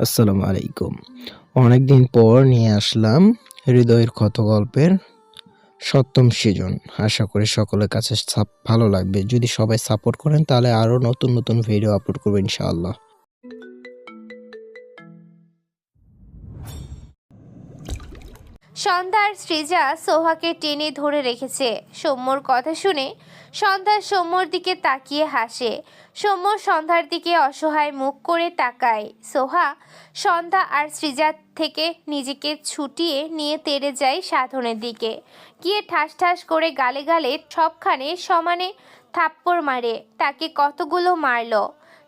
আসসালামু আলাইকুম। অনেকদিন পর নিয়ে আসলাম হৃদয়ের ক্ষত গল্পের ৭ম সিজন। আশা করি সকলের কাছে ভালো লাগবে। যদি সবাই সাপোর্ট করেন তাহলে আরো নতুন নতুন ভিডিও আপলোড করব ইনশাআল্লাহ। সন্ধ্যার সৃজা সোহাকে টেনে ধরে রেখেছে। সৌম্যর কথা শুনে সন্ধ্যা সৌম্যর দিকে তাকিয়ে হাসে। সৌম্য সন্ধ্যার দিকে অসহায় মুখ করে তাকায়। সোহা সন্ধ্যা আর সৃজা থেকে নিজেকে ছুটিয়ে নিয়ে তেড়ে যায় সাধনের দিকে, গিয়ে ঠাস ঠাস করে গালে গালে সবখানে সমানে থাপ্পড় মারে। তাকে কতগুলো মারলো,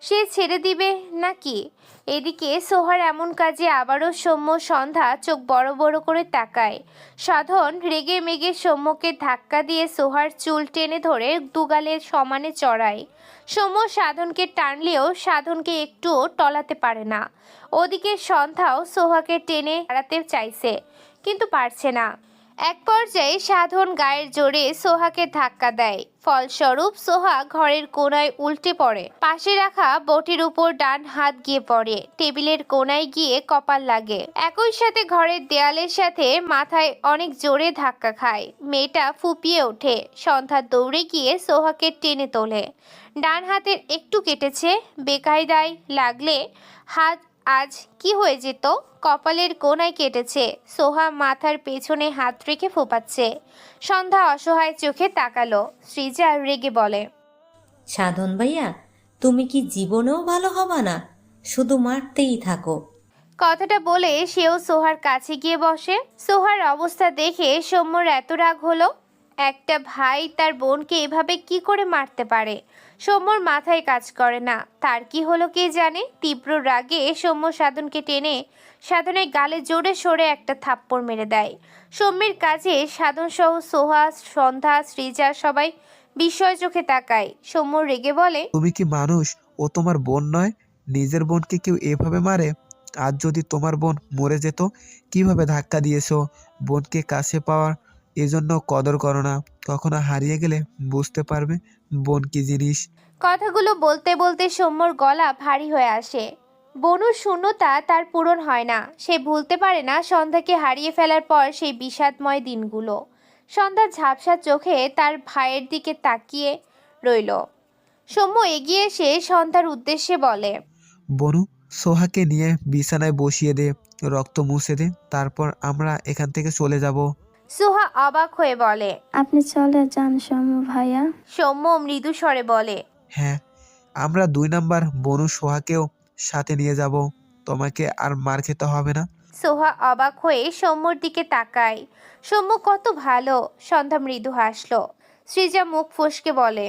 সে ছেড়ে দিবে নাকি? এদিকে সোহার এমন কাজে আবারও সৌম্য সন্ধ্যা চোখ বড় বড় করে তাকায়। সাধন রেগে মেগে সৌম্যকে ধাক্কা দিয়ে সোহার চুল টেনে ধরে দুগালের সমানে চড়ায়। সৌম্য সাধনকে টানলেও সাধনকে একটুও টলাতে পারে না। ওদিকে সন্ধ্যাও সোহাকে টেনে হারাতে চাইছে, কিন্তু পারছে না। এক পর্যায়ে সাধন গায়ের জোরে সোহাকে ধাক্কা দেয়। ফলস্বরূপ সোহা ঘরের কোণায় উল্টে পড়ে। পাশে রাখা বটির উপর ডান হাত গিয়ে পড়ে। টেবিলের কোণায় গিয়ে কপাল লাগে। একই সাথে ঘরের দেয়ালের সাথে মাথায় অনেক জোরে ধাক্কা খায়। মেয়েটা ফুপিয়ে ওঠে। সন্ধ্যা দৌড়ে গিয়ে সোহাকে টেনে তোলে। ডান হাতের একটু কেটেছে, বেকায়দায় লাগলে হাত আজ কি হয়ে যেত। কপালের কোণায় কেটেছে। সোহা মাথার পেছনে হাত রেখে ফোপাচ্ছে। সন্ধ্যা অসহায় চোখে তাকালো। সৃজা রেগে বলে, সাধন ভাইয়া, তুমি কি জীবনেও ভালো হবা না? শুধু মারতেই থাকো। কথাটা বলে সেও সোহার কাছে গিয়ে বসে। সোহার অবস্থা দেখে সৌম্যর এত রাগ হলো। একটা ভাই তার বোনকে এভাবে কি করে মারতে পারে? সৌম্যর মাথায় কাজ করে না। তার কি হলো কে জানে। তীব্র রাগে সৌম্য সাধনকে টেনে সাধনের গালে জোরে সরে একটা থাপ্পড় মেরে দেয়। সৌম্যের কাজে সাধন সহ সোহা, সন্ধ্যা, সৃজা সবাই বিস্ময় চোখে তাকায়। সৌম্য রেগে বলে, তুমি কি মানুষ? ও তোমার বোন নয়? নিজের বোনকে কেউ এভাবে মারে? আজ যদি তোমার বোন মরে যেত, কিভাবে ধাক্কা দিয়েছো? বোনকে কাছে পাওয়ার এজন্য কদর করো না। কখনো হারিয়ে গেলে বুঝতে পারবে বোন কি জিনিস। কথাগুলো বলতে বলতে সৌম্যর গলা ভারী হয়ে আসে। বনুর শূন্যতা তার পূরণ হয় না। সে ভুলতে পারে না সন্ধ্যাকে হারিয়ে ফেলার পর সেই বিষাদময় দিনগুলো। সন্ধ্যা ঝাপসা চোখে তার ভাইয়ের দিকে তাকিয়ে রইল। সৌম্য এগিয়ে এসে সন্ধ্যার উদ্দেশ্যে বলে, বনু, সোহাকে নিয়ে বিছানায় বসিয়ে দে, রক্ত মুছে দে, তারপর আমরা এখান থেকে চলে যাব। সোহা অবাক হয়ে বলে, আপনি চলে যান সৌম্য ভাইয়া। সৌম্য মৃদু স্বরে বলে, হ্যাঁ, আমরা 2 নাম্বার বনু সোহাকেও সাথে নিয়ে যাব। তোমাকে আর মার খেতে হবে না। সোহা অবাক হয়ে সৌম্যর দিকে তাকায়। সৌম্য কত ভালো। সন্ধ্যা মৃদু হাসলো। সৃজা মুখ ফসকে বলে,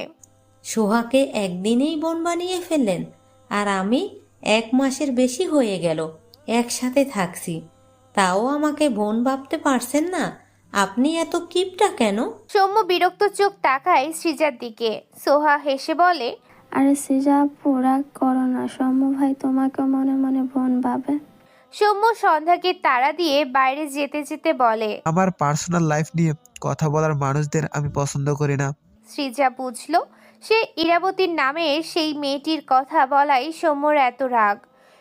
সোহাকে একদিনেই বোন বানিয়ে ফেললেন, আর আমি 1 মাসের বেশি হয়ে গেল একসাথে থাকছি, তাও আমাকে বোন ভাবতে পারছেন না? আপনি এত কিপটা কেন? সৌম্য বিরক্ত চোখ তাকায় সৃজার দিকে। সোহা হেসে বলে, আরে সিজা পোড়া করো না, সৌম্য ভাই তোমাকে মনে মনে বোন ভাবে। সৌম্য সন্ধ্যাকে তাড়া দিয়ে বাইরে যেতে যেতে বলে, আমার পার্সোনাল লাইফ নিয়ে কথা বলার মানুষদের আমি পছন্দ করি না। সৃজা বুঝলো সে ইরাবতীর নামে সেই মেয়েটির কথা বলাই সৌম্যর এত রাগ।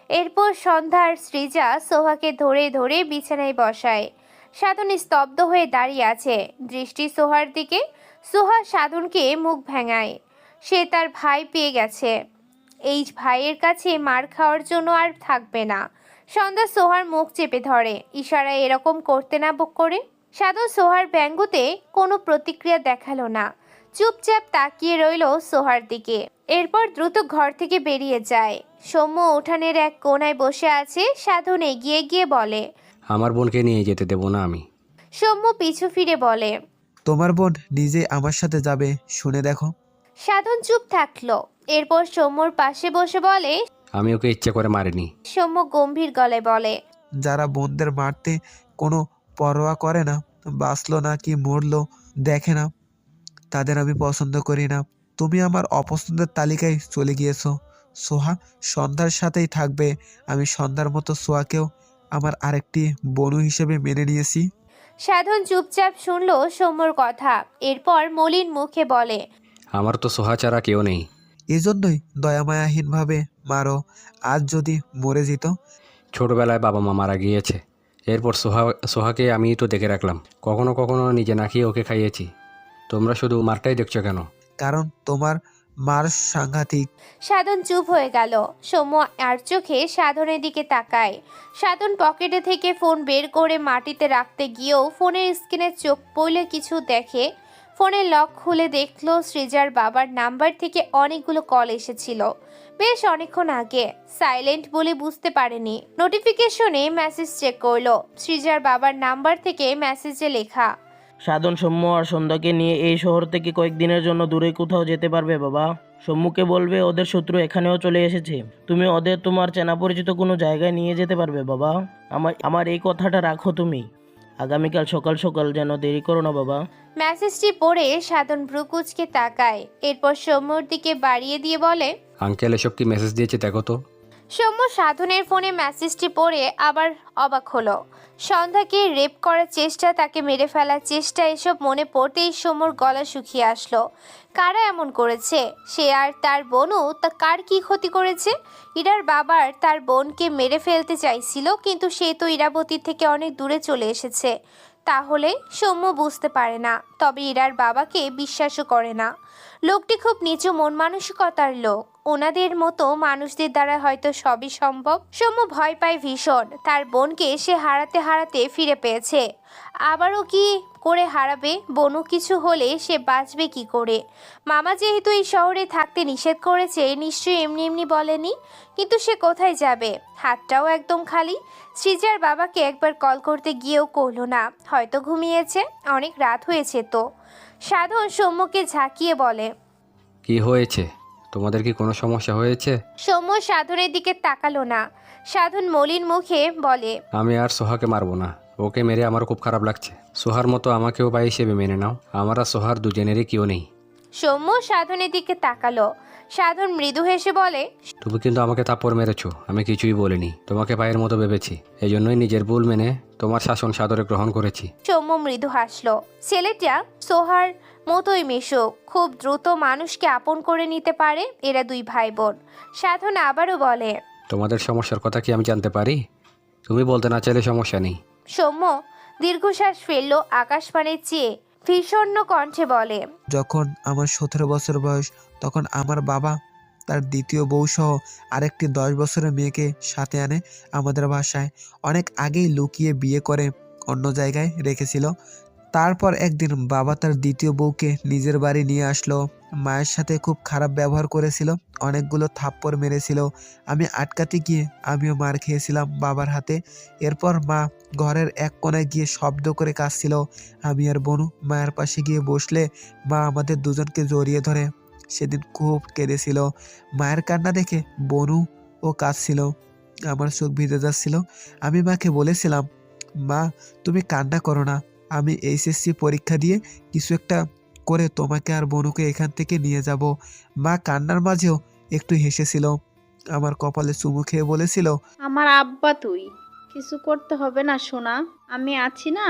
এরপর সন্ধ্যার সৃজা সোহাকে ধরে ধরে বিছানায় বসায়। সাধন স্তব্ধ হয়ে দাঁড়িয়ে আছে, দৃষ্টি সোহার দিকে। সোহা সাধনকে মুখ ভেঙায়। সে তার ভাই পেয়ে গেছে। এই ভাইয়ের কাছে মার খাওয়ার জন্য আর থাকবে না। সন্ধ্যা সোহার মুখ চেপে ধরে, ইশারায় এরকম করতে না করে। সাধন সোহার ব্যঙ্গতে কোনো প্রতিক্রিয়া দেখালো না, চুপচাপ তাকিয়ে রইল সোহার দিকে। এরপর দ্রুত ঘর থেকে বেরিয়ে যায়। সৌম্য উঠানের এক কোণায় বসে আছে। সাধন এগিয়ে গিয়ে বলে, আমার বোনকে নিয়ে যেতে দেব না আমি। সৌম্য পিছু ফিরে বলে, তোমার বোন নিজে আমার সাথে যাবে, শুনে দেখো। সাধন চুপ থাকলো। এরপর সৌম্যর পাশে বসে বলে, আমি ওকে ইচ্ছে করে মারিনি। সৌম্য গম্ভীর গলায় বলে, যারা বোনদের মারতে কোনো পরোয়া করে না, বাঁচলো না কি মরলো দেখে না, তাদের আমি পছন্দ করি না। তুমি আমার অপছন্দের তালিকায় চলে গিয়েছো। সোহা সন্ধ্যার সাথেই থাকবে। আমি সন্ধ্যার মতো সোহাকেও আমার আরেকটি বনু হিসেবে মেনে নিয়েছি। সাধন চুপচাপ শুনলো সৌম্যর কথা। এরপর মলিন মুখে বলে, আমার তো সোহা ছাড়া কেউ নেই। এজন্যই দয়ামায়াহীনভাবে মারো। আজ যদি মরে যেত, ছোটবেলায় বাবা মা মারা গিয়েছে। এরপর সোহাকে আমি তো দেখে রাখলাম, কখনো কখনো নিজে না খেয়ে ওকে খাইয়েছি। তোমরা শুধু মারটাই দেখছো কেন? কারণ তোমার মার সাংঘাতিক। সাধন চুপ হয়ে গেল। সৌম্য আর চোখে সাধনের দিকে তাকায়। সাধন পকেটে থেকে ফোন বের করে মাটিতে রাখতে গিয়েও ফোনের স্ক্রিনে চোখ পড়লে কিছু দেখে। ফোনের লক খুলে দেখলো সৃজার বাবার নাম্বার থেকে অনেকগুলো কল এসেছিল, বেশ অনেকক্ষণ আগে। সাইলেন্ট বলে বুঝতে পারেনি। নোটিফিকেশনে মেসেজ চেক করলো। সৃজার বাবার নাম্বার থেকে মেসেজে লেখা, সাধন, সৌম্য আর সন্ধ্যাকে নিয়ে এই শহর থেকে কয়েকদিনের জন্য দূরে কোথাও যেতে পারবে বাবা? সৌম্যকে বলবে ওদের শত্রু এখানেও চলে এসেছে। তুমি ওদের তোমার চেনা পরিচিত কোনো জায়গায় নিয়ে যেতে পারবে বাবা? আমার এই কথাটা রাখো তুমি। আগামীকাল সকাল সকাল যেন দেরি করো না বাবা। মেসেজটি পড়ে সাধন ভ্রুকুচকে তাকায়। এরপর সৌম্যর দিকে বাড়িয়ে দিয়ে বলে, আঙ্কেল এসব কি মেসেজ দিয়েছে দেখো তো। সৌম্য সাধনের ফোনে মেসেজটি পড়ে আবার অবাক হলো। সন্ধ্যাকে রেপ করার চেষ্টা, তাকে মেরে ফেলার চেষ্টা, এসব মনে পড়তেই সৌম্যর গলা শুকিয়ে আসলো। কারা এমন করেছে? সে আর তার বোনও তা কার কি ক্ষতি করেছে? ইরার বাবার তার বোনকে মেরে ফেলতে চাইছিল, কিন্তু সে তো ইরাবতীর থেকে অনেক দূরে চলে এসেছে। তাহলে সৌম্য বুঝতে পারে না, তবে ইরার বাবাকে বিশ্বাসও করে না। লোকটি খুব নিচু মন মানসিকতার লোক। ওনাদের মতো মানুষদের দ্বারা হয়তো সবই সম্ভব। সৌম্য ভয় পায় ভীষণ। তার বোনকে সে হারাতে হারাতে ফিরে পেয়েছে, আবারও কি করে হারাবে? বনু কিছু হলে সে বাঁচবে কি করে? মামা যেহেতু এই শহরে থাকতে নিষেধ করেছে, নিশ্চয়ই এমনি এমনি বলেনি। কিন্তু সে কোথায় যাবে? হাতটাও একদম খালি। সৃজার বাবাকে একবার কল করতে গিয়েও করলো না, হয়তো ঘুমিয়েছে। অনেক রাত হয়েছে তো। সাধন সৌম্যকে ঝাঁকিয়ে বলে, কি হয়েছে? তোমাদের কি কোনো সমস্যা হয়েছে? সৌম্য সাধনের দিকে তাকালো না। সাধন মলিন মুখে বলে, আমি আর সোহাকে মারবো না। ওকে মেরে আমার খুব খারাপ লাগছে। সোহার মতো আমাকেও ভাই হিসেবে মেনে নাও। আমার আর সোহার দুজনেরই কেউ নেই। সৌম্য সাধনের দিকে তাকালো। সাধন মৃদু হেসে বলে, তুমি কিন্তু আমাকে থাপ্পড় মেরেছো, আমি কিছুই বলিনি। তোমাকে ভাইয়ের মতো ভেবেছি, এই জন্যই নিজের ভুল মেনে তোমার শাসন সাদরে গ্রহণ করেছি। সৌম্য মৃদু হাসলো। ছেলেটা সোহার মতোই মিশুক, খুব দ্রুত মানুষকে আপন করে নিতে পারে। এরা দুই ভাই বোন। সাধন আবারও বলে, তোমাদের সমস্যার কথা কি আমি জানতে পারি? তুমি বলতে না চাইলে সমস্যা নেই। সৌম্য দীর্ঘশ্বাস ফেললো। আকাশপানের চেয়ে ভীষণ কণ্ঠে বলে, যখন আমার 17 বছর বয়স, তখন আমার বাবা তার দ্বিতীয় বউ সহ আরেকটি 10 বছরের মেয়েকে সাথে আনে আমাদের বাসায়। অনেক আগেই লুকিয়ে বিয়ে করে অন্য জায়গায় রেখেছিল। তারপর একদিন বাবা তার দ্বিতীয় বউকে নিজের বাড়ি নিয়ে আসলো। মায়ের সাথে খুব খারাপ ব্যবহার করেছিল, অনেকগুলো থাপ্পড় মেরেছিল। আমি আটকাতে গিয়ে আমিও মার খেয়েছিলাম বাবার হাতে। এরপর মা ঘরের এক কোণায় গিয়ে শব্দ করে কাঁদছিল। আমি আর বনু মায়ের পাশে গিয়ে বসলে মা আমাদের দুজনকে জড়িয়ে ধরে। সেদিন খুব কেঁদেছিল। মায়ের কান্না দেখে বনু ও কাঁদছিল। আমার চোখ ভিজে যাচ্ছিল। আমি মাকে বলেছিলাম, মা তুমি কান্না করো না, আমি এইচএসসি পরীক্ষা দিয়ে কিছু একটা করে তোমাকে আর বনুকে এখান থেকে নিয়ে যাব। মা কান্নার মাঝেও একটু হেসেছিল, আমার কপালে চুমু খেয়ে বলেছিল, আমার আব্বা তুই, কিছু করতে হবে না সোনা, আমি আছি না।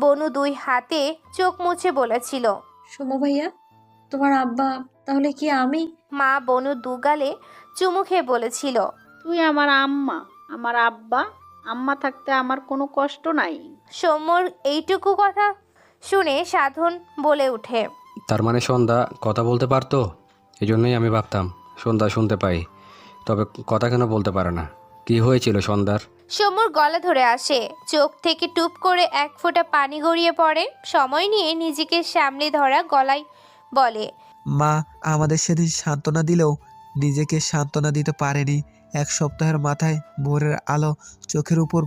বনু দুই হাতে চোখ মুছে বলেছিল। সোমু ভাইয়া, তোমার আব্বা তাহলে কি আমি? মা বনু দুগালে চুমু খেয়ে বলেছিল, তুই আমার আম্মা, আমার আব্বা। আম্মা থাকতে আমার কোনো কষ্ট নাই। সৌম্যর এইটুকু কথা শুনে সাধন বলে ওঠে, তার মানে সন্ধ্যা কথা বলতে পারতো? এই জন্যই আমি ভাবতাম সন্ধ্যা শুনতে পাই, তবে কথা কেন বলতে পারে না। কি হয়েছিল সন্ধ্যার? সৌম্যর গলা ধরে আসে। চোখ থেকে টুপ করে এক ফোঁটা পানি গড়িয়ে পড়ে। সময় নিয়ে নিজেকে সামলে ধরা গলায় বলে, মা আমাদের সেদিন সান্ত্বনা দিলেও নিজেকে সান্ত্বনা দিতে পারেনি। এক সপ্তাহের মাথায় ভোরের আলো চোখের উপর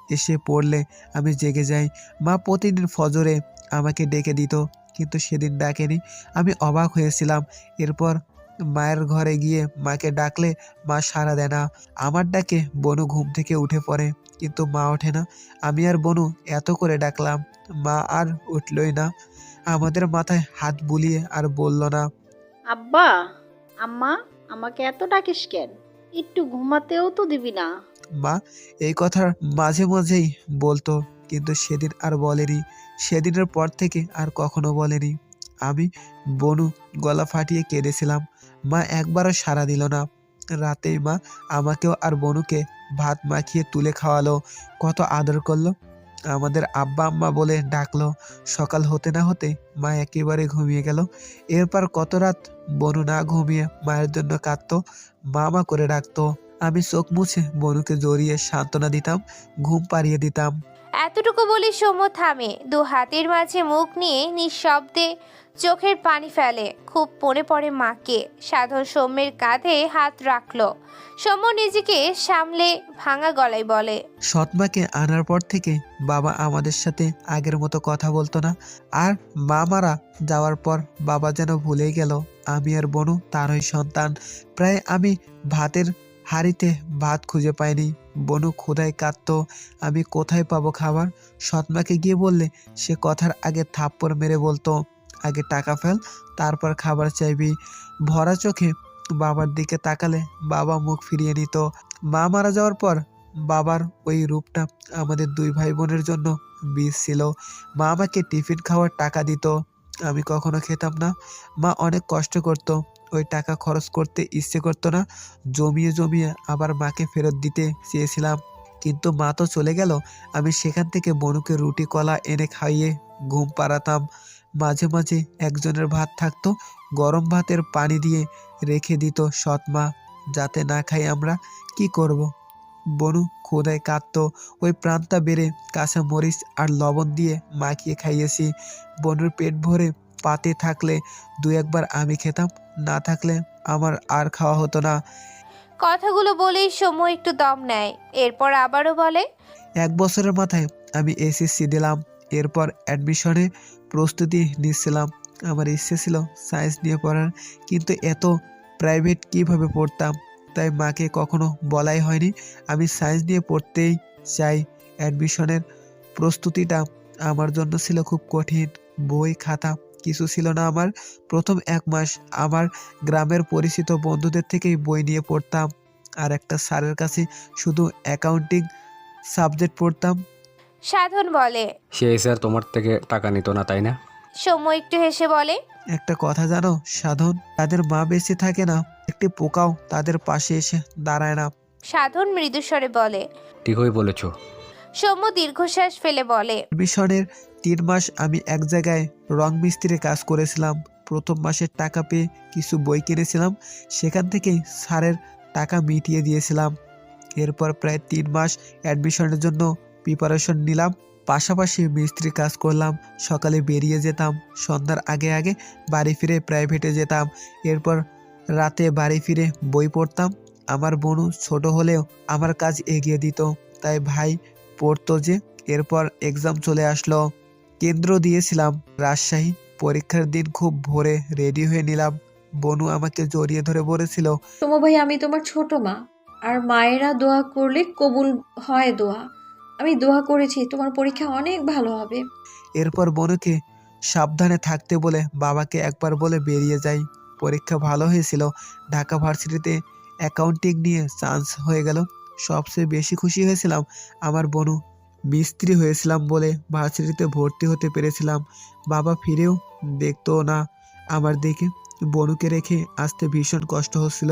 এসে পড়লে আমি জেগে যাই। মা প্রতিদিন ফজরে আমাকে ডেকে দিত, কিন্তু সেদিন ডাকেনি। আমি অবাক হয়েছিলাম। এরপর মায়ের ঘরে গিয়ে মাকে ডাকলে মা সাড়া দেয় না। আমার ডাকে বনু ঘুম থেকে উঠে পড়ে, কিন্তু মা ওঠে না। আমি আর বনু এত করে ডাকলাম, মা আর উঠলই না। আমাদের মাথায় হাত বুলিয়ে আর বলল না। আব্বা, আম্মা, আমাকে এত ডাকিস কেন? একটু ঘুমাতেও তো দিবি না। মা এই কথা মাঝে মাঝেই বলতো, কিন্তু সেদিন আর বলেনি। সেদিনের পর থেকে আর কখনো বলেনি। আমি বনু গলা ফাটিয়ে কেঁদেছিলাম। মা একবারও সাড়া দিল না। রাতেই মা আমাকেও আর বনুকে ভাত মাখিয়ে তুলে খাওয়ালো, কত আদর করলো। আমাদের আব্বা আম্মা বলে ডাকলো। সকাল হতে না হতে মা একেবারে ঘুমিয়ে গেল। এরপর কত রাত বনু না ঘুমিয়ে মায়ের জন্য কাঁদতো, মা মা করে ডাকতো। আমি চোখ মুছে বনুকে জড়িয়ে সান্ত্বনা দিতাম, ঘুম পাড়িয়ে দিতাম। এতটুকু বলে সৌম্য থামে, দু হাতের মাঝে মুখ নিয়ে নিঃশব্দে চোখের পানি ফেলে। খুব মনে পড়ে মাকে। সাধন সৌম্যের কাঁধে হাত রাখলো। সৌম্য নিজেকে সামলে ভাঙা গলায় বলে, সৎমাকে আনার পর থেকে বাবা আমাদের সাথে আগের মতো কথা বলতো না। আর মা মারা যাওয়ার পর বাবা যেন ভুলেই গেল আমি আর বনু তারই সন্তান। প্রায় আমি ভাতের হাঁড়িতে ভাত খুঁজে পাইনি। বনু ক্ষুধায় কাঁদতো, আমি কোথায় পাবো খাবার। সৎমাকে গিয়ে বললে সে কথার আগে থাপ্পড় মেরে বলতো, আগে টাকা ফেল, তারপর খাবার চাইবি। ভরা চোখে বাবার দিকে তাকালে বাবা মুখ ফিরিয়ে নিত। মা মারা যাওয়ার পর বাবার ওই রূপটা আমাদের দুই ভাই বোনের জন্য বিষ ছিল। মা আমাকে টিফিন খাওয়ার টাকা দিত, আমি কখনো খেতাম না। মা অনেক কষ্ট করত, ওই টাকা খরচ করতে ইচ্ছে করতো না। জমিয়ে জমিয়ে আবার মাকে ফেরত দিতে চেয়েছিলাম, কিন্তু মা তো চলে গেল। আমি সেখান থেকে বনুকে রুটি কলা এনে খাইয়ে ঘুম পাড়াতাম। মাঝে মাঝে একজনের ভাত থাকতো, গরম ভাতের পানি দিয়ে রেখে দিত সৎমা, যাতে না খাই আমরা। কি করব? বনু ক্ষুধায় কাঁদতো, ওই প্রাণটা বেড়ে কাঁচা মরিচ আর লবণ দিয়ে মাখিয়ে খাইয়েছি। বনুর পেট ভরে পাতে থাকলে দু একবার আমি খেতাম, না থাকলে আমার আর খাওয়া হতো না। কথাগুলো বলেই সৌম্য একটু দম নেয়। এরপর আবারও বলে, 1 বছরের মাথায় আমি এসএসসি দিলাম। এরপর অ্যাডমিশনে প্রস্তুতি নিচ্ছিলাম। আমার ইচ্ছে ছিল সায়েন্স নিয়ে পড়ার, কিন্তু এত প্রাইভেট কিভাবে পড়তাম, তাই মাকে কখনো বলাই হয়নি আমি সায়েন্স নিয়ে পড়তেই চাই। অ্যাডমিশনের প্রস্তুতিটা আমার জন্য ছিল খুব কঠিন। বই খাতা কিছু ছিল না আমার। প্রথম 1 মাস আমার গ্রামের পরিচিত বন্ধুদের থেকেই বই নিয়ে পড়তাম, আর একটা স্যারের কাছে শুধু অ্যাকাউন্টিং সাবজেক্ট পড়তাম। সাধন বলে, সেই স্যার তোমার থেকে টাকা নিত না, তাই না? সৌম্য একটু হেসে বলে, একটা কথা জানো সাধন, তাদের মা বেঁচে থাকে না, একটি পোকাও তাদের পাশে এসে দাঁড়ায় না। সাধন মৃদুস্বরে বলে। ঠিকই বলেছ। সৌম্য দীর্ঘশ্বাস ফেলে বলে, মিশনের 3 মাস আমি এক জায়গায় রং মিস্ত্রির কাজ করেছিলাম। প্রথম মাসের টাকা পেয়ে কিছু বই কিনেছিলাম, সেখান থেকেই স্যারের টাকা মিটিয়ে দিয়েছিলাম। এরপর প্রায় 3 মাস অ্যাডমিশনের জন্য প্রিপারেশন নিলাম, পাশাপাশি মিস্ত্রি কাজ করলাম। সকালে বেরিয়ে যেতাম, সন্ধ্যার আগে আগে বাড়ি ফিরে প্রাইভেটে যেতাম। এরপর রাতে বাড়ি ফিরে বই পড়তাম। আমার বোনু ছোট হলেও আমার কাজ এগিয়ে দিত, তাই ভাই পড়তো যে। এরপর এক্সাম চলে আসলো, কেন্দ্র দিয়েছিলাম রাজশাহী। পরীক্ষার দিন খুব ভোরে রেডি হয়ে নিলাম। বনু আমাকে জড়িয়ে ধরে বলেছিল, তোমা ভাই, আমি তোমার ছোট মা, আর মায়েরা দোয়া করলে কবুল হয় দোয়া। আমি দোয়া করেছি তোমার পরীক্ষা অনেক ভালো হবে। এরপর বনুকে সাবধানে থাকতে বলে বাবাকে একবার বলে বেরিয়ে যাই। পরীক্ষা ভালো হয়েছিল, ঢাকা ভার্সিটিতে অ্যাকাউন্টিং নিয়ে চান্স হয়ে গেল। সবচেয়ে বেশি খুশি হয়েছিলাম আমার বনু মিস্ত্রি হয়েছিলাম বলে ভার্সিটিতে ভর্তি হতে পেরেছিলাম। বাবা ফিরেও দেখতো না আমার দিকে। বনুকে রেখে আসতে ভীষণ কষ্ট হচ্ছিল।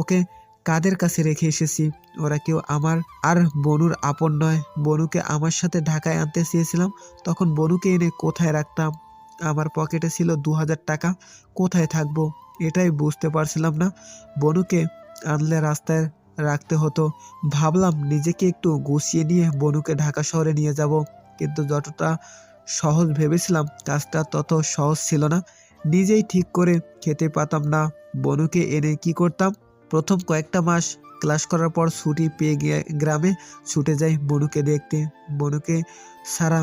ওকে কাদের কাছে রেখে এসেছি, ওরা কেউ আমার আর বনুর আপন নয়। বনুকে আমার সাথে ঢাকায় আনতে চেয়েছিলাম, তখন বনুকে এনে কোথায় রাখতাম? আমার পকেটে ছিল 2000 টাকা, কোথায় থাকবো এটাই বুঝতে পারছিলাম না। বনুকে আনলে রাস্তায় রাখতে হতো। ভাবলাম নিজেকে একটু গুছিয়ে নিয়ে বনুকে ঢাকা শহরে নিয়ে যাব, কিন্তু যতটা সহজ ভেবেছিলাম কাজটা তত সহজ ছিল না। নিজেই ঠিক করে খেতে পারতাম না। বনুকে এনে কি করতাম? প্রথম কয়েকটা মাস ক্লাস করার পর ছুটি পেয়ে গিয়ে গ্রামে ছুটে যাই বনুকে দেখতে। বনুকে সারা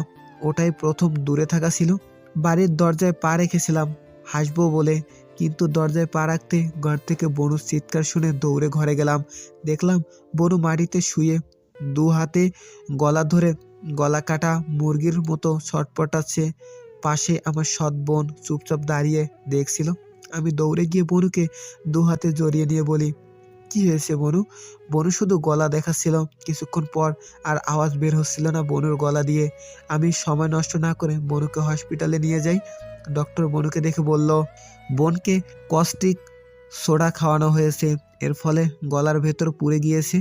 ওটাই প্রথম দূরে থাকা ছিল। বাড়ির দরজায় পা রেখেছিলাম হাসবো বলে, কিন্তু দরজায় পা রাখতে ঘর থেকে বনুর চিৎকার শুনে দৌড়ে ঘরে গেলাম। দেখলাম বনু মাটিতে শুয়ে 2 হাতে গলা ধরে গলা কাটা মুরগির মতো ছটপটাচ্ছে। পাশে আমার সৎ বোন চুপচাপ দাঁড়িয়ে দেখছিল। আমি দৌড়ে গিয়ে বনুকে 2 হাতে জড়িয়ে নিয়ে বলি, কি হয়েছে বনু? বনু শুধু গলা দেখাচ্ছিল। কিছুক্ষণ পর আর আওয়াজ বের হচ্ছিল না বনুর গলা দিয়ে। আমি সময় নষ্ট না করে বনুকে হসপিটালে নিয়ে যাই। ডক্টর বনুকে দেখে বলল, বোনকে কস্টিক সোডা খাওয়ানো হয়েছে, এর ফলে গলার ভেতর পুড়ে গিয়েছে।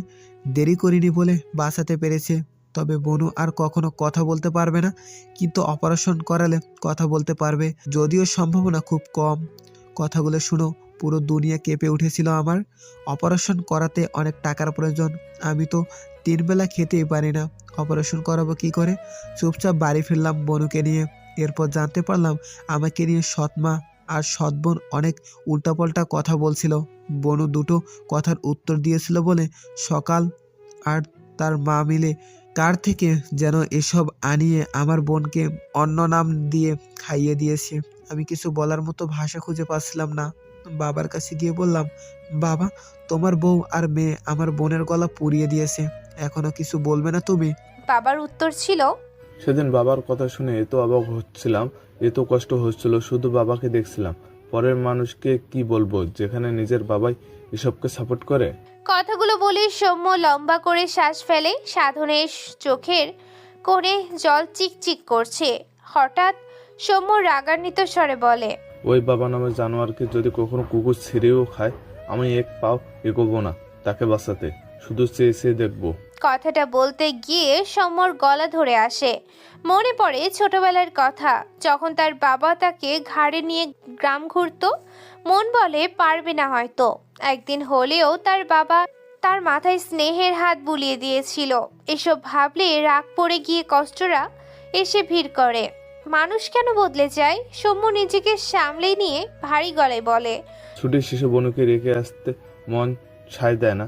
দেরি করিনি বলে বাঁচাতে পেরেছে। তবে বনু আর কখনো কথা বলতে পারবে না, কিন্তু অপারেশন করালে কথা বলতে পারবে, যদিও সম্ভাবনা খুব কম। কথাগুলো শুনো পুরো দুনিয়া কেঁপে উঠেছিল আমার। অপারেশন করাতে অনেক টাকার প্রয়োজন, আমি তো 3 বেলা খেতেই পারি না, অপারেশন করাবো কি করে? চুপচাপ বাড়ি ফিরলাম বনুকে নিয়ে। এরপর জানতে পারলাম আমাকে নিয়ে সৎমা আর সৎবোন অনেক উল্টাপাল্টা কথা বলছিল। বনু দুটো কথার উত্তর দিয়েছিল বলে সকাল আর তার মা মিলে কার থেকে যেন এসব আনিয়ে আমার বোনকে অন্য নাম দিয়ে খাইয়ে দিয়েছে। আমি কিছু বলার মতো ভাষা খুঁজে পাচ্ছিলাম না। বাবার কাছে গিয়ে বললাম, বাবা, তোমার বউ আর মেয়ে আমার বোনের গলা পুড়িয়ে দিয়েছে, এখনো কিছু বলবে না তুমি? বাবার উত্তর ছিল, সেদিন বাবার কথা শুনে এত অবাক হচ্ছিলাম, এত কষ্ট হচ্ছিল, শুধু বাবাকে দেখছিলাম। পরের মানুষকে কি বলবো যেখানে নিজের বাবাই এসবকে সাপোর্ট করে? কথাগুলো বলে সৌম্য লম্বা করে শ্বাস ফেলে। সাধনের চোখের কোণে জল চিকচিক করছে। হঠাৎ সৌম্য রাগান্বিত স্বরে বলে, ওই বাবা নামে জানোয়ারকে যদি কখনো কুকুর ছিঁড়েও খায়, আমি এক পাও এগোবো না তাকে বাঁচাতে, শুধু চেয়ে চেয়ে দেখবো। কথাটা বলতে গিয়ে সৌম্যর গলা ধরে আসে। মনে পড়ে ছোটবেলার কথা, যখন তার বাবা তাকে ঘাড়ে নিয়ে গ্রাম ঘুরতো। মন বলে পারবে না হয়তো, একদিন হলেও তার বাবা তার মাথায় স্নেহের হাত বুলিয়ে দিয়েছিল। এসব ভাবলে রাগ পড়ে গিয়ে কষ্টরা এসে ভিড় করে। মানুষ কেন বদলে যায়? সৌম্য নিজেকে সামলে নিয়ে ভারী গলায় বলে, ছুটির শেষে বনুকে রেখে আসতে মন সায় দেয় না।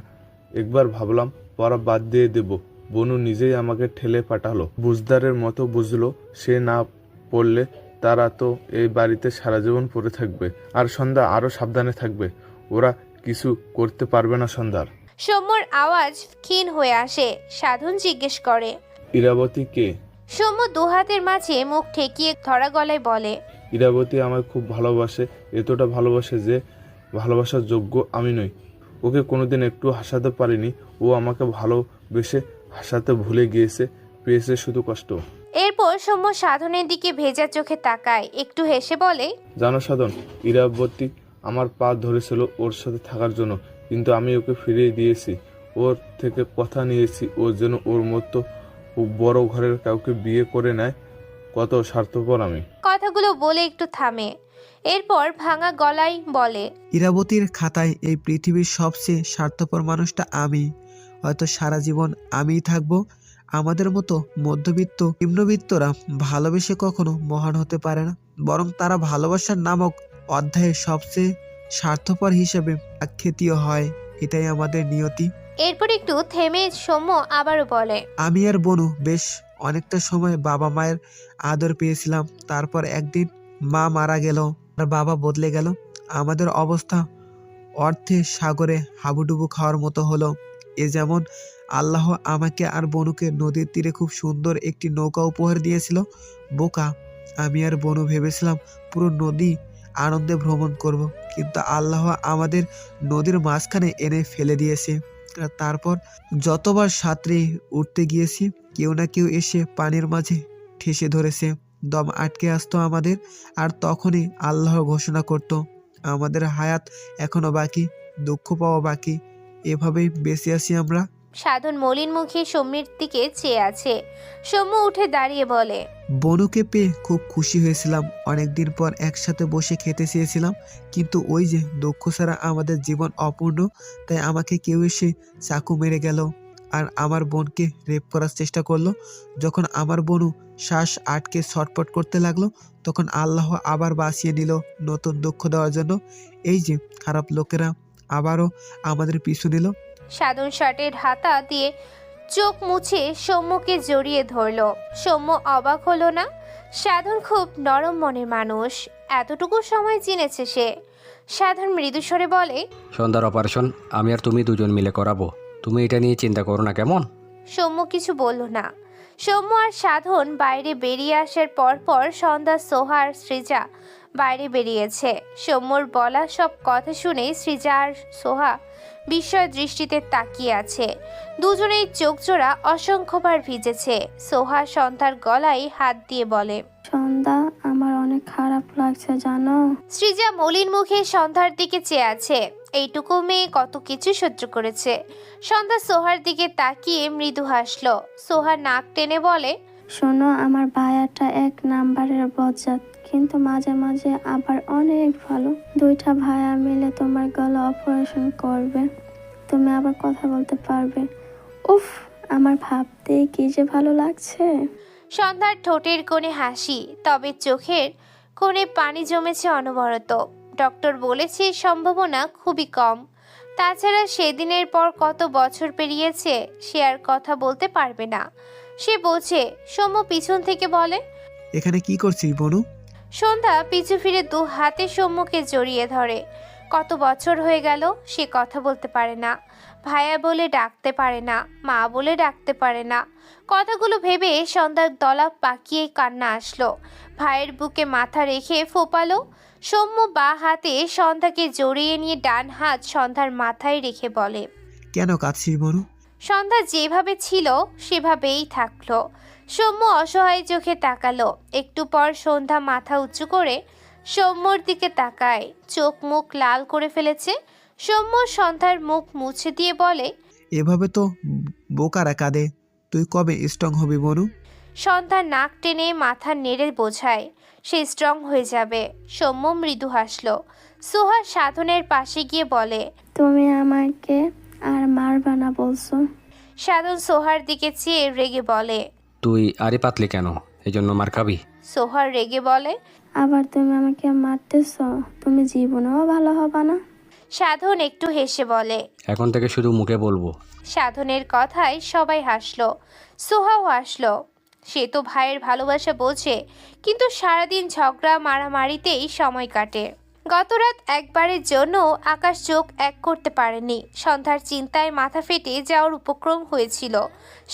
একবার ভাবলাম পড়া বাদ দিয়ে দেব, বনু নিজেই আমাকে ঠেলে পাঠালো। বুঝদারের মতো বুঝলো সে না পড়লে তারা তো এই বাড়িতে সারা জীবন পড়ে থাকবে, আর সন্ধ্যা আরো সাবধানে থাকবে, ওরা কিছু করতে পারবে না সন্ধ্যার। সৌম্যর আওয়াজ ক্ষীণ হয়ে আসে। সাধন জিজ্ঞেস করে, ইরাবতী কে? সৌম্য দুহাতের মাঝে মুখ ঠেকিয়ে ধরা গলায় বলে, ইরাবতী আমায় খুব ভালোবাসে, এতটা ভালোবাসে যে ভালোবাসার যোগ্য আমি নই। ওকে কোনোদিন একটু হাসাতে পারিনি, ও আমাকে ভালোবেসে হাসাতে ভুলে গিয়েছে, পেয়েছে শুধু কষ্ট। এরপর সৌম্য সাধনের দিকে ভেজা চোখে তাকায়, একটু হেসে বলে, জানো সাধন, ইরাবতী আমার পা ধরেছিল ওর সাথে থাকার জন্য, কিন্তু আমি ওকে ফিরিয়ে দিয়েছি। ওর থেকে কথা নিয়েছি ও যেন ওর মতো বড় ঘরের কাউকে বিয়ে করে নেয়। কত স্বার্থপর আমি। কথাগুলো বলে একটু থামে। এরপর ভাঙা গলায় বলে, ইরাবতীর খাতায় এই পৃথিবীর সবচেয়ে স্বার্থপর মানুষটা আমি। হয়তো সারা জীবন আমিই থাকবো। আমাদের মতো মধ্যবিত্ত নিম্নবিত্তরা ভালোবেসে কখনো মহান হতে পারে না, বরং তারা ভালোবাসার নামক অধ্যায়ে সবচেয়ে স্বার্থপর হিসেবে আখ্যাতীয় হয়। এটাই আমাদের নিয়তি। এরপর একটু থেমে সৌম্য আবারও বলে, আমি আর বনু বেশ অনেকটা সময় বাবা মায়ের আদর পেয়েছিলাম। তারপর একদিন মা মারা গেল আর বাবা বদলে গেল। আমাদের অবস্থা অর্থে সাগরে হাবুডুবু খাওয়ার মতো হলো। এ যেমন আল্লাহ আমাকে আর বনুকে নদীর তীরে খুব সুন্দর একটি নৌকা উপহার দিয়েছিল। বোকা আমি আর বনু ভেবেছিলাম পুরো নদী আনন্দে ভ্রমণ করব, কিন্তু আল্লাহ আমাদের নদীর মাঝখানে এনে ফেলে দিয়েছে। আর তারপর যতবার সাঁতরে উঠতে গিয়েছি, কেউ না কেউ এসে পানির মাঝে ঠেসে ধরেছে, দম আটকে আসতো আমাদের। আর তখনই আল্লাহ ঘোষণা করত, আমাদের হায়াত এখনো বাকি, দুঃখ পাওয়া বাকি। এভাবেই বেঁচে আছি আমরা। সাধন মলিন মুখে সৌম্যের দিকে চেয়ে আছে। সৌম্য উঠে দাঁড়িয়ে বলে, বনুকে পেয়ে খুব খুশি হয়েছিলাম। অনেকদিন পর একসাথে বসে খেতে চেয়েছিলাম, কিন্তু ওই যে দুঃখ ছাড়া আমাদের জীবন অপূর্ণ। তাই আমাকে কেউ এসে চাকু মেরে গেল আর আমার বোনকে রেপ করার চেষ্টা করলো। যখন আমার বনু শ্বাস আটকে ছটপট করতে লাগলো, তখন আল্লাহ আবার বাঁচিয়ে নিল নতুন দুঃখ দেওয়ার জন্য। এই যে খারাপ লোকেরা আবারও আমাদের পিছু নিল। সাধন শার্টের হাতা দিয়ে চোখ মুছে সৌম্যকে জড়িয়ে ধরল। সৌম্য অবাক হলো না। সাধন খুব নরম মনের মানুষ, এতটুকু সময় চিনেছে সে। সাধন মৃদুস্বরে বলে, সন্ধ্যার অপারেশন আমি আর তুমি দুজন মিলে করাবো, তুমি এটা নিয়ে চিন্তা করো না, কেমন? সৌম্য কিছু বলল না। সৌম্য আর সাধন বাইরে বেরিয়ে আসার পর সন্ধ্যা, সোহা আর সৃজা বাইরে বেরিয়েছে। সৌম্যর বলা সব কথা শুনে সৃজা আর সোহা বিস্ময় দৃষ্টিতে তাকিয়ে আছে। দুজনেই চোখ জোড়া অসংখ্যবার ভিজেছে। সোহা সন্ধ্যার গলায় হাত দিয়ে বলে, সন্ধ্যা, আমার অনেক খারাপ লাগছে জানো। সৃজা মলিন মুখে সন্ধ্যার দিকে চেয়ে আছে। এইটুকু মেয়ে কত কিছু সহ্য করেছে। সন্ধ্যা সোহার দিকে তাকিয়ে মৃদু হাসলো। সোহা নাক টেনে বলে, শোনো, আমার ভাইয়াটা 1 নাম্বারের বজ্জাত, কিন্তু মাঝে মাঝে আবার অনেক ভালো। 2টা ভাইয়া মিলে তোমার গলা অপারেশন করবে, তুমি আবার কথা বলতে পারবে। উফ, আমার ভাবতেই কি যে ভালো লাগছে। সন্ধ্যার ঠোঁটের কোণে হাসি, তবে চোখের কোণে পানি জমেছে অনবরত। ডক্টর বলেছে সম্ভাবনা খুবই কম। তাছাড়া সেদিনের পর কত বছর পেরিয়েছে, সে আর কথা বলতে পারবে না। সে বোঝে। সৌম্য পিছন থেকে বলে, এখানে কি করছিস বনু? সন্ধ্যা পিছু ফিরে 2 হাতে সৌম্যকে জড়িয়ে ধরে। কত বছর হয়ে গেল সে কথা বলতে পারে না, ভাইয়া বলে ডাকতে পারে না, মা বলে ডাকতে পারে না। কথাগুলো ভেবে সন্ধ্যার দলা পাকিয়ে কান্না আসলো। ভাইয়ের বুকে মাথা রেখে ফোপালো। সৌম্য বা হাতে সন্ধ্যাকে জড়িয়ে নিয়ে ডান হাত সন্ধ্যার মাথায় রেখে বলে, কেন কাঁদছিস বনু? সন্ধ্যা যেভাবে ছিল সেভাবেই থাকলো। সৌম্য অসহায় চোখে তাকালো। একটু পর সন্ধ্যা মাথা উঁচু করে সৌম্যর দিকে তাকায়, চোখ মুখ লাল করে ফেলেছে। সৌম্য সন্ধ্যার মুখ মুছে দিয়ে বলে, এভাবে তো বোকারা কাঁদে। তুই কবে স্ট্রং হবি বনু? সন্ধ্যা নাক টেনে মাথা নেড়ে বোঝায় সে স্ট্রং হয়ে যাবে। সৌম্য মৃদু হাসলো। সোহা সাধনের পাশে গিয়ে বলে, তুমি আমাকে আর মারবা না বলছো? সাধন সোহার দিকে চেয়ে রেগে বলে, তুই আরে পাতলি কেন? এই জন্য মার খাবি? সোহার রেগে বলে, আবার তুমি আমাকে মারতেছ? তুমি জীবনেও ভালো হবা না। সাধন একটু হেসে বলে। এখন থেকে শুধু মুখে বলবো। সাধনের কথায় সবাই হাসলো। সোহাও হাসলো। সে তো ভাইয়ের ভালোবাসা বোঝে, কিন্তু সারাদিন ঝগড়া মারামারিতেই সময় কাটে। গতরাত একবারের জন্য আকাশ চোখ এক করতে পারেনি। সন্ধ্যার চিন্তায় মাথা ফেটে যাওয়ার উপক্রম হয়েছিল।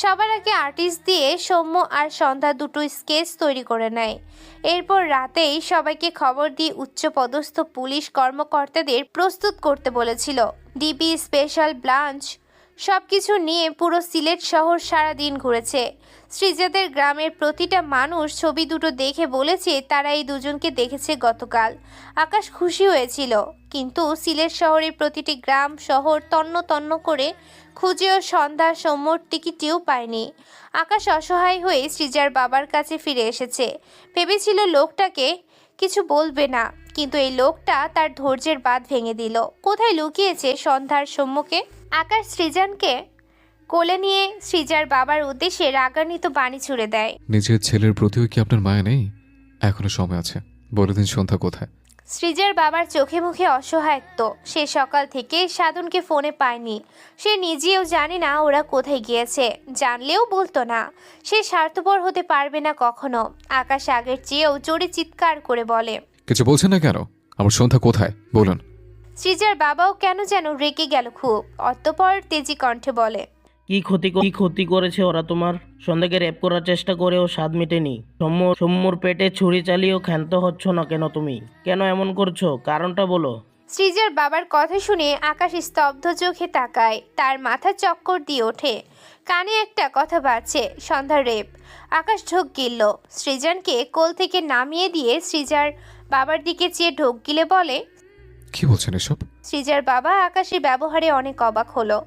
সবার আগে আর্টিস্ট দিয়ে সৌম্য আর সন্ধ্যা দুটো স্কেচ তৈরি করে নেয়। এরপর রাতেই সবাইকে খবর দিয়ে উচ্চপদস্থ পুলিশ কর্মকর্তাদের প্রস্তুত করতে বলেছিল। ডিবি, স্পেশাল ব্রাঞ্চ সবকিছু নিয়ে পুরো সিলেট শহর সারা দিন ঘুরেছে। শ্রীজাদের গ্রামের প্রতিটা মানুষ ছবি দুটো দেখে বলেছে তারা এই দুজনকে দেখেছে গতকাল। আকাশ খুশি হয়েছিল, কিন্তু সিলেট শহরের প্রতিটি গ্রাম শহর তন্ন তন্ন করে খুঁজেও সন্ধ্যা সৌম্যর টিকিটিও পায়নি। আকাশ অসহায় হয়ে শ্রীজার বাবার কাছে ফিরে এসেছে। ভেবেছিল লোকটাকে কিছু বলবে না, কিন্তু এই লোকটা তার ধৈর্যের বাঁধ ভেঙে দিল। কোথায় লুকিয়েছে সন্ধ্যার সৌম্যকে? আকাশ সৃজনকে কোলে নিয়ে সৃজার বাবার উদ্দেশ্যে রাগান্বিত বাণী ছুড়ে দেয়, নিজের ছেলের প্রতিও কি আপনার মায়া নেই? এখনো সময় আছে, বলে দিন সন্ধ্যা কোথায়? সৃজার বাবার চোখে মুখে অসহায়ত্ব। সে সকাল থেকে সাধনকে ফোনে পায়নি। সে নিজেও জানে না ওরা কোথায় গিয়েছে, জানলেও বলতো না। সে স্বার্থপর হতে পারবে না কখনো। আকাশ আগের চেয়েও জোরে চিৎকার করে বলে, কিছু বলছেন না কেন? আমার সন্ধ্যা কোথায় বলুন। সৃজার বাবাও কেন যেন রেগে গেল খুব। অতঃপর তেজি কণ্ঠে বলে, কি ক্ষতি করেছে ওরা তোমার? সন্ধ্যাকে রেপ করার চেষ্টা করেও স্বাদ মেটেনি। সৌম্যর পেটে ছুরি চালিয়েও ক্ষান্ত হচ্ছ না কেন তুমি? কেন এমন করছো? কারণটা বলো। সৃজার বাবার কথা শুনে আকাশ স্তব্ধ চোখে তাকায়। তার মাথা চক্কর দিয়ে ওঠে। কানে একটা কথা বাজছে, সন্ধ্যার রেপ। আকাশ ঢোক গিলল। সৃজনকে কোল থেকে নামিয়ে দিয়ে সৃজার বাবার দিকে চেয়ে ঢোক গিলে বলে, কি বলছেন এসব? সৃজার বাবা আকাশের ব্যবহারে অনেক অবাক হলো।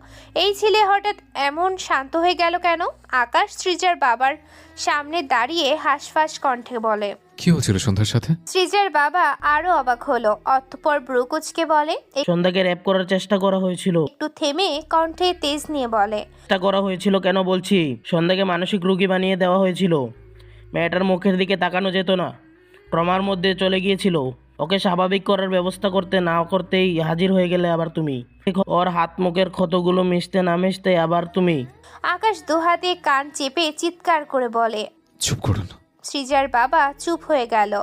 এই ছেলে হঠাৎ এমন শান্ত হয়ে গেল কেন? আকাশ সৃজার বাবার সামনে দাঁড়িয়ে হাঁসফাঁস কণ্ঠে বলে, কি হয়েছিল সন্ধ্যার সাথে? সৃজার বাবা আরো অবাক হলো। অতঃপর ব্রুকুচকে বলে, সন্ধ্যাকে র্যাপ করার চেষ্টা করা হয়েছিল। একটু থেমে কণ্ঠে তেজ নিয়ে বলে, চেষ্টা করা হয়েছিল কেন বলছি? সন্ধ্যাকে মানসিক রোগী বানিয়ে দেওয়া হয়েছিল। মেয়েটার মুখের দিকে তাকানো যেত না, ট্রমার মধ্যে চলে গিয়েছিল। ওকে স্বাভাবিক করার ব্যবস্থা করতে না করতেই হাজির হয়ে গেলে আবার তুমি। ওর হাত মুখের ক্ষতগুলো মিশতে না মিশতে আবার তুমি। আকাশ দুহাতে কান চেপে চিৎকার করে বলে, চুপ করুন। সৃজার বাবা চুপ হয়ে গেল।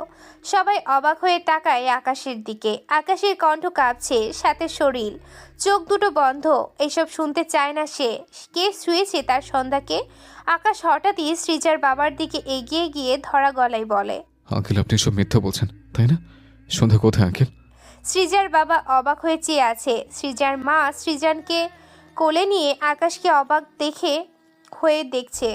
সবাই অবাক হয়ে তাকায় আকাশের দিকে। আকাশের কণ্ঠ কাঁপছে, সাথে শরীর, চোখ দুটো বন্ধ। এসব শুনতে চায় না সে। কে শুয়েছে তার সন্ধ্যাকে? আকাশ হঠাৎই সৃজার বাবার দিকে এগিয়ে গিয়ে ধরা গলায় বলে, আঙ্কেল আপনি সব মিথ্যা বলছেন তাই না? সন্ধ্যা কোথায় আঙ্কেল? সৃজার বাবা অবাক হয়ে চেয়ে আছে। সৃজার মা সৃজনকে কোলে নিয়ে আকাশকে অবাক হয়ে দেখছে।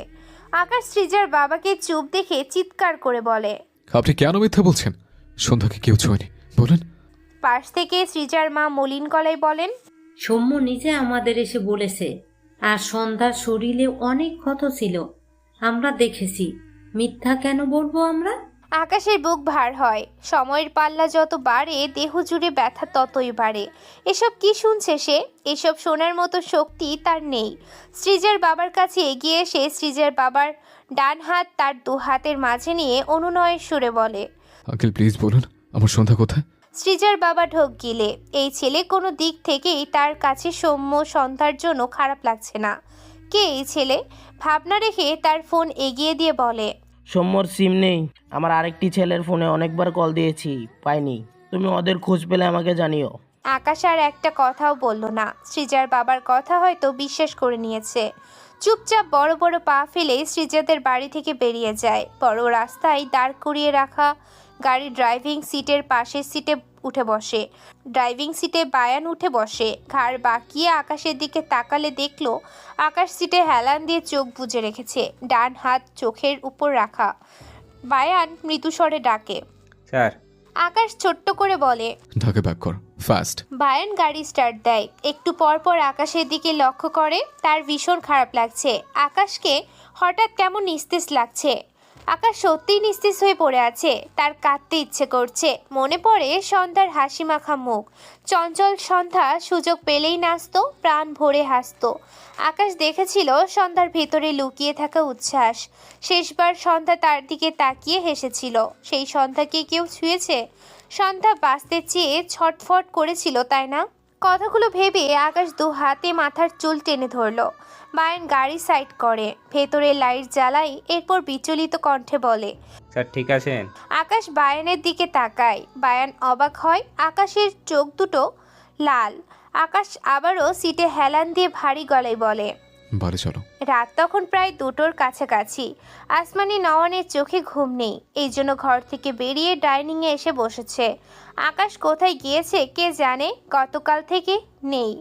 আকাশ সৃজার বাবাকে চুপ দেখে চিৎকার করে বলে, আপনি কেন মিথ্যা বলছেন? সন্ধ্যাকে কেউ ছোঁয়নি বলেন। পাশ থেকে সৃজার মা মলিন গলায় বলেন, সৌম্য নিজে আমাদের এসে বলেছে, আর সন্ধ্যার শরীরে অনেক ক্ষত ছিল, আমরা দেখেছি, মিথ্যা কেন বলবো আমরা? আকাশের বুক ভার হয়। সময়ের পাল্লা যত বাড়ে দেহ জুড়ে ব্যথা ততই বাড়ে। এসব কি শুনছে সে? এসব শোনার মতো শক্তি তার নেই। সৃজার বাবার কাছে এগিয়ে এসে সৃজার বাবার ডান হাত তার দু হাতের মাঝে নিয়ে অনুনয়ের সুরে বলে, আঙ্কেল প্লিজ বলুন আমার সন্ধ্যা কোথায়? সৃজার বাবা ঢোক গিলে। এই ছেলে কোনো দিক থেকেই তার কাছে সৌম্য সন্ধ্যার জন্য খারাপ লাগছে না। কে এই ছেলে? ভাবনা রেখে তার ফোন এগিয়ে দিয়ে বলে, সৌম্যর সিম নেই। আমার আরেকটি ছেলের ফোনে অনেকবার কল দিয়েছি, পাইনি। তুমি ওদের খোঁজ পেলে আমাকে জানিও। আকাশ আর একটা কথাও বলল না। সৃজার বাবার কথা হয়তো বিশ্বাস করে নিয়েছে। চুপচাপ বড় বড় পা ফেলে সৃজাদের বাড়ি থেকে বেরিয়ে যায়। বড় রাস্তায় দাঁড় করিয়ে রাখা গাড়ির ড্রাইভিং সিটের পাশের সিটে উঠে বসে। ড্রাইভিং সিটে বায়ান উঠে বসে। ঘাড় বাঁকিয়ে আকাশের দিকে তাকালে দেখলো আকাশ সিটে হেলান দিয়ে চোখ বুজে রেখেছে, ডান হাত চোখের উপর রাখা। বায়ান মৃদুস্বরে ডাকে, স্যার। আকাশ ছোট্ট করে বলে, ঢাকে ব্যাক কর ফাস্ট। বায়ান গাড়ি স্টার্ট দেয়। একটু পর পর আকাশের দিকে লক্ষ্য করে। তার ভীষণ খারাপ লাগছে। আকাশকে হঠাৎ কেমন নিস্তেজ লাগছে। আকাশ সত্যিই নিস্তেজ হয়ে পড়ে আছে। তার কাঁদতে ইচ্ছে করছে। মনে পড়ে সন্ধ্যার হাসি মাখা মুখ। চঞ্চল সন্ধ্যা সুযোগ পেলেই নাচতো, প্রাণ ভরে হাসতো। আকাশ দেখেছিল সন্ধ্যার ভেতরে লুকিয়ে থাকা উচ্ছ্বাস। শেষবার সন্ধ্যা তার দিকে তাকিয়ে হেসেছিল। সেই সন্ধ্যাকে কেউ ছুঁয়েছে? সন্ধ্যা বাঁচতে চেয়ে ছটফট করেছিল, তাই না? কথাগুলো ভেবে আকাশ দু হাতে মাথার চুল টেনে ধরল। বায়ান গাড়ি সাইড করে, ভেতরে লাইট জ্বালাই। এরপর বিচলিত কণ্ঠে বলে, স্যার ঠিক আছেন? আকাশ বায়ানের দিকে তাকায়। বায়ান অবাক হয়। আকাশের চোখ দুটো লাল। আকাশ আবারও সিটে হেলান দিয়ে ভারী গলায় বলে, বাড়ি চলো। রাত তখন প্রায় 2টোর কাছাকাছি। আসমানি নওয়ানের চোখে ঘুম নেই, এই জন্য ঘর থেকে বেরিয়ে ডাইনিংয়ে এসে বসেছে। আকাশ কোথায় গিয়েছে কে জানে, গতকাল থেকে নেই।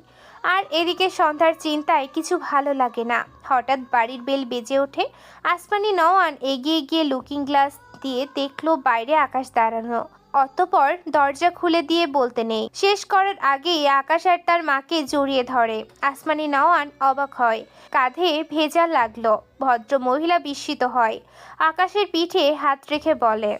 আর এদিকে সন্ধ্যার চিন্তায় কিছু ভালো লাগে না। হঠাৎ বাড়ির বেল বেজে ওঠে। আসমানি নওয়ান এগিয়ে গিয়ে লুকিং গ্লাস দিয়ে দেখলো বাইরে আকাশ দাঁড়ানো। অতঃপর দরজা খুলে দিয়ে বলতে নেই, শেষ করার আগেই আকাশ আর তার মাকে জড়িয়ে ধরে। আসমানি নওয়ান অবাক হয়, কাঁধে ভেজা লাগলো। ভদ্র মহিলা বিস্মিত হয়। আকাশের পিঠে হাত রেখে বলে,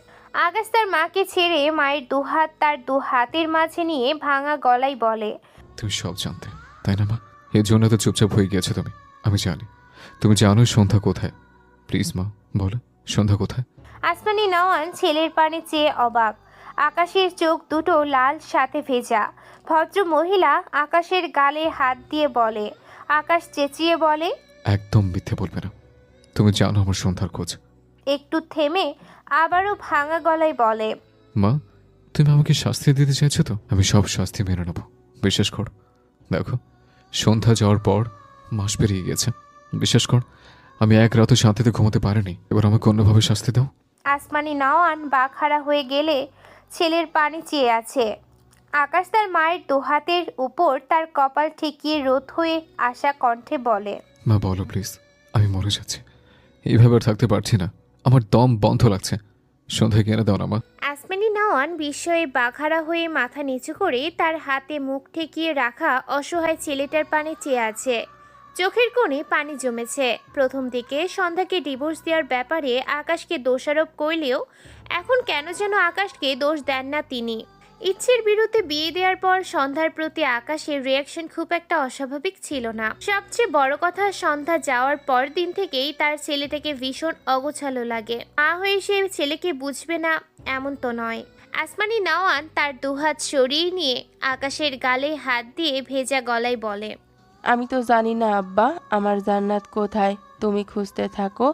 আকাশ তার মাকে ছেড়ে মায়ের দুহাত তার দু হাতের মাঝে নিয়ে ভাঙা গলায় বলে, তুমি সব জানতে তাই না মা? এর জন্য তো চুপচাপ হয়ে গিয়েছো তুমি। আমি জানি তুমি জানো সন্ধ্যা কোথায়। প্লিজ মা বলো সন্ধ্যা কোথায়? আসমানি নওয়ান ছেলের পানে চেয়ে অবাক। আকাশের চোখ দুটো লাল সাথে ভেজা। ভদ্র মহিলা আকাশের গালে হাত দিয়ে বলে। আকাশ চেঁচিয়ে বলে, একদম মিথ্যে বলবে না, তুমি জানো আমার সন্ধ্যার খোঁজ। একটু থেমে আবারও ভাঙা গলায় বলে, মা তুমি আমাকে শাস্তি দিতে চাইছো তো? আমি সব শাস্তি মেনে নেবো, বিশ্বাস কর। দেখো সন্ধ্যা যাওয়ার পর মাস পেরিয়ে গেছে, বিশ্বাস কর আমি এক রাতও শান্তিতে ঘুমোতে পারিনি। এবার আমাকে অন্যভাবে শাস্তি দাও। আসমানি নওয়ান বাখারা হয়ে গেলে ছেলের পানে চেয়ে আছে। আকাশ তার মায়ের দুহাতের উপর তার কপাল ঠেকিয়ে রোদ হয়ে আসা কণ্ঠে বলে, মা বলো প্লিজ, আমি মরে যাচ্ছি, এইভাবে আর থাকতে পারছি না, আমার দম বন্ধ লাগছে, সন্ধ্যায় কিনে দাও না মা। আসমানি নওয়ান বিস্ময়ে বাঘারা হয়ে মাথা নিচু করে তার হাতে মুখ ঠেকিয়ে রাখা অসহায় ছেলেটার পানে চেয়ে আছে। চোখের কোণে পানি জমেছে। প্রথম দিকে সন্ধ্যাকে ডিভোর্স দেওয়ার ব্যাপারে আকাশকে দোষারোপ করলেও এখন কেন যেন আকাশকে দোষ দেন না তিনি। ইচ্ছের বিরুদ্ধে বিয়ে দেওয়ার পর সন্ধ্যার প্রতি আকাশের রিয়াকশন খুব একটা অস্বাভাবিক ছিল না। সবচেয়ে বড় কথা, সন্ধ্যা যাওয়ার পর দিন থেকেই তার ছেলেটাকে ভীষণ অগোছালো লাগে। মা হয়ে সে ছেলেকে বুঝবে না এমন তো নয়। আসমানি নওয়ান তার দুহাত সরিয়ে নিয়ে আকাশের গালে হাত দিয়ে ভেজা গলায় বলে, আমি তো জানি না আব্বা আমার জান্নাত কোথায়। তুমি খুঁজতে থাকো,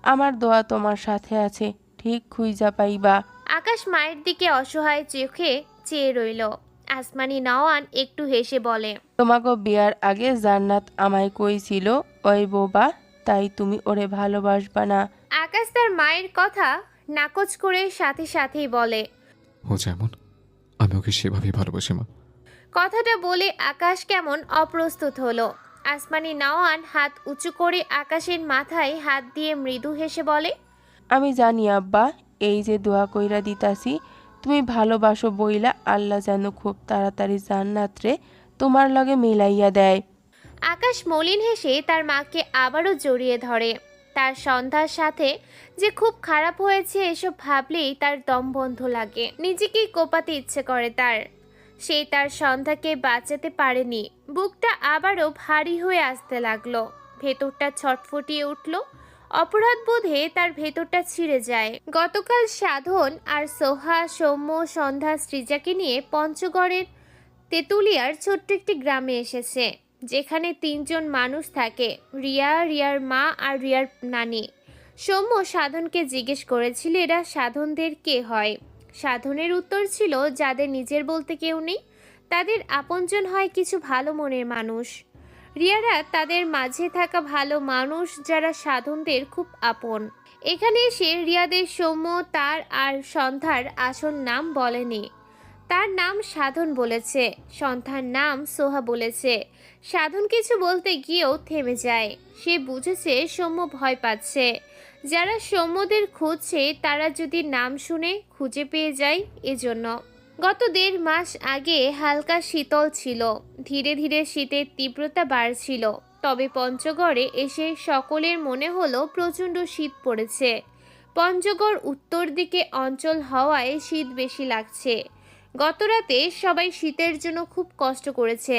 আমার দোয়া তোমার সাথে আছে, ঠিক খুঁজা পাইবা। আকাশ মায়ের দিকে অসহায় চোখে চেয়ে রইল। আসমানি নওয়ান একটু হেসে বলে, তোমাকে বিয়ার আগে জান্নাত আমায় কইছিল ওই বোবা, তাই তুমি ওরে ভালোবাসবা না। আকাশ তার মায়ের কথা নাকচ করে সাথে সাথেই বলে, ও যেমন আমি ওকে সেভাবেই ভালোবাসি মা। কথাটা বলে আকাশ কেমন অপ্রস্তুত হলো। আসমানি নওয়ান হাত উঁচু করে আকাশের মাথায় হাত দিয়ে মৃদু হেসে বলে, আমি জানি আব্বা, এই যে দোয়া কইরা দিতাছি তুমি ভালোবাসো বইলা আল্লাহ যেন খুব তাড়াতাড়ি জান্নাতরে তোমার লগে মিলাইয়া দেয়। আকাশ মলিন হেসে তার মাকে আবারও জড়িয়ে ধরে। তার সন্ধ্যার সাথে যে খুব খারাপ হয়েছে এসব ভাবলেই তার দম বন্ধ লাগে। নিজেকেই কোপাতে ইচ্ছে করে তার। সে তার সন্ধ্যাকে বাঁচাতে পারেনি। বুকটা আবারও ভারী হয়ে আসতে লাগলো। ভেতরটা ছটফটিয়ে উঠল। অপরাধ বোধে তার ভেতরটা ছিঁড়ে যায়। গতকাল সাধন আর সোহা, সৌম্য, সন্ধ্যা, সৃজাকে নিয়ে পঞ্চগড়ের তেঁতুলিয়ার ছোট্ট একটি গ্রামে এসেছে, যেখানে 3 জন মানুষ থাকে, রিয়া, রিয়ার মা আর রিয়ার নানি। সৌম্য সাধনকে জিজ্ঞেস করেছিল এরা সাধনদের কে হয়। সাধনের উত্তর ছিল যাদের নিজের বলতে কেউ নেই, তাদের আপনজন হয় কিছু ভালো মনের মানুষ। রিয়ারা তাদের মাঝে থাকা ভালো মানুষ যারা সাধনদের খুব আপন। এখানে এসে রিয়াদের সৌম্য তার আর সন্ধ্যার আসল নাম বলেনি। তার নাম সাধন বলেছে, সন্ধ্যার নাম সোহা বলেছে। সাধন কিছু বলতে গিয়েও থেমে যায়। সে বুঝেছে সৌম্য ভয় পাচ্ছে। যারা সৌম্যদের খুঁজছে তারা যদি নাম শুনে খুঁজে পেয়ে যায় এজন্য। গত 1.5 মাস আগে হালকা শীতল ছিল। ধীরে ধীরে শীতের তীব্রতা বাড়ছিল। তবে পঞ্চগড়ে এসে সকলের মনে হলো প্রচণ্ড শীত পড়েছে। পঞ্চগড় উত্তর দিকে অঞ্চল হওয়ায় শীত বেশি লাগছে। গতরাতে সবাই শীতের জন্য খুব কষ্ট করেছে।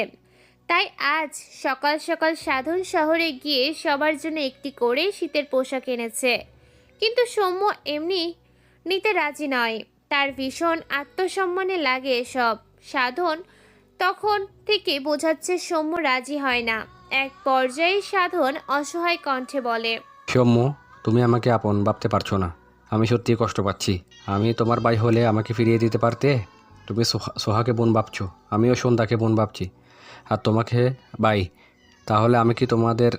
তাই আজ সকাল সকাল সাধন শহরে গিয়ে সবার জন্য একটি করে শীতের পোশাক এনেছে। কিন্তু সৌম্য এমনি নিতে রাজি নয়। তার ভীষণ আত্মসম্মানে লাগে এসব। সাধন তখন থেকে বোঝাচ্ছে সৌম্য রাজি হয় না। এক পর্যায়ে সাধন অসহায় কণ্ঠে বলে, সৌম্য, তুমি আমাকে আপন ভাবতে পারছো না। আমি সত্যি কষ্ট পাচ্ছি। আমি তোমার ভাই হলে আমাকে ফিরিয়ে দিতে পারতে। তুমি সোহাকে বোন ভাবছো, আমিও সন্ধ্যাকে বোন ভাবছি, আর তোমাকে ভাই। তাহলে আমি কি তোমাদের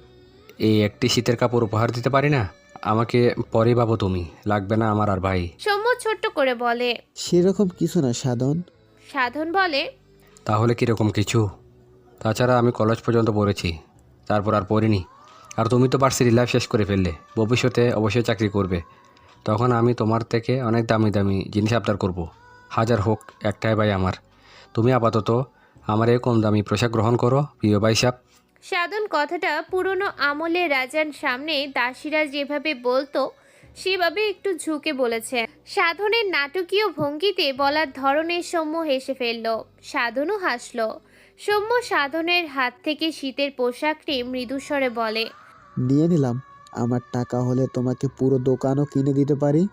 এই একটি শীতের কাপড় উপহার দিতে পারি না? আমাকে পরে ভাবো তুমি, লাগবে না আমার আর ভাই। সৌম্য ছোট্ট করে বলে। সেরকম কিছু না সাধন। সাধন বলে, তাহলে কীরকম কিছু? তাছাড়া আমি কলেজ পর্যন্ত পড়েছি, তারপর আর পড়িনি। আর তুমি তো ভার্সিটি লাইফ শেষ করে ফেললে, ভবিষ্যতে অবশ্যই চাকরি করবে। তখন আমি তোমার থেকে অনেক দামি দামি জিনিস আবদার করব। 1000 হোক, একটাই ভাই আমার। তুমি আপাতত আমার এই কম দামি পোশাক গ্রহণ করো, প্রিয় ভাই সাহেব। সাধন কথাটা পুরনো আমলে রাজার সামনে দাসীরা যেভাবে বলতো সেভাবে একটু ঝুঁকে বলেছে। সাধনের নাটকীয় ভঙ্গিতে বলার ধরনে সৌম্য হেসে ফেলল। সাধনও হাসল। সৌম্য সাধনের হাত থেকে শীতের পোশাকটি মৃদুস্বরে বলে, নিয়ে নিলাম। আমার টাকা হলে তোমাকে পুরো দোকানও কিনে দিতে পারি।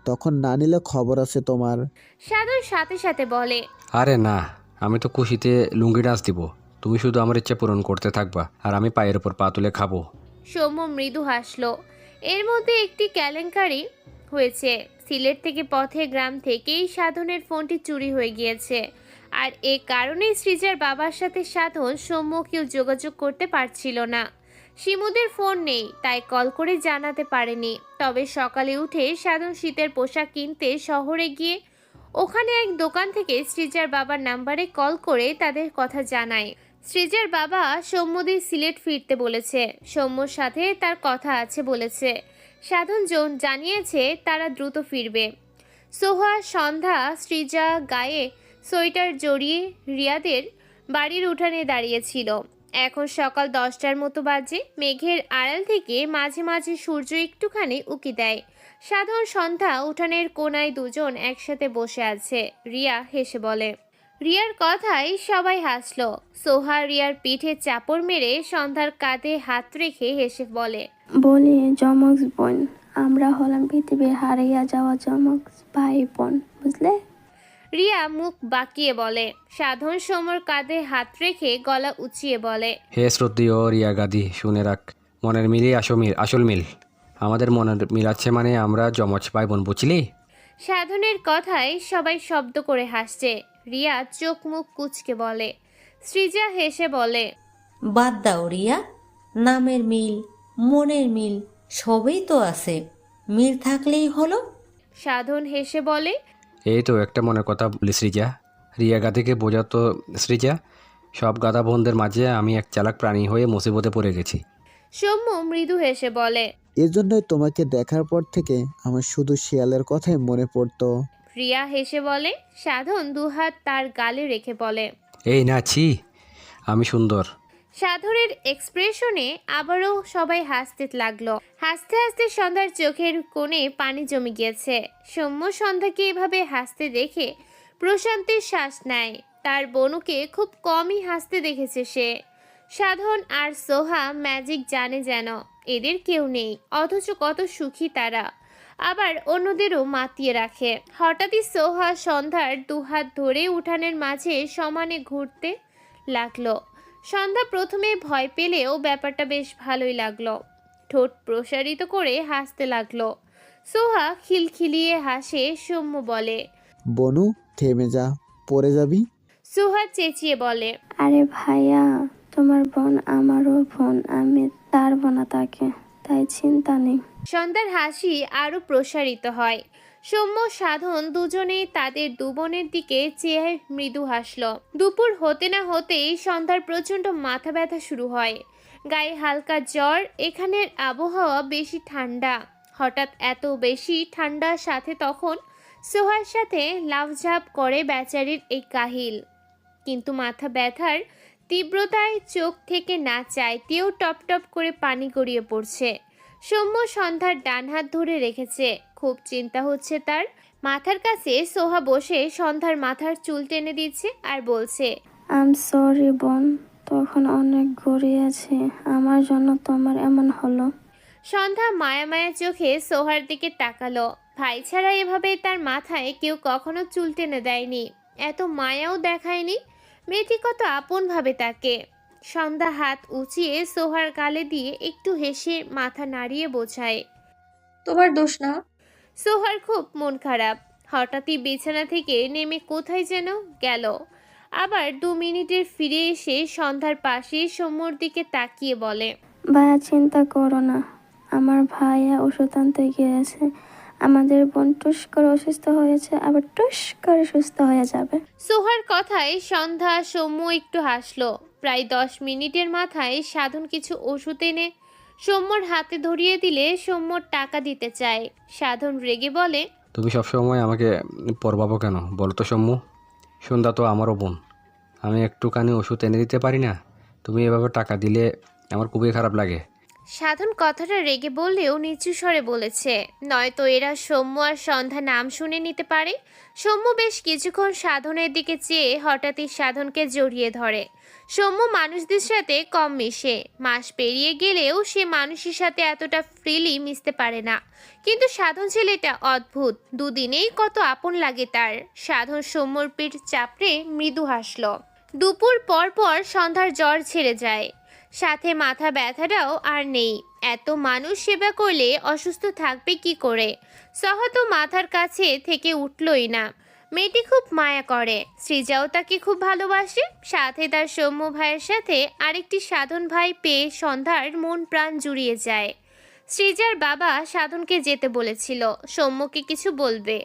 তখন না নিলে খবর আছে তোমার। সাধন সাথে সাথে বলে, আরে না, আমি তো খুশিতে লুঙ্গি ডান্স দিব। তুমি শুধু আমার ইচ্ছা পূরণ করতে থাকবা, আর আমি পায়ের ওপর পা তুলে খাবো। সৌম্য মৃদু হাসল। এর মধ্যে একটি কেলেঙ্কারি হয়েছে। সিলেট থেকে পথে গ্রাম থেকেই সাধনের ফোনটি চুরি হয়ে গিয়েছে। আর এ কারণেই সৃজার বাবার সাথে সাধন সৌম্য কেউ যোগাযোগ করতে পারছিল না। শিমুদের ফোন নেই, তাই কল করে জানাতে পারেনি। তবে সকালে উঠে সাধন শীতের পোশাক কিনতে শহরে গিয়ে ওখানে এক দোকান থেকে সৃজার বাবার নাম্বারে কল করে তাদের কথা জানায়। সৃজার বাবা সৌম্যদের সিলেট ফিরতে বলেছে। সৌম্যর সাথে তার কথা আছে বলেছে। সাধন জানিয়েছে তারা দ্রুত ফিরবে। সোহা, সন্ধ্যা, সৃজা গায়ে সোয়েটার জড়িয়ে রিয়াদের বাড়ির উঠানে দাঁড়িয়েছিল। এখন সকাল 10টার মতো বাজে। মেঘের আড়াল থেকে মাঝে মাঝে সূর্য একটুখানি উকি দেয়। সাধন, সন্ধ্যা উঠানের কোনায় দুজন একসাথে বসে আছে। রিয়া হেসে বলে। রিয়ার কথায় সবাই হাসলো। সোহা রিয়ার পিঠে চাপড় মেরে সন্ধ্যার কাঁধে হাত রেখে হেসে বলে, বলি যমজ বোন, আমরা হলাম পৃথিবীর হারিয়ে যাওয়া যমজ ভাই বোন, বুঝলে? রিয়া মুখ বাঁকিয়ে বলে। সাধন সৌম্যর কাঁধে হাত রেখে গলা উঁচিয়ে বলে, হে শ্রদ্ধেয় রিয়া গাদি, শুনে রাখ, মনের মিলই আসল মিল। আমাদের মনের মিল আছে মানে আমরা যমজ ভাই বোন, বুঝলি? সাধনের কথায় সবাই শব্দ করে হাসছে। রিয়া চোখ মুখ কুঁচকে বলে। সৃজা হেসে বলে, বাদ দাও রিয়া, নামের মিল, মনের মিল সবই তো আছে, মিল থাকলেই হলো। সাধন হেসে বলে, এই তো একটা মনের কথা বলি সৃজা। রিয়া গাদিকে বোঝাতো সৃজা, সব গাদা বোনদের মাঝে আমি এক চালাক প্রাণী হয়ে মুসিবতে পড়ে গেছি। সৌম্য মৃদু হেসে বলে, এজন্যই তোমাকে দেখার পর থেকে আমার শুধু শিয়ালের কথাই মনে পড়তো। রিয়া হেসে বলে। সাধন দুহাত তার গালে রেখে বলে, এই না ছি, আমি সুন্দর। সাধনের এক্সপ্রেশনে আবারও সবাই হাসতে লাগলো। হাসতে হাসতে সন্ধ্যার চোখের কোণে পানি জমে গিয়েছে। সৌম্য সন্ধ্যাকে এভাবে হাসতে দেখে প্রশান্তির শ্বাস নেয়। তার বনুকে খুব কমই হাসতে দেখেছে সে। সাধন আর সোহা ম্যাজিক জানে যেন এদের কেউ নেই, অথচ কত সুখী তারা, আবার অন্যদেরও মাতিয়ে রাখে। হঠাৎই সোহা সন্ধ্যার দুহাত ধরে উঠানের মাঝে সমানে ঘুরতে লাগলো। সন্ধ্যা প্রথমে ভয় পেলেও ব্যাপারটা বেশ ভালোই লাগলো। ঠোঁট প্রসারিত করে হাসতে লাগলো। সোহা খিলখিলিয়ে হাসে। সৌম্য বলে, বনু থেমে যা, পড়ে যাবি। সোহা চেঁচিয়ে বলে, আরে ভাইয়া, তোমার বোন আমারও বোন, আমি তারবো না তাকে, তাই চিন্তা নেই। সন্ধ্যার হাসি আরো প্রসারিত হয়। সৌম্য সাধন দুজনেই তাদের দু বোনের দিকে চেয়ে মৃদু হাসল। দুপুর হতে না হতেই সন্ধ্যার প্রচণ্ড মাথা ব্যথা শুরু হয়, গায়ে হালকা জ্বর। এখানের আবহাওয়া বেশি ঠান্ডা। হঠাৎ এত বেশি ঠান্ডার সাথে তখন সোহার সাথে লাফঝাপ করে বেচারির এই কাহিল। কিন্তু মাথা ব্যথার তীব্রতায় চোখ থেকে না চাইতেও টপ টপ করে পানি গড়িয়ে পড়ছে। সৌম্য সন্ধ্যার ডান হাত ধরে রেখেছে। খুব চিন্তা হচ্ছে তার। মাথার কাছে সোহা বসে সন্ধ্যার মাথার চুল টেনে দিচ্ছে আর বলছে, আম সরি বোন, তখন অনেক গড়িয়েছে, আমার জন্য তোমার এমন হলো। সন্ধ্যা মায়া মায়া চোখে সোহার দিকে তাকালো। ভাই ছাড়া এভাবে তার মাথায় কেউ কখনো চুল টেনে দেয়নি, এত মায়াও দেখায়নি। মেয়েটি কত আপন ভাবে তাকে। সন্ধ্যা হাত উঁচিয়ে সোহার গালে দিয়ে একটু হেসে মাথা নাড়িয়ে বোঝায়, তোমার দোষ না। সোহার খুব মন খারাপ। হঠাৎই বিছানা থেকে নেমে কোথায় যেন গেল। আবার 2 মিনিটের ফিরে এসে সন্ধ্যার পাশে সৌম্যর দিকে তাকিয়ে বলে, ভাইয়া চিন্তা করো না, আমার ভাইয়া ওষুধ আনতে গিয়েছে, আমাদের বোন টুস করে অসুস্থ হয়েছে, আবার টুস করে সুস্থ হয়ে যাবে। সোহার কথায় সন্ধ্যা সৌম্য একটু হাসলো। প্রায় 10 মিনিটের মাথায় সাধন কিছু ওষুধ এনে সৌম্যর হাতে ধরিয়ে দিলে সৌম্যর টাকা দিতে চায়। সাধন রেগে বলে, তুমি সবসময় আমাকে পরবাবো কেন বলো তো সৌম্য? সন্ধ্যা তো আমারও বোন, আমি একটুখানি ওষুধ এনে দিতে পারি না? তুমি এভাবে টাকা দিলে আমার খুবই খারাপ লাগে। সাধন কথাটা রেগে বললেও নিচু স্বরে বলেছে, নয়তো এরা সৌম্য আর সন্ধ্যা নাম শুনে নিতে পারে। সৌম্য বেশ কিছুক্ষণ সাধনের দিকে চেয়ে হঠাৎই সাধনকে জড়িয়ে ধরে। সৌম্য মানুষদের সাথে কম মিশে, মাস পেরিয়ে গেলেও সে মানুষের সাথে এতটা ফ্রিলি মিশতে পারে না। কিন্তু সাধন ছেলেটা অদ্ভুত, দুদিনেই কত আপন লাগে তার। সাধন সৌম্যর পিঠ চাপড়ে মৃদু হাসল। দুপুর পর পর সন্ধ্যার জ্বর ছেড়ে যায়, সাথে মাথা ব্যথাটাও আর নেই। এত মানুষ সেবা করলে অসুস্থ থাকবে কি করে? সহা তো মাথার কাছে থেকে উঠলই না। মেয়েটি খুব মায়া করে। সৃজাও তাকে খুব ভালোবাসে। সাথে তার সৌম্য ভাইয়ের সাথে আরেকটি সাধন ভাই পেয়ে সন্ধ্যার মন প্রাণ জুড়িয়ে যায়। সৃজার বাবা সাধনকে যেতে বলেছিল, সৌম্যকে কিছু বলবে।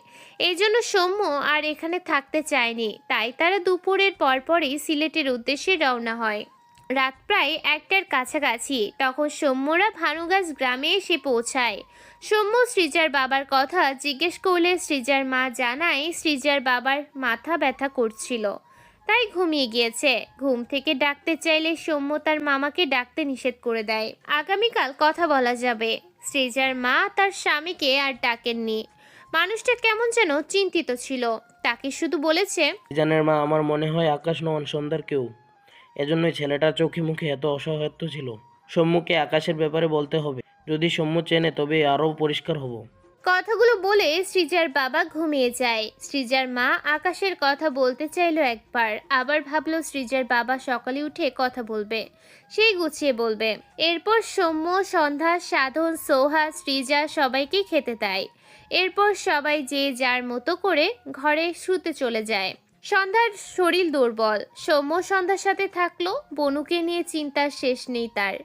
এই জন্য সৌম্য আর এখানে থাকতে চায়নি। তাই তারা দুপুরের পরপরই সিলেটের উদ্দেশ্যে রওনা হয়। রাত প্রায় 1টার কাছাকাছি। তখন সৌম্যরা ভানুগাছ গ্রামে এসে পৌঁছায়। সৌম্য সৃজার বাবার কথা জিজ্ঞেস করলে সৃজার মা জানায় সৃজার বাবার মাথা ব্যথা করছিল, তাই ঘুমিয়ে গিয়েছে। ঘুম থেকে ডাকতে চাইলে সৌম্য তার মামাকে ডাকতে নিষেধ করে দেয়। আগামীকাল কথা বলা যাবে। সৃজার মা তার স্বামীকে আর ডাকেননি। মানুষটা কেমন যেন চিন্তিত ছিল। তাকে শুধু বলেছে, জানের মা, আমার মনে হয় আকাশ নন, সন্ধ্যার কেউ। এজন্যই ছেলেটা চোখে মুখে এত অসহায়ত্ব ছিল। সম্মুখে আকাশের ব্যাপারে বলতে হবে, যদি সম্মু চেনে তবে আরও পরিষ্কার হব। কথাগুলো বলে সৃজার বাবা ঘুমিয়ে যায়। সৃজার মা আকাশের কথা বলতে চাইলো একবার, আবার ভাবলো সৃজার বাবা সকালে উঠে কথা বলবে, সেই গুছিয়ে বলবে। এরপর সৌম্য, সন্ধ্যা, সাধন, সোহা, সৃজা সবাইকে খেতে দেয়। এরপর সবাই যে যার মতো করে ঘরে শুতে চলে যায়। সন্ধ্যার শরীর দুর্বল। সৌম্য সন্ধ্যার সাথে থাকলো। বনুকে নিয়ে চিন্তার শেষ নেই তার।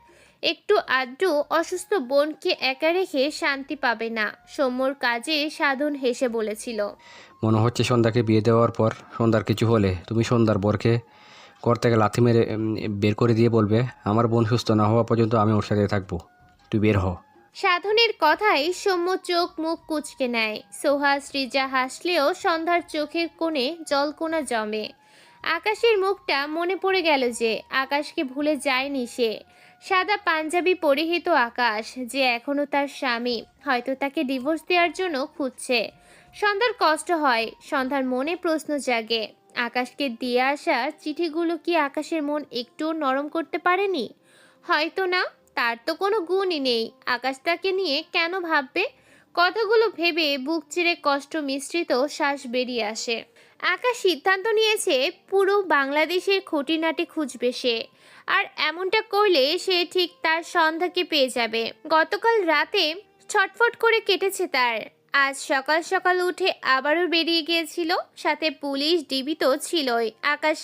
একটু আধটু অসুস্থ বোনকে একা রেখে শান্তি পাবে না। সৌম্যর কাজে সাধন হেসে বলেছিল, মনে হচ্ছে সন্ধ্যাকে বিয়ে দেওয়ার পর সন্ধ্যার কিছু হলে তুমি সন্ধ্যার বরকে ঘর থেকে লাথি মেরে বের করে দিয়ে বলবে, আমার বোন সুস্থ না হওয়া পর্যন্ত আমি ওর সাথে থাকবো, তুই বের হ। সাধনের কথায় সৌম্য চোখ মুখ কুঁচকে নেয়। সোহা সৃজা হাসলেও সন্ধ্যার চোখের কোণে জলকোনা জমে। আকাশের মুখটা মনে পড়ে গেল যে আকাশকে ভুলে যায়নি সে। সাদা পাঞ্জাবি পরিহিত আকাশ যে এখনো তার স্বামী, হয়তো তাকে ডিভোর্স দেওয়ার জন্য খুঁজছে। সন্ধ্যার কষ্ট হয়, সন্ধ্যার মনে প্রশ্ন জাগে, আকাশকে দিয়ে আসা চিঠিগুলো কি আকাশের মন একটু নরম করতে পারেনি? হয়তো না, তার তো কোনো গুণই নেই, আকাশ তাকে নিয়ে কেন ভাববে? কথাগুলো ভেবে বুক চিরে কষ্ট মিশ্রিত শ্বাস বেরিয়ে আসে। আকাশ সিদ্ধান্ত নিয়েছে পুরো বাংলাদেশের খুঁটিনাটি খুঁজবে সে, আর এমনটা করলে সে ঠিক তার সন্ধ্যাকে পেয়ে যাবে। গতকাল রাতে ছটফট করে কেটেছে তার। আজ সকাল সকাল উঠে আবারও বেরিয়ে গিয়েছিল, সাথে পুলিশ ডিবি তো ছিলই। আকাশ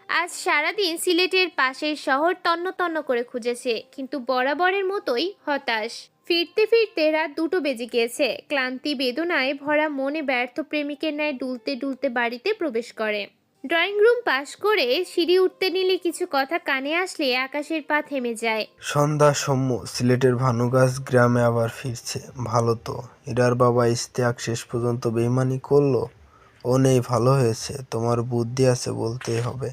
আজ সারাদিন সিলেটের পাশের শহর তন্ন তন্ন করে খুঁজেছে, কিন্তু বরাবরের মতোই হতাশ। ফিরতে ফিরতে রাত 2টো বেজে গিয়েছে। ক্লান্তি বেদনায় ভরা মনে ব্যর্থ প্রেমিকের ন্যায় ডুলতে ডুলতে বাড়িতে প্রবেশ করে। ড্রয়িং রুম পাশ করে সিঁড়ি উঠতে নিলে কিছু কথা কানে আসলে আকাশের পা থেমে যায়। সন্ধ্যা সৌম্য সিলেটের ভানুগাছ গ্রামে আবার ফিরছে। ভালো তো, ইরার বাবা ইশতিয়াক শেষ পর্যন্ত বেইমানি করলো। ও নেই, ভালো হয়েছে। তোমার বুদ্ধি আছে বলতেই হবে।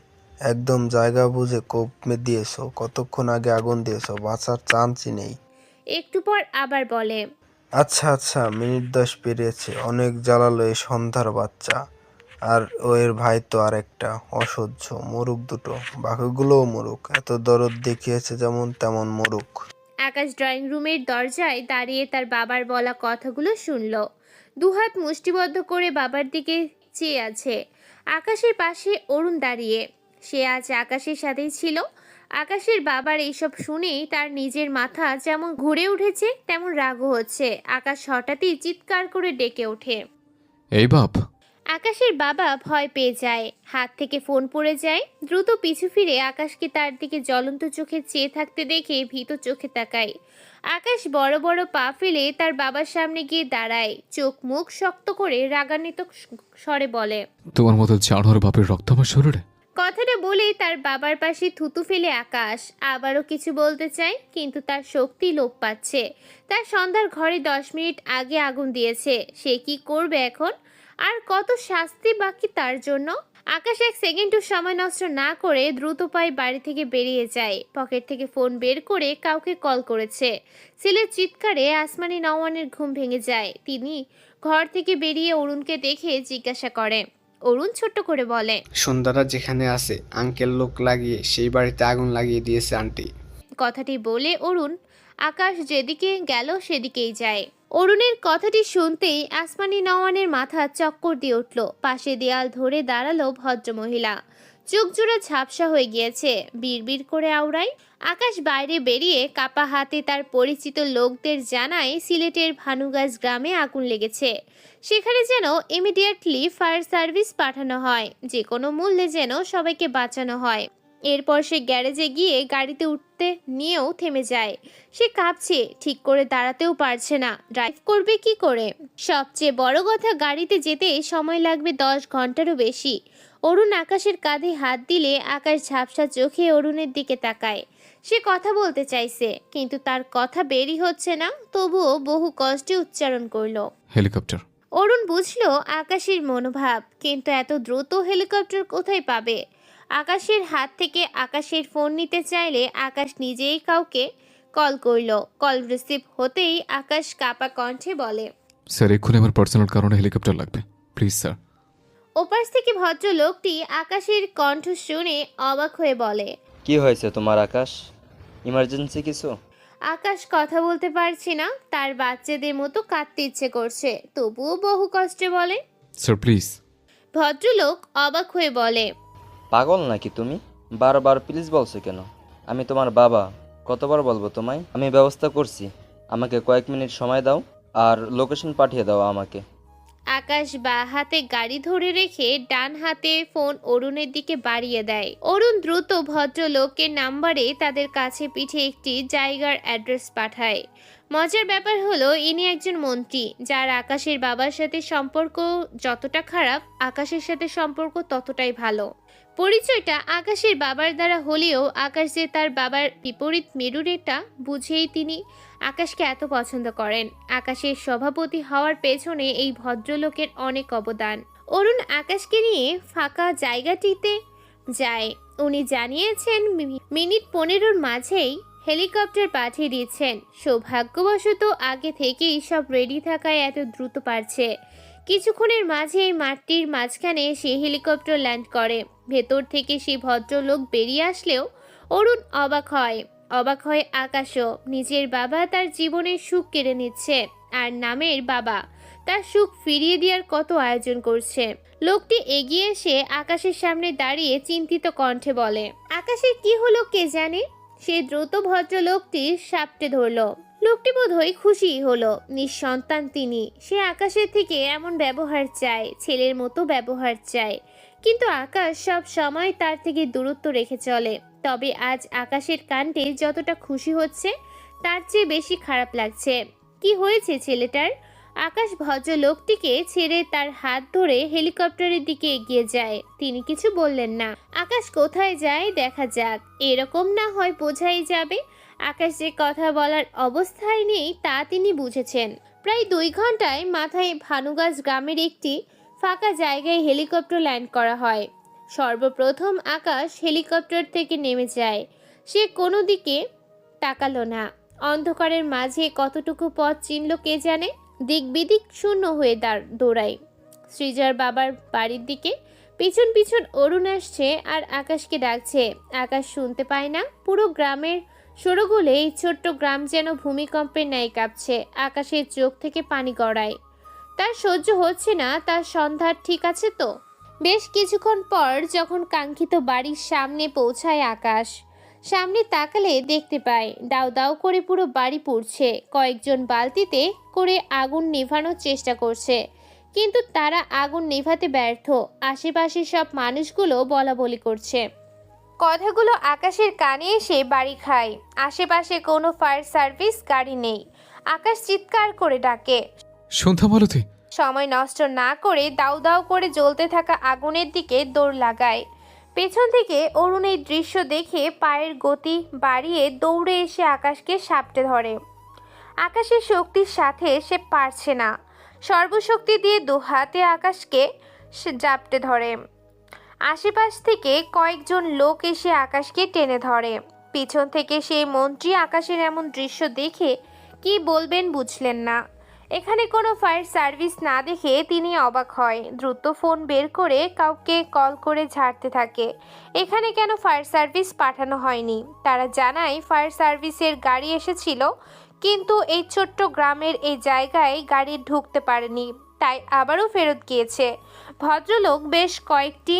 একদম জায়গা বুঝে কোপ দিয়েছো। কতক্ষণ আগে আগুন দিয়েছো, বাঁচার চান্সই নেই। একটু পর আবার বলে, আচ্ছা আচ্ছা, মিনিট 10 পেরিয়েছে। অনেক জ্বালালো এই সন্ধ্যার বাচ্চা। আর ও এর ভাই তো আরেকটা অসহ্য। মরুক দুটো, বাকিগুলোও মরুক। এত দরদ দেখিয়েছে যেমন তেমন মরুক। আকাশ ড্রয়িং রুমের দরজায় দাঁড়িয়ে তার বাবার বলা কথাগুলো শুনল। দুহাত মুষ্টিবদ্ধ করে বাবার দিকে চেয়ে আছে। আকাশের পাশে অরুণ দাঁড়িয়ে, সে আজ আকাশের সাথেই ছিল। আকাশের বাবার এইসব শুনেই তার নিজের মাথা যেমন ঘুরে উঠেছে তেমন রাগও হচ্ছে। আকাশ হঠাৎই চিৎকার করে ডেকে ওঠে, এই বাপ! আকাশের বাবা ভয় পেয়ে যায়, হাত থেকে ফোন পড়ে যায়। দ্রুত পিছু ফিরে আকাশকে তার দিকে জ্বলন্ত চোখে চেয়ে থাকতে দেখে ভীত চোখে তাকায়। আকাশ বড় বড় পা ফেলে তার বাবার সামনে গিয়ে দাঁড়ায়, চোখ মুখ শক্ত করে রাগান্বিত স্বরে বলে, তোমার মতো জানোয়ার বাপের রক্ত আমার শরীরে? কথাটা বলেই তার বাবার পাশে থুতু ফেলে আকাশ আবারও কিছু বলতে চায়, কিন্তু তার শক্তি লোপ পাচ্ছে। তার সন্ধ্যার ঘরে 10 মিনিট আগে আগুন দিয়েছে, সে কি করবে এখন? আর কত শাস্তি বাকি তার জন্য? আকাশ এক সেকেন্ডও সময় নষ্ট না করে দ্রুত পায়ে বাড়ি থেকে বেরিয়ে যায়। পকেট থেকে ফোন বের করে কাউকে কল করেছে। ছেলের চিৎকারে আসমানি নওয়ানের ঘুম ভেঙে যায়। তিনি ঘর থেকে বেরিয়ে অরুণকে দেখে জিজ্ঞাসা করে। অরুণ ছোট্ট করে বলে, সন্ধ্যাটা যেখানে আছে আঙ্কেল লোক লাগিয়ে সেই বাড়িতে আগুন লাগিয়ে দিয়েছে আন্টি। কথাটি বলে অরুণ আকাশ যেদিকে গেল সেদিকেই যায়। অরুণের কথাটি শুনতেই আসমানি নওয়ানের মাথা চক্কর দিয়ে উঠল। পাশে দেয়াল ধরে দাঁড়ালো ভদ্রমহিলা, চোখ জোড়া ঝাপসা হয়ে গিয়েছে, বিড়বিড় করে আওড়ায়। আকাশ বাইরে বেরিয়ে কাপা হাতে তার পরিচিত লোকদের জানায় সিলেটের ভানুগাছ গ্রামে আগুন লেগেছে। সেখানে যেন ইমিডিয়েটলি ফায়ার সার্ভিস পাঠানো হয়, যে কোনো মূল্যে যেন সবাইকে বাঁচানো হয়। এরপর সে গ্যারেজে গিয়ে গাড়িতে উঠতে নিয়েও থেমে যায়। সে কাঁপছে, ঠিক করে দাঁড়াতেও পারছে না, ড্রাইভ করবে কি করে? সবচেয়ে বড় কথা, গাড়িতে যেতে সময় লাগবে 10 ঘন্টারও বেশি। অরুণ আকাশের কাঁধে হাত দিলে আকাশ ঝাপসা চোখে অরুণের দিকে তাকায়। সে কথা বলতে চাইছে, কিন্তু তার কথা বেরই হচ্ছে না, তবুও বহু কষ্টে উচ্চারণ করলো, হেলিকপ্টার। অরুণ বুঝলো আকাশের মনোভাব, কিন্তু এত দ্রুত হেলিকপ্টার কোথায় পাবে? আকাশের হাত থেকে আকাশের ফোন নিতে চাইলে আকাশ নিজেই কাউকে কল করলো। কল রিসিভ হতেই আকাশ কাপা কণ্ঠে বলে, স্যার এক্ষুনি আমার পার্সোনাল কারণে হেলিকপ্টার লাগবে, প্লিজ স্যার। ওপাশ থেকে ভদ্রলোকটি আকাশের কণ্ঠ শুনে অবাক হয়ে বলে, কি হয়েছে তোমার আকাশ? ইমার্জেন্সি কিছু? আকাশ কথা বলতে পারছি না, তার বাচ্চাদের মতো কাঁদতে ইচ্ছে করছে, তবুও বহু কষ্টে বলে, স্যার প্লিজ। ভদ্রলোক অবাক হয়ে বলে, পাগল নাকি তুমি? বারবার প্লিজ বলছো কেন? আমি তোমার বাবা, কতবার বলবো তোমায়? আমি ব্যবস্থা করছি, আমাকে কয়েক মিনিট সময় দাও আর লোকেশন পাঠিয়ে দাও আমাকে। আকাশ বা হাতে গাড়ি ধরে রেখে ডান হাতে ফোন অরুণের দিকে বাড়িয়ে দেয়। অরুণ দ্রুত ভদ্রলোকের নাম্বারে তাদের কাছে পিঠে একটি জায়গার অ্যাড্রেস পাঠায়। মজার ব্যাপার হলো, ইনি একজন মন্ত্রী, যার আকাশের বাবার সাথে সম্পর্ক যতটা খারাপ, আকাশের সাথে সম্পর্ক ততটাই ভালো। পরিচয়টা আকাশের বাবার দ্বারা হলেও আকাশ যে তার বাবার বিপরীত মেরুর এটা বুঝেই তিনি আকাশকে এত পছন্দ করেন। আকাশের সভাপতি হওয়ার পেছনে এই ভদ্রলোকের অনেক অবদান। অরুণ আকাশকে নিয়ে ফাঁকা জায়গাটিতে যায়। উনি জানিয়েছেন মিনিট 15-র মাঝেই হেলিকপ্টার পাঠিয়ে দিচ্ছেন। সৌভাগ্যবশত আগে থেকেই সব রেডি থাকায় এত দ্রুত পারছে। কিছুক্ষণের মাঝেই মাঠটির মাঝখানে সেই হেলিকপ্টার ল্যান্ড করে। ভেতর থেকে সেই ভদ্রলোক বেরিয়ে আসলেও অরুণ অবাক হয় আকাশও। নিজের বাবা তার জীবনের সুখ কেড়ে নিচ্ছে আর নামের বাবা তার সুখ ফিরিয়ে দেওয়ার কত আয়োজন করছে। লোকটি এগিয়ে এসে আকাশের সামনে দাঁড়িয়ে চিন্তিত কণ্ঠে বলে, আকাশের কি হলো কে জানে। সে দ্রুত ভদ্রলোকটি সাপটে ধরল। লোকটি বোধহয় খুশি হলো। নিঃসন্তান তিনি, সে আকাশের থেকে এমন ব্যবহার চায়, ছেলের মতো ব্যবহার চায়। কিন্তু আকাশ সব সময় তার থেকে দূরত্ব রেখে চলে। তবে আজ আকাশের কাণ্ডে যতটা খুশি হচ্ছে তার চেয়ে বেশি খারাপ লাগছে। কি হয়েছে ছেলেটার? আকাশ ভদ্রলোকটিকে ছেড়ে তার হাত ধরে হেলিকপ্টারের দিকে এগিয়ে যায়। তিনি কিছু বললেন না। আকাশ কোথায় যায় দেখা যাক, এরকম না হয় বোঝাই যাবে আকাশ যে কথা বলার অবস্থায় নেই তা তিনি বুঝেছেন। প্রায় 2 ঘন্টায় মাথায় ভানুগাছ গ্রামের একটি ফাঁকা জায়গায় হেলিকপ্টার ল্যান্ড করা হয়। সর্বপ্রথম আকাশ হেলিকপ্টার থেকে নেমে যায়। সে কোনো দিকে তাকালো না। অন্ধকারের মাঝে কতটুকু পথ চিনল কে জানে। দিক বিদিক শূন্য হয়ে দৌড়ায় সৃজার বাবার বাড়ির দিকে। পিছন পিছন অরুণ আসছে আর আকাশকে ডাকছে। আকাশ শুনতে পায় না। পুরো গ্রামের সরগোলে এই ছোট্ট গ্রাম যেন ভূমিকম্পের ন্যায় কাঁপছে। আকাশের চোখ থেকে পানি গড়ায়। তার সহ্য হচ্ছে না। তার সন্ধ্যার ঠিক আছে তো। বেশ কিছুক্ষণ পর যখন কাঙ্ক্ষিত বাড়ির সামনে পৌঁছায় আকাশ, সামনে তাকালে দেখতে পায় দাউ দাউ করে পুরো বাড়ি পুড়ছে। কয়েকজন বালতিতে করে আগুন নেভানোর চেষ্টা করছে, কিন্তু তারা আগুন নেভাতে ব্যর্থ। আশেপাশে সব মানুষগুলো বলাবলি করছে। কথাগুলো আকাশের কানে এসে বাড়ি খায়। আশেপাশে কোনো ফায়ার সার্ভিস গাড়ি নেই। আকাশ চিৎকার করে ডাকে, সন্ধ্যা মালতী। সময় নষ্ট না করে দাউ দাউ করে জ্বলতে থাকা আগুনের দিকে দৌড় লাগায়। পেছন থেকে অরুণ এই দৃশ্য দেখে পায়ের গতি বাড়িয়ে দৌড়ে এসে আকাশকে সাপটে ধরে। আকাশের শক্তির সাথে সে পারছে না। সর্বশক্তি দিয়ে 2 হাতে আকাশকে জাপটে ধরে। আশেপাশ থেকে কয়েকজন লোক এসে আকাশকে টেনে ধরে। পিছন থেকে সেই মন্ত্রী আকাশের এমন দৃশ্য দেখে কি বলবেন বুঝলেন না। এখানে কোনো ফায়ার সার্ভিস না দেখে তিনি অবাক হয়। দ্রুত ফোন বের করে কাউকে কল করে ঝাড়তে থাকে। এখানে কেন ফায়ার সার্ভিস পাঠানো হয়নি। তারা জানায় ফায়ার সার্ভিসের গাড়ি এসেছিল, কিন্তু এই ছোট্ট গ্রামের এই জায়গায় গাড়ি ঢুকতে পারেনি, তাই আবারও ফেরত গিয়েছে। ভদ্রলোক বেশ কয়েকটি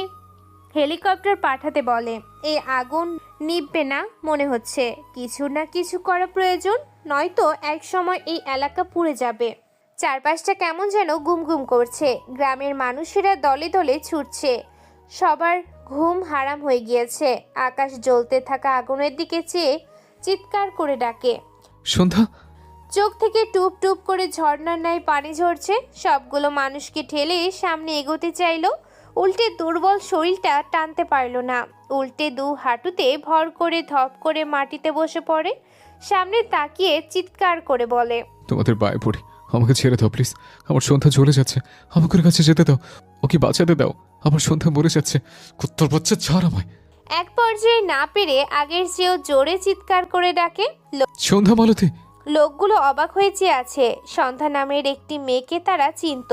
হেলিকপ্টার পাঠাতে বলে। এই আগুন নিভবে না মনে হচ্ছে। কিছু না কিছু করা প্রয়োজন, নয়তো এক সময় এই এলাকা পুড়ে যাবে। চারপাশটা কেমন যেন গুমগুম করছে। গ্রামের মানুষেরা দলে দলে ছুটছে। সবার ঘুম হারাম হয়ে গিয়েছে। আকাশ জ্বলতে থাকা আগুনের দিকে চেয়ে চিৎকার করে ডাকে, সন্ধ্যা। চোখ থেকে টুপ টুপ করে ঝর্ণার ন্যায় পানি ঝরছে। সবগুলো মানুষকে ঠেলে সামনে এগোতে চাইলো, উল্টে দুর্বল শরীরটা টানতে পারল না। উল্টে 2 হাঁটুতে ভর করে ধপ করে মাটিতে বসে পড়ে। সামনে তাকিয়ে চিৎকার করে বলে, তোমাদের পায়ে পড়ি, আমাকে ছেড়ে দাও প্লিজ। আমার সন্ধ্যা জ্বলে যাচ্ছে, আমাকে ওর কাছে যেতে দাও। ওকে বাঁচাতে দাও, আমার সন্ধ্যা মরে যাচ্ছে। কুত্তর বাচ্চা ছাড় আমায়। এক পর্যায়ে না পেরে আগের চেয়েও জোরে চিৎকার করে ডাকে। সন্ধ্যা মালতী। লোকগুলো অবাক হয়ে চেয়ে আছে। সন্ধ্যা নামের একটি মেয়েকে তারা চিনত।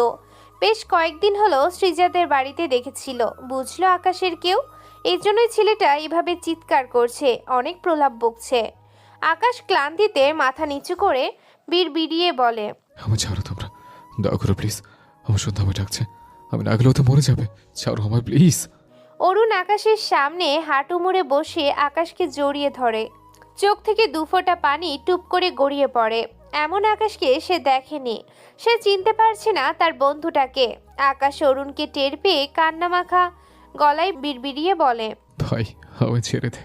বেশ কয়েকদিন হলো সৃজাদের বাড়িতে দেখেছিল। বুঝলো আকাশের কেউ, এই জন্যই ছেলেটা এভাবে চিৎকার করছে, অনেক প্রলাপ বকছে। আকাশ ক্লান্তিতে মাথা নিচু করে বিড়বিড়িয়ে বলে, আমার ছাড়ো তোমরা, দয়া করো প্লিজ। আমার সন্ধ্যা আমায় ডাকছে, আমি না গেলেও তো মরে যাবে। ছাড়ো আমায় প্লিজ। অরুণ আকাশের সামনে হাঁটু মুড়ে বসে আকাশকে জড়িয়ে ধরে। চোখ থেকে 2 ফোঁটা পানি টুপ করে গড়িয়ে পড়ে। এমন আকাশকে সে দেখেনি। সে চিনতে পারছে না তার বন্ধুটাকে। আকাশ অরুণকে টের পেয়ে কান্নামাখা গলায় বিড়বিড়িয়ে বলে, ভাই আমায় ছেড়ে দে,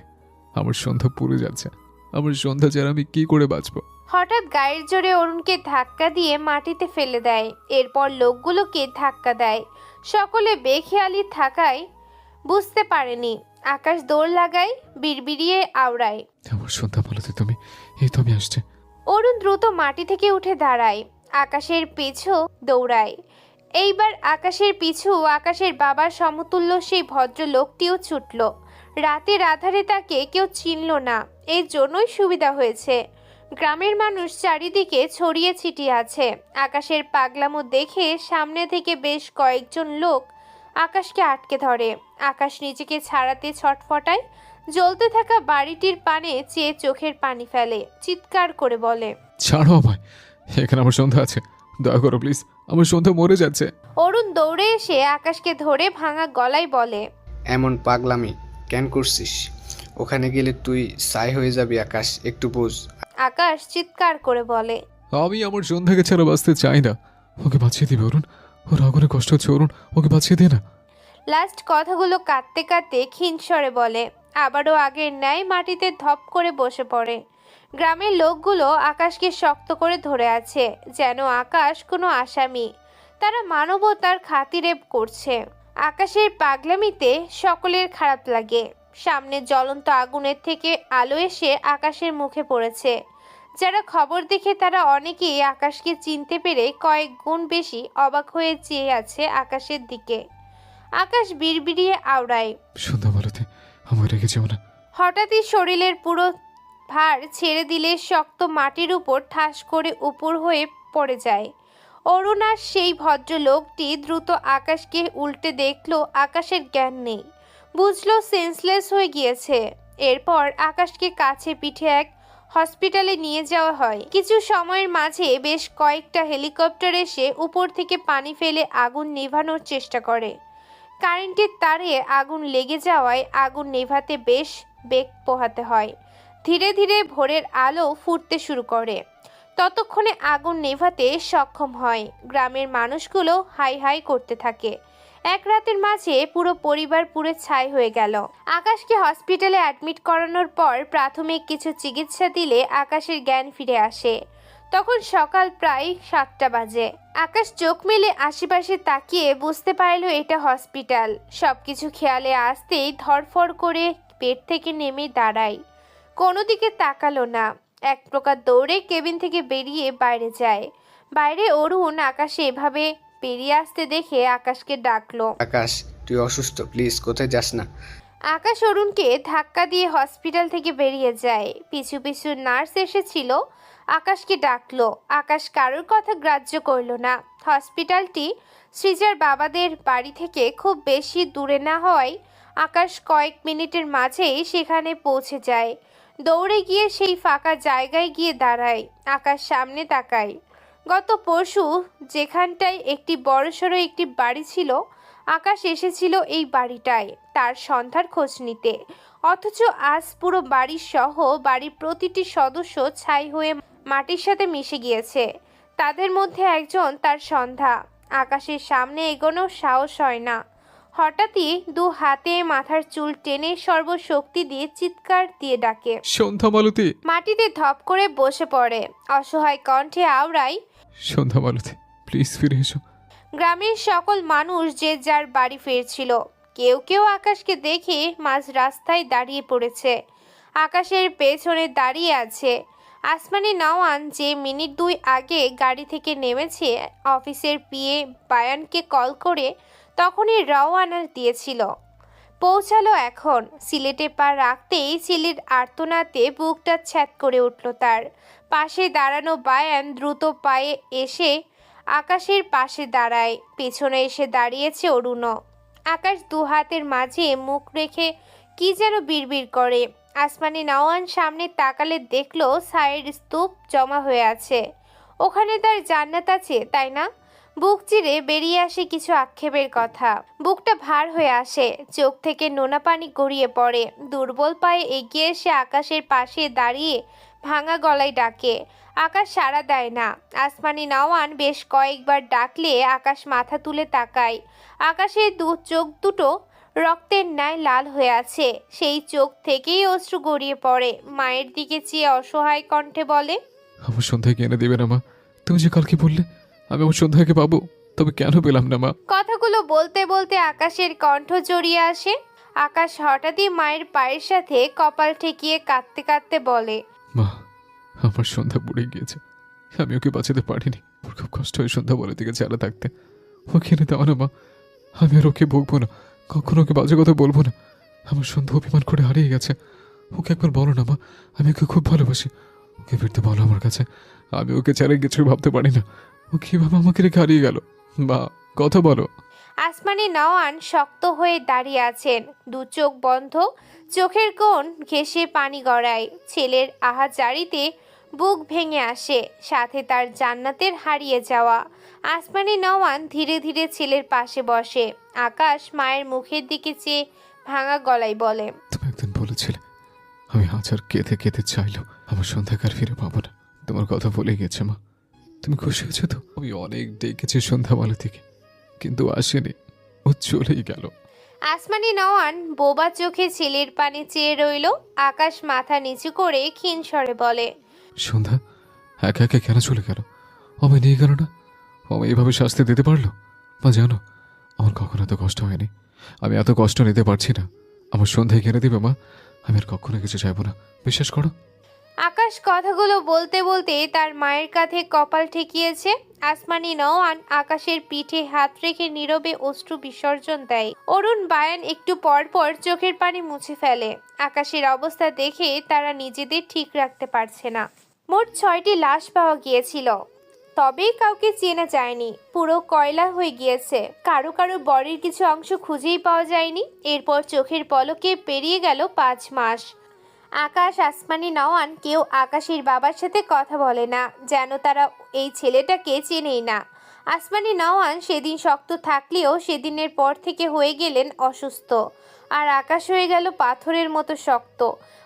আমার সন্ধ্যা পুড়ে যাচ্ছে। আমার সন্ধ্যা ছাড়া আমি কি করে বাঁচবো। হঠাৎ গায়ের জোরে অরুণকে ধাক্কা দিয়ে মাটিতে ফেলে দেয়। এরপর লোকগুলোকে ধাক্কা দেয়। সকলে বেখেয়ালি থাকায় বুঝতে পারেনি। আকাশ দৌড় লাগায়, বিড়বিড়িয়ে আওড়ায়। আমার সন্ধ্যা মালতী, তুমি এই তো আমি আসছে। অরুণ দ্রুত মাটি থেকে উঠে দাঁড়ায়, আকাশের পিছু দৌড়ায়। এইবার আকাশের পিছু আকাশের বাবার সমতুল্য সেই ভদ্রলোকটিও ছুটল। রাতের আধারে তাকে কেউ চিনল না, এর জন্যই সুবিধা হয়েছে। গ্রামের মানুষ চারিদিকে ছড়িয়ে ছিটিয়ে আছে। আকাশের পাগলামো দেখে সামনে থেকে বেশ কয়েকজন লোক আকাশকে আটকে ধরে। আকাশ নিজেকে ছাড়াতে ছটফটায়, জ্বলতে থাকা বাড়িটির পানে চেয়ে চোখের পানি ফেলে, চিৎকার করে বলে, ছাড়ো আমায়, এখানে আমার সন্ধ্যা আছে, দয়া করো প্লিজ, আমার সন্ধ্যা মরে যাচ্ছে। অরুণ দৌড়ে এসে আকাশকে ধরে ভাঙা গলায় বলে, এমন পাগলামি কেন করছিস? ওখানে গেলে তুই ছাই হয়ে যাবি আকাশ, একটু বুঝ। আকাশ চিৎকার করে বলে, আমি আমার সন্ধ্যাকে ছাড়া বাঁচতে চাই না, ওকে বাঁচিয়ে দিবে অরুণ, ওর আগুনে কষ্ট হচ্ছে অরুণ, ওকে বাঁচিয়ে দে না। লাস্ট কথাগুলো কাঁদতে কাঁদতে ক্ষীণস্বরে বলে, আবারও আগের ন্যায় মাটিতে ধপ করে বসে পড়ে। গ্রামের লোকগুলো আকাশকে শক্ত করে ধরে আছে, যেন আকাশ কোনো আসামি, তারা মানবতার খাতিরে করছে। আকাশের পাগলামিতে সকলের খারাপ লাগে। সামনে জ্বলন্ত আগুনের থেকে আলো এসে আকাশের মুখে পড়েছে। যারা খবর দেখে তারা অনেকেই আকাশকে চিনতে পেরে কয়েক গুণ বেশি অবাক হয়ে চেয়ে আছে আকাশের দিকে। আকাশ বিড়বিড়িয়ে আওড়ায়, সন্ধ্যা মালতী, আমার রেখে যেও না। হঠাৎই শরীরের পুরো ভার ছেড়ে দিলে শক্ত মাটির উপর ঠাস করে উপর হয়ে পড়ে যায়। অরুণ আর সেই ভদ্রলোকটি দ্রুত আকাশকে উল্টে দেখলো আকাশের জ্ঞান নেই, বুঝলো সেন্সলেস হয়ে গিয়েছে। এরপর আকাশকে কাছে পিঠে এক হসপিটালে নিয়ে যাওয়া হয়। কিছু সময়ের মাঝে বেশ কয়েকটা হেলিকপ্টার এসে উপর থেকে পানি ফেলে আগুন নেভানোর চেষ্টা করে। কারেন্টের তারে আগুন লেগে যাওয়ায় আগুন নেভাতে বেশ বেগ পোহাতে হয়। ধীরে ধীরে ভোরের আলো ফুটতে শুরু করে। ততক্ষণে আগুন নেভাতে সক্ষম হয়। গ্রামের মানুষগুলো হাই হাই করতে থাকে। এক রাতের মাঝে পুরো পরিবার পুরো ছাই হয়ে গেল। আকাশকে হসপিটালে অ্যাডমিট করানোর পর প্রাথমিক কিছু চিকিৎসা দিলে আকাশের জ্ঞান ফিরে আসে। তখন সকাল প্রায় 7টা বাজে। আকাশ চোখ মেলে আশেপাশে তাকিয়ে বুঝতে পারল এটা হসপিটাল। সবকিছু খেয়ালে আসতেই ধরফর করে বেড থেকে নেমে দাঁড়ায়, কোনো দিকে তাকালো না। এক প্রকার দৌড়ে কেবিন থেকে বেরিয়ে বাইরে যায়। বাইরে অরুণ আকাশে এভাবে বেরিয়ে আসতে দেখে আকাশকে ডাকলো, আকাশ তুই অসুস্থ, প্লিজ কোথায় যাস না। আকাশ অরুণকে ধাক্কা দিয়ে হসপিটাল থেকে বেরিয়ে যায়। পিছু পিছু নার্স এসেছিল, আকাশকে ডাকলো। আকাশ কারোর কথা গ্রাহ্য করলো না। হসপিটালটি সৃজার বাবাদের বাড়ি থেকে খুব বেশি দূরে না হওয়ায় আকাশ কয়েক মিনিটের মাঝেই সেখানে পৌঁছে যায়। দৌড়ে গিয়ে সেই ফাঁকা জায়গায় গিয়ে দাঁড়ায়। আকাশ সামনে তাকায়। গত পরশু যেখানটায় একটি বড়সড় একটি বাড়ি ছিল, আকাশ এসেছিল এই বাড়িটায় তার সন্ধ্যার খোঁজ নিতে। অথচ আজ পুরো বাড়ির সহ বাড়ির প্রতিটি সদস্য ছাই হয়ে মাটির সাথে মিশে গিয়েছে। তাদের মধ্যে একজন তার সন্ধ্যা। আকাশের সামনে এগোনোর সাহস হয় না। হঠাৎই দু হাতে মাথার চুল টেনে সর্বশক্তি দিয়ে চিৎকার দিয়ে ডাকে, সন্ধ্যা মালতী। মাটিতে ধপ করে বসে পড়ে। অসহায় কণ্ঠে আওড়ায়, সন্ধ্যা মালতী, প্লিজ ফিরে এসো। গ্রামের সকল মানুষ যে যার বাড়ি ফিরছিল। কেউ কেউ আকাশকে দেখে মাঝ রাস্তায় দাঁড়িয়ে পড়েছে। আকাশের পেছনে দাঁড়িয়ে আছে আসমানি নওয়ান, যে মিনিট 2 আগে গাড়ি থেকে নেমেছে। অফিসের পিএ বায়ানকে কল করে তখনই রওয়ানা দিয়েছিল। পৌঁছালো এখন। সিলেটে পা রাখতেই ছেলের আর্তনাতে বুকটা ছ্যাদ করে উঠল তার। পাশে দাঁড়ানো বায়ান দ্রুত পায়ে এসে আকাশের পাশে দাঁড়ায়। পেছনে এসে দাঁড়িয়েছে অরুণও। আকাশ দু হাতের মাঝে মুখ রেখে কি যেন বিড়বিড় করে। আসমানি নওয়ান সামনে তাকালে দেখলো ছায়ের স্তূপ জমা হয়ে আছে। ওখানে তার জান্নাত আছে, তাই না? বুক চিরে বেরিয়ে আসে কিছু আক্ষেপের কথা। বুকটা ভার হয়ে আসে, চোখ থেকে নোনা পানি গড়িয়ে পড়ে। দুর্বল পায়ে এগিয়ে এসে আকাশের পাশে দাঁড়িয়ে ভাঙা গলায় ডাকে। আকাশ সাড়া দেয় না। আসমানি নওয়ান বেশ কয়েকবার ডাকলে আকাশ মাথা তুলে তাকায়। আকাশের চোখ দুটো রক্তের ন্যায় লাল হয়ে আছে। সেই চোখ থেকেই অশ্রু গড়িয়ে পড়ে। মায়ের দিকে চেয়ে অসহায় কণ্ঠে বলে, আমার সন্ধ্যাকে এনে দেবে না মা? তুমি যে কালকে বললে আমি আমার সন্ধ্যাকে পাবো, তবে কেন পেলাম না মা? কথাগুলো বলতে বলতে আকাশের কণ্ঠ জড়িয়ে আসে। আকাশ হঠাৎই মায়ের পায়ের সাথে কপাল ঠেকিয়ে কাঁদতে কাঁদতে বলে, মা, আমার সন্ধ্যা পড়ে গিয়েছে। আমি ওকে বাঁচাতে পারিনি। ওর খুব কষ্ট হয় সন্ধ্যা বলে দিকে চালা থাকতে। ওকে এনে দাও না মা, আমি আর ওকে বকবো না, কখনো ওকে বাজে কথা বলবো না। আমার সন্ধ্যা অভিমান করে হারিয়ে গেছে। ওকে একবার বলো না মা, আমি ওকে খুব ভালোবাসি। ওকে ফিরতে বলো আমার কাছে। আমি ওকে ছাড়া কিছু ভাবতে পারি না। ও কীভাবে আমাকে রেখে হারিয়ে গেল? মা, কথা বলো। আসমানি নওয়ান শক্ত হয়ে দাঁড়িয়ে আছেন, দু চোখ বন্ধ, চোখের কোণ ঘেঁষে পানি গড়ায়। ছেলের আহাজারিতে বুক ভেঙে আসে, সাথে তার জান্নাতের হারিয়ে যাওয়া। আসমানি নওয়ান ধীরে ধীরে ছেলের পাশে বসে। আকাশ মায়ের মুখের দিকে চেয়ে ভাঙা গলায় বলে, তুমি একদিন বলেছিলে আমি হাজার কেঁদে কেঁদে চাইলেও আমার সন্ধ্যাকার ফিরে পাবো না। তোমার কথা বলে গেছে মা। তুমি খুশি হয়েছো তো? আমি অনেক ডেকেছি সন্ধ্যাবেলা থেকে, কিন্তু আসেনি। ও চলেই গেল। আসমানি নওয়ান বোবা চোখে ছেলের পানে চেয়ে রইল। আকাশ মাথা নিচু করে ক্ষীণ স্বরে বলে, সন্ধ্যা একা একা কেন চলে গেল? আমায় নিয়ে গেল না? আমায় এভাবে শাস্তি দিতে পারলো? মা জানো, আমার কখনো এত কষ্ট হয়নি। আমি এত কষ্ট নিতে পারছি না। আমার সন্ধ্যায় কিনে দিবে মা? আমি আর কখনো কিছু চাইবো না, বিশ্বাস করো। আকাশ কথাগুলো বলতে বলতে তার মায়ের কাঁধে কপাল ঠেকিয়েছে। আসমানি নওয়ান আকাশের পিঠে হাত রেখে নীরবে অশ্রু বিসর্জন দেয়। অরুণ বায়ান একটু পর পর চোখের পানি মুছে ফেলে। আকাশের অবস্থা দেখে তারা নিজেদের ঠিক রাখতে পারছে না। মোট 6টি লাশ পাওয়া গিয়েছিল, তবে কাউকে চেনা যায়নি। পুরো কয়লা হয়ে গিয়েছে। কারো কারো বডির কিছু অংশ খুঁজেই পাওয়া যায়নি। এরপর চোখের পলকে পেরিয়ে গেল 5 মাস। আকাশ, আসমানি নওয়ান কেউ আকাশের বাবার সাথে কথা বলে না, যেন তারা এই ছেলেটাকে চেনেই না। আসমানি নওয়ান সেদিন শক্ত থাকলেও সেদিনের পর থেকে হয়ে গেলেন অসুস্থ। আর আকাশ হয়ে গেল পাথরের মতো শক্ত।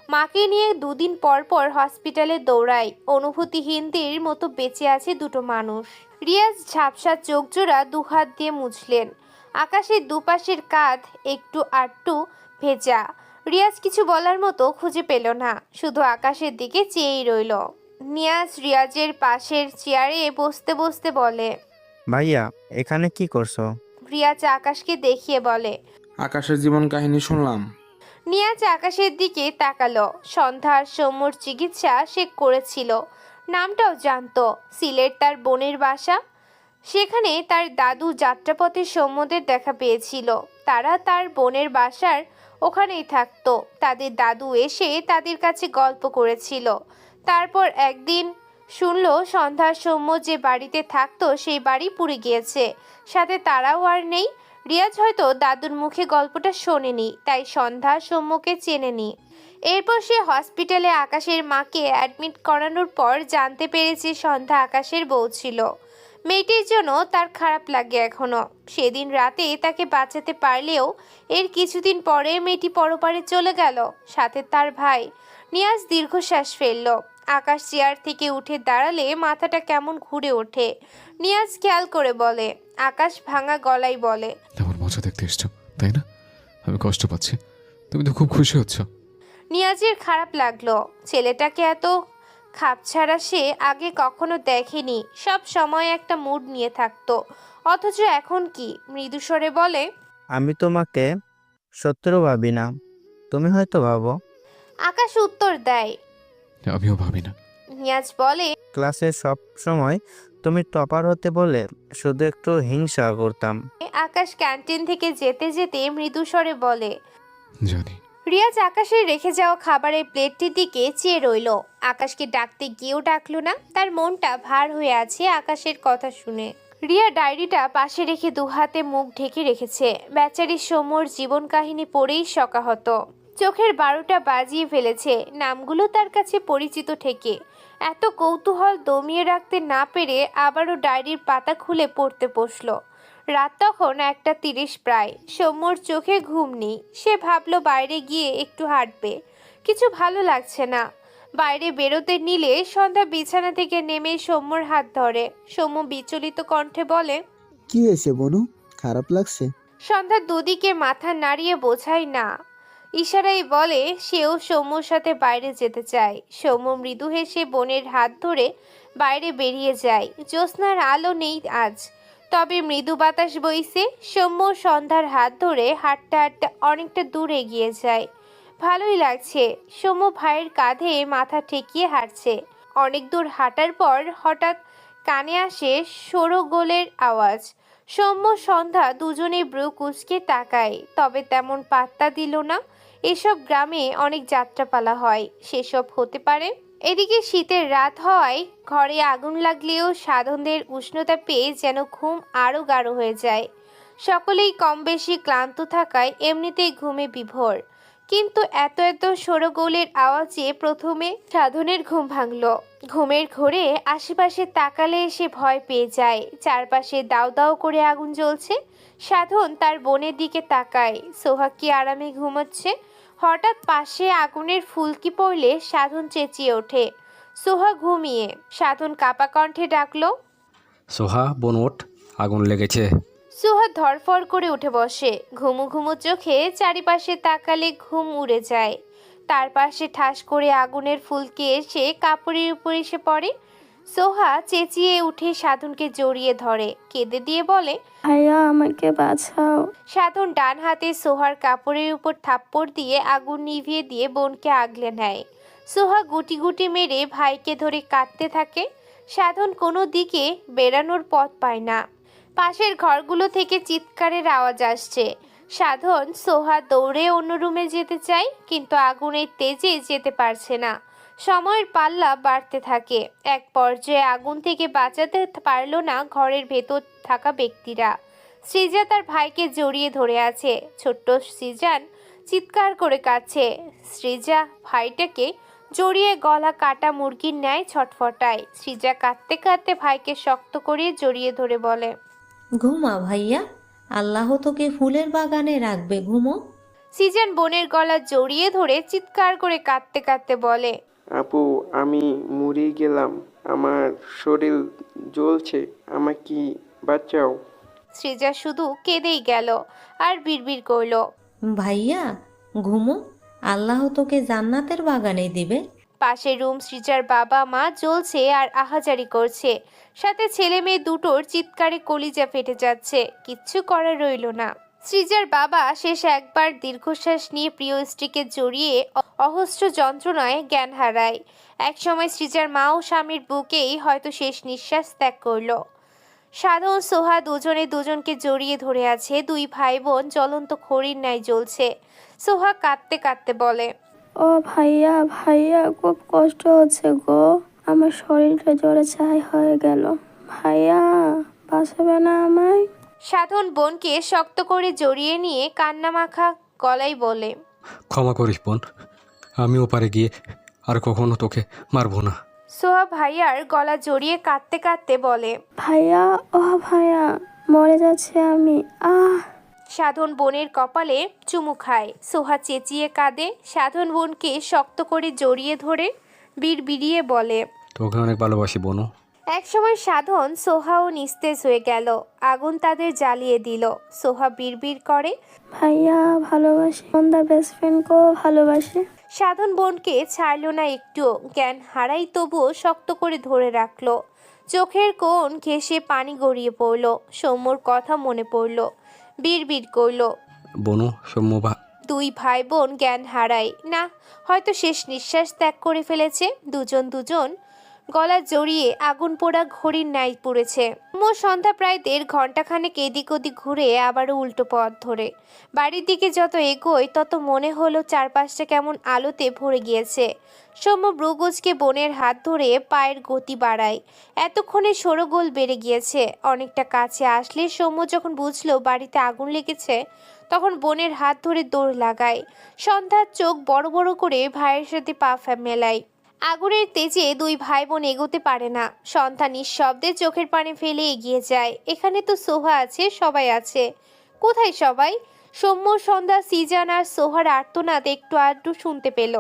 মাকে নিয়ে 2 দিন পর পর হসপিটালে দৌড়ায়। অনুভূতিহীনদের মতো বেঁচে আছে দুটো মানুষ। রিয়াজ ঝাপসা চোখ জোড়া 2 হাত দিয়ে মুছলেন। আকাশের দুপাশের কাঁধ একটু আটটু ভেজা। রিয়াজ কিছু বলার মতো খুঁজে পেল না, শুধু আকাশের দিকে চেয়েই রইল। নিয়াজ রিয়াজের পাশের চেয়ারে বসতে বসতে বলে, ভাইয়া এখানে কি করছো? রিয়াজ আকাশকে দেখিয়ে বলে, আকাশের জীবন কাহিনী শুনলাম। নিয়াজ আকাশের দিকে তাকালো। সন্ধ্যার সৌম্যর চিকিৎসা সে করেছিল, নামটাও জানতো। সিলেট তার বোনের বাসা, সেখানে তার দাদু যাত্রাপথে সৌম্যদের দেখা পেয়েছিল। তারা তার বোনের বাসার ওখানেই থাকতো। তাদের দাদু এসে তাদের কাছে গল্প করেছিল। তারপর একদিন শুনলো সন্ধ্যার সৌম্য যে বাড়িতে থাকতো সেই বাড়ি পুড়ে গিয়েছে, সাথে তারাও আর নেই। রিয়াজ হয়তো দাদুর মুখে গল্পটা শোনেনি, তাই সন্ধ্যা সৌম্যকে চেনেনি। এরপর সে হসপিটালে আকাশের মাকে অ্যাডমিট করানোর পর জানতে পেরেছে সন্ধ্যা আকাশের বউ ছিল। মেয়েটির জন্য তার খারাপ লাগে এখনো। সেদিন রাতে তাকে বাঁচাতে পারলেও এর কিছুদিন পরে মেয়েটি পরপারে চলে গেল, সাথে তার ভাই। নিয়াজ দীর্ঘশ্বাস ফেলল। আকাশ চেয়ার থেকে উঠে দাঁড়ালে মাথাটা কেমন ঘুরে ওঠে। নিয়াজ খেয়াল করে বলে, আকাশ ভাঙা গলায় বলে, আমার মজা দেখতে এসছো তাই না? আমি কষ্ট পাচ্ছি, তুমি তো খুব খুশি হচ্ছ। নিয়াজের খারাপ লাগলো। ছেলেটাকে এত খাপছাড়া সে আগে কখনো দেখেনি। সব সময় একটা মুড নিয়ে থাকতো, অথচ এখন কি? মৃদুস্বরে বলে, আমি তোমাকে শত্রু ভাবি না, তুমি হয়তো ভাবো। আকাশ উত্তর দেয়, আমিও ভাবি না। নিয়াজ বলে, ক্লাসে সব সময় তুমি টপার হতে বলে শুধু একটু হিংসা করতাম। আকাশ ক্যান্টিন থেকে যেতে যেতে মৃদুস্বরে বলে, জানি। রিয়াজ আকাশের রেখে যাওয়া খাবারের প্লেটটির দিকে চেয়ে রইল। আকাশকে ডাকতে গিয়েও ডাকলো না। তার মনটা ভার হয়ে আছে আকাশের কথা শুনে। রিয়া ডায়েরিটা পাশে রেখে 2 হাতে মুখ ঢেকে রেখেছে। বেচারি সৌম্যর জীবন কাহিনী পড়েই শোকাহত। চোখের 12টা বাজিয়ে ফেলেছে। নামগুলো তার কাছে পরিচিত ঠেকে। এত কৌতূহল দমিয়ে রাখতে না পেরে আবারও ডায়েরির পাতা খুলে পড়তে বসলো। রাত তখন 1:30 প্রায়। সৌম্যর চোখে ঘুম নেই। সে ভাবলো বাইরে গিয়ে একটু হাঁটবে। কিছু ভালো লাগছে না। বাইরে বেরোতে নিলে সন্ধ্যা বিছানা থেকে নেমে সৌম্যর হাত ধরে। সৌম্য বিচলিত কণ্ঠে বলে, কি হয়েছে বনু, খারাপ লাগছে? সন্ধ্যা দুদিকে মাথা নাড়িয়ে বোঝায় না। ইশারায় বলে সেও সৌম্যর সাথে বাইরে যেতে চায়। সৌম্য মৃদু হেসে বোনের হাত ধরে বাইরে বেরিয়ে যায়। জ্যোৎস্নার আলো নেই আজ। তবে মৃদু বাতাস বইছে। সৌম্য সন্ধ্যার হাত ধরে হাঁটতে হাঁটতে অনেকটা দূর এগিয়ে যায়। ভালোই লাগছে। সৌম্য ভাইয়ের কাঁধে মাথা ঠেকিয়ে হাঁটছে। অনেক দূর হাঁটার পর হঠাৎ কানে আসে শোরগোলের আওয়াজ। সৌম্য সন্ধ্যা দুজনে ব্রু কুঁচকে তাকায়, তবে তেমন পাত্তা দিল না। এসব গ্রামে অনেক যাত্রাপালা হয়, সেসব হতে পারে। এদিকে শীতের রাত হওয়ায় ঘরে আগুন লাগলেও সাধনদের উষ্ণতা পেয়ে যেন ঘুম আরও গাঢ় হয়ে যায়। সকলেই কম বেশি ক্লান্ত থাকায় এমনিতেই ঘুমে বিভোর। কিন্তু এত এত শোরগোলের আওয়াজে প্রথমে সাধনের ঘুম ভাঙল। ঘুমের ঘোরে আশেপাশে তাকালে সে ভয় পেয়ে যায়। চারপাশে দাউ দাউ করে আগুন জ্বলছে। সাধন তার বোনের দিকে তাকায়। সোহাগ কি আরামে ঘুমোচ্ছে। হঠাৎ পাশে আগুনের ফুলকি পড়লে সাধন চেঁচিয়ে ওঠে। সোহা ঘুমিয়ে। সাধন কাপা কণ্ঠে ডাকলো, সোহা বোন ওঠ, আগুন লেগেছে। সোহা ধরফর করে উঠে বসে। ঘুমু ঘুমু চোখে চারিপাশে তাকালে ঘুম উড়ে যায়। তার পাশে ঠাস করে আগুনের ফুলকি এসে কাপড়ের উপর এসে পড়ে। সোহা চেঁচিয়ে উঠে সাধনকে জড়িয়ে ধরে, কেঁদে দিয়ে বলে, ভাইয়া আমাকে বাঁচাও। সাধন ডান হাতে সোহার কাপড়ের উপর থাপ্পড় দিয়ে আগুন নিভিয়ে দিয়ে বোনকে আগলে নেয়। সোহা গুটি গুটি মেরে ভাইকে ধরে কাঁদতে থাকে। সাধন কোনো দিকে বেরানোর পথ পায় না। পাশের ঘরগুলো থেকে চিৎকারের আওয়াজ আসছে। সাধন সোহা দৌড়ে অন্য রুমে যেতে চায়, কিন্তু আগুনের তেজে যেতে পারছে না। সময়ের পাল্লা বাড়তে থাকে। এক পর্যায়ে আগুন থেকে বাঁচাতে পারল না ঘরের ভেতর থাকা ব্যক্তিরা। সৃজা তার ভাইকে জড়িয়ে ধরে আছে। ছোট্ট সৃজান চিৎকার করে কাঁদছে। সৃজা ভাইটাকে জড়িয়ে গলা কাটা মুরগির ন্যায় ছটফটায়। সৃজা কাঁদতে কাঁদতে ভাইকে শক্ত করে জড়িয়ে ধরে বলে, ঘুমা ভাইয়া, আল্লাহ তোকে ফুলের বাগানে রাখবে, ঘুমো। সৃজান বোনের গলা জড়িয়ে ধরে চিৎকার করে কাঁদতে কাঁদতে বলে, আপু আমি মরে গেলাম, আমার শরীর জ্বলছে, আমাকে বাঁচাও। সৃজা শুধু কেঁদেই গেল আর বিড়বিড় করল, ভাইয়া ঘুমো, আল্লাহ তোকে জান্নাতের বাগানে দিবে। পাশের রুম সৃজার বাবা মা জ্বলছে আর আহাজারি করছে। সাথে ছেলে মেয়ে দুটোর চিৎকারে কলিজা ফেটে যাচ্ছে। কিচ্ছু করার রইল না। সৃজার বাবা শেষ একবার দীর্ঘশ্বাস নিয়ে প্রিয় স্ত্রীকে জড়িয়ে অহস্র যন্ত্রণায় জ্ঞান হারায়। একসময় সৃজার মা ও স্বামীর বুকেই হয়তো শেষ নিঃশ্বাস ত্যাগ করল। সাধন সোহা দুজনে দুজনকে জড়িয়ে ধরে আছে। দুই ভাই বোন জ্বলন্ত খড়ির ন্যায় জ্বলছে। সোহা কাঁদতে কাঁদতে বলে, ও ভাইয়া ভাইয়া খুব কষ্ট হচ্ছে গো, আমার শরীরটা জ্বরে ছাই হয়ে গেল। ভাইয়া বাঁচাবে না আমায়? সাধন বোনকে শক্ত করে জড়িয়ে নিয়ে কান্না মাখা গলায় বলে, ক্ষমা করিস বোন, আমি ওপারে গিয়ে আর কখনো তোকে মারবো না। সোহা ভাইয়ার গলা জড়িয়ে কাঁদতে কাঁদতে বলে, ভাইয়া ও ভাইয়া মরে যাচ্ছে আমি, আহ। সাধন বোনের কপালে চুমু খায়। সোহা চেঁচিয়ে কাঁদে। সাধন বোনকে শক্ত করে জড়িয়ে ধরে বিড়বিড়িয়ে বলে, তোকে অনেক ভালোবাসি বোনু। একসময় সাধন সোহাও নিস্তেজ হয়ে গেল। আগুন তাদের জ্বালিয়ে দিল। সোহা বিড়বিড় করে, ভাইয়া ভালোবাসি, সন্ধ্যা বেস্ট ফ্রেন্ডকেও ভালোবাসি। সাধন বোনকে ছাড়ল না একটুও। জ্ঞান হারাই তবুও শক্ত করে ধরে রাখলো। চোখের কোণ ঘেঁষে পানি গড়িয়ে পড়ল। সৌম্যর কথা মনে পড়ল। বিড়বিড় করল, বনু সৌম্য দুই ভাই বোন জ্ঞান হারায় না, হয়তো শেষ নিঃশ্বাস ত্যাগ করে ফেলেছে। দুজন দুজন গলা জড়িয়ে আগুন পোড়া ঘড়ির ন্যায় পুড়েছে। সন্ধ্যা প্রায় 1.5 ঘন্টাখানেক এদিক ওদিক ঘুরে আবারও উল্টো পথ ধরে বাড়ির দিকে যত এগোয় তত মনে হলো চারপাশটা কেমন আলোতে ভরে গিয়েছে। সৌম্য ব্রুগুজকে বোনের হাত ধরে পায়ের গতি বাড়ায়। এতক্ষণে শোরগোল বেড়ে গিয়েছে। অনেকটা কাছে আসলে সৌম্য যখন বুঝলো বাড়িতে আগুন লেগেছে, তখন বোনের হাত ধরে দৌড় লাগায়। সন্ধ্যার চোখ বড় বড় করে ভাইয়ের সাথে পা মেলায়। আগুনের তেজে দুই ভাই বোন এগোতে পারে না। সন্ধ্যা নিঃশব্দে চোখের পানি ফেলে এগিয়ে যায়। এখানে তো সোহা আছে, সবাই আছে। কোথায় সবাই? সৌম্য, সন্ধ্যা, সিজান আর সোহার আর্তনাদ একটু আধটু শুনতে পেল।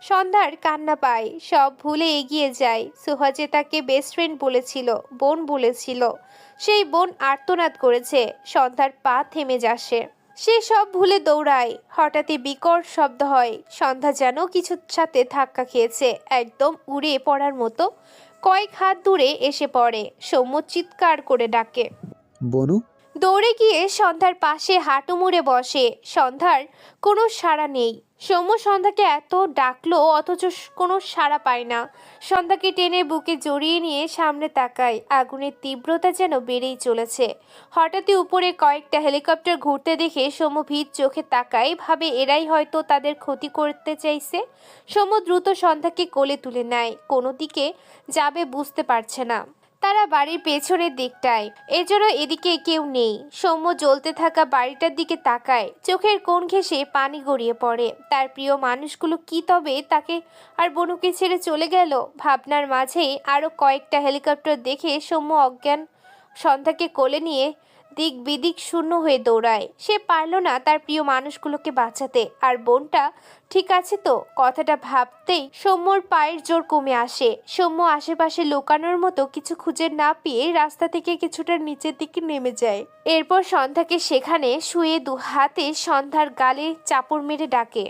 সন্ধ্যার কান্না পায়। সব ভুলে এগিয়ে যায়। সোহা যে তাকে বেস্ট ফ্রেন্ড বলেছিল, বোন বলেছিল, সেই বোন আর্তনাদ করেছে। সন্ধ্যার পা থেমে যাচ্ছে। সে সব ভুলে দৌড়ায়। হঠাৎই বিকট শব্দ হয়। সন্ধ্যা যেন কিছুর সাথে ধাক্কা খেয়েছে। একদম উড়ে পড়ার মতো কয়েক হাত দূরে এসে পড়ে। সৌম্য চিৎকার করে ডাকে, বনু। দৌড়ে গিয়ে সন্ধ্যার পাশে হাঁটু মুড়ে বসে। সন্ধ্যার কোনো সাড়া নেই। সৌম্য সন্ধ্যাকে এত ডাকলো অথচ কোনো সাড়া পায় না। সন্ধ্যাকে টেনে বুকে জড়িয়ে নিয়ে সামনে তাকায়। আগুনের তীব্রতা যেন বেড়েই চলেছে। হঠাৎই উপরে কয়েকটা হেলিকপ্টার ঘুরতে দেখে সৌম্য ভীত চোখে তাকায়, ভাবে এরাই হয়তো তাদের ক্ষতি করতে চাইছে। সৌম্য দ্রুত সন্ধ্যাকে কোলে তুলে নেয়। কোনো দিকে যাবে বুঝতে পারছে না। তারা বাড়ির পেছনের দিকটায়, এজন্য এদিকে কেউ নেই। সৌম্য জ্বলতে থাকা বাড়িটার দিকে তাকায়। চোখের কোণ ঘেঁষে পানি গড়িয়ে পড়ে। তার প্রিয় মানুষগুলো কি তবে তাকে আর বনুকে ছেড়ে চলে গেল? ভাবনার মাঝেই আরো কয়েকটা হেলিকপ্টার দেখে সৌম্য অজ্ঞান সন্ধ্যাকে কোলে নিয়ে দিক বিদিক শূন্য হয়ে দৌড়ায়। সে পারল না তার প্রিয় মানুষগুলোকে বাঁচাতে। আর বোনটা ঠিক আছে তো? কথাটা ভাবতেই সৌম্যর পায়ের জোর কমে আসে। সৌম্য আশেপাশে লুকানোর মতো কিছু খুঁজে না পেয়ে রাস্তা থেকে কিছুটা নিচের দিকে নেমে যায়। এরপর সন্ধ্যাকে সেখানে শুয়ে দু হাতে সন্ধ্যার গালে চাপড় মেরে ডাকে,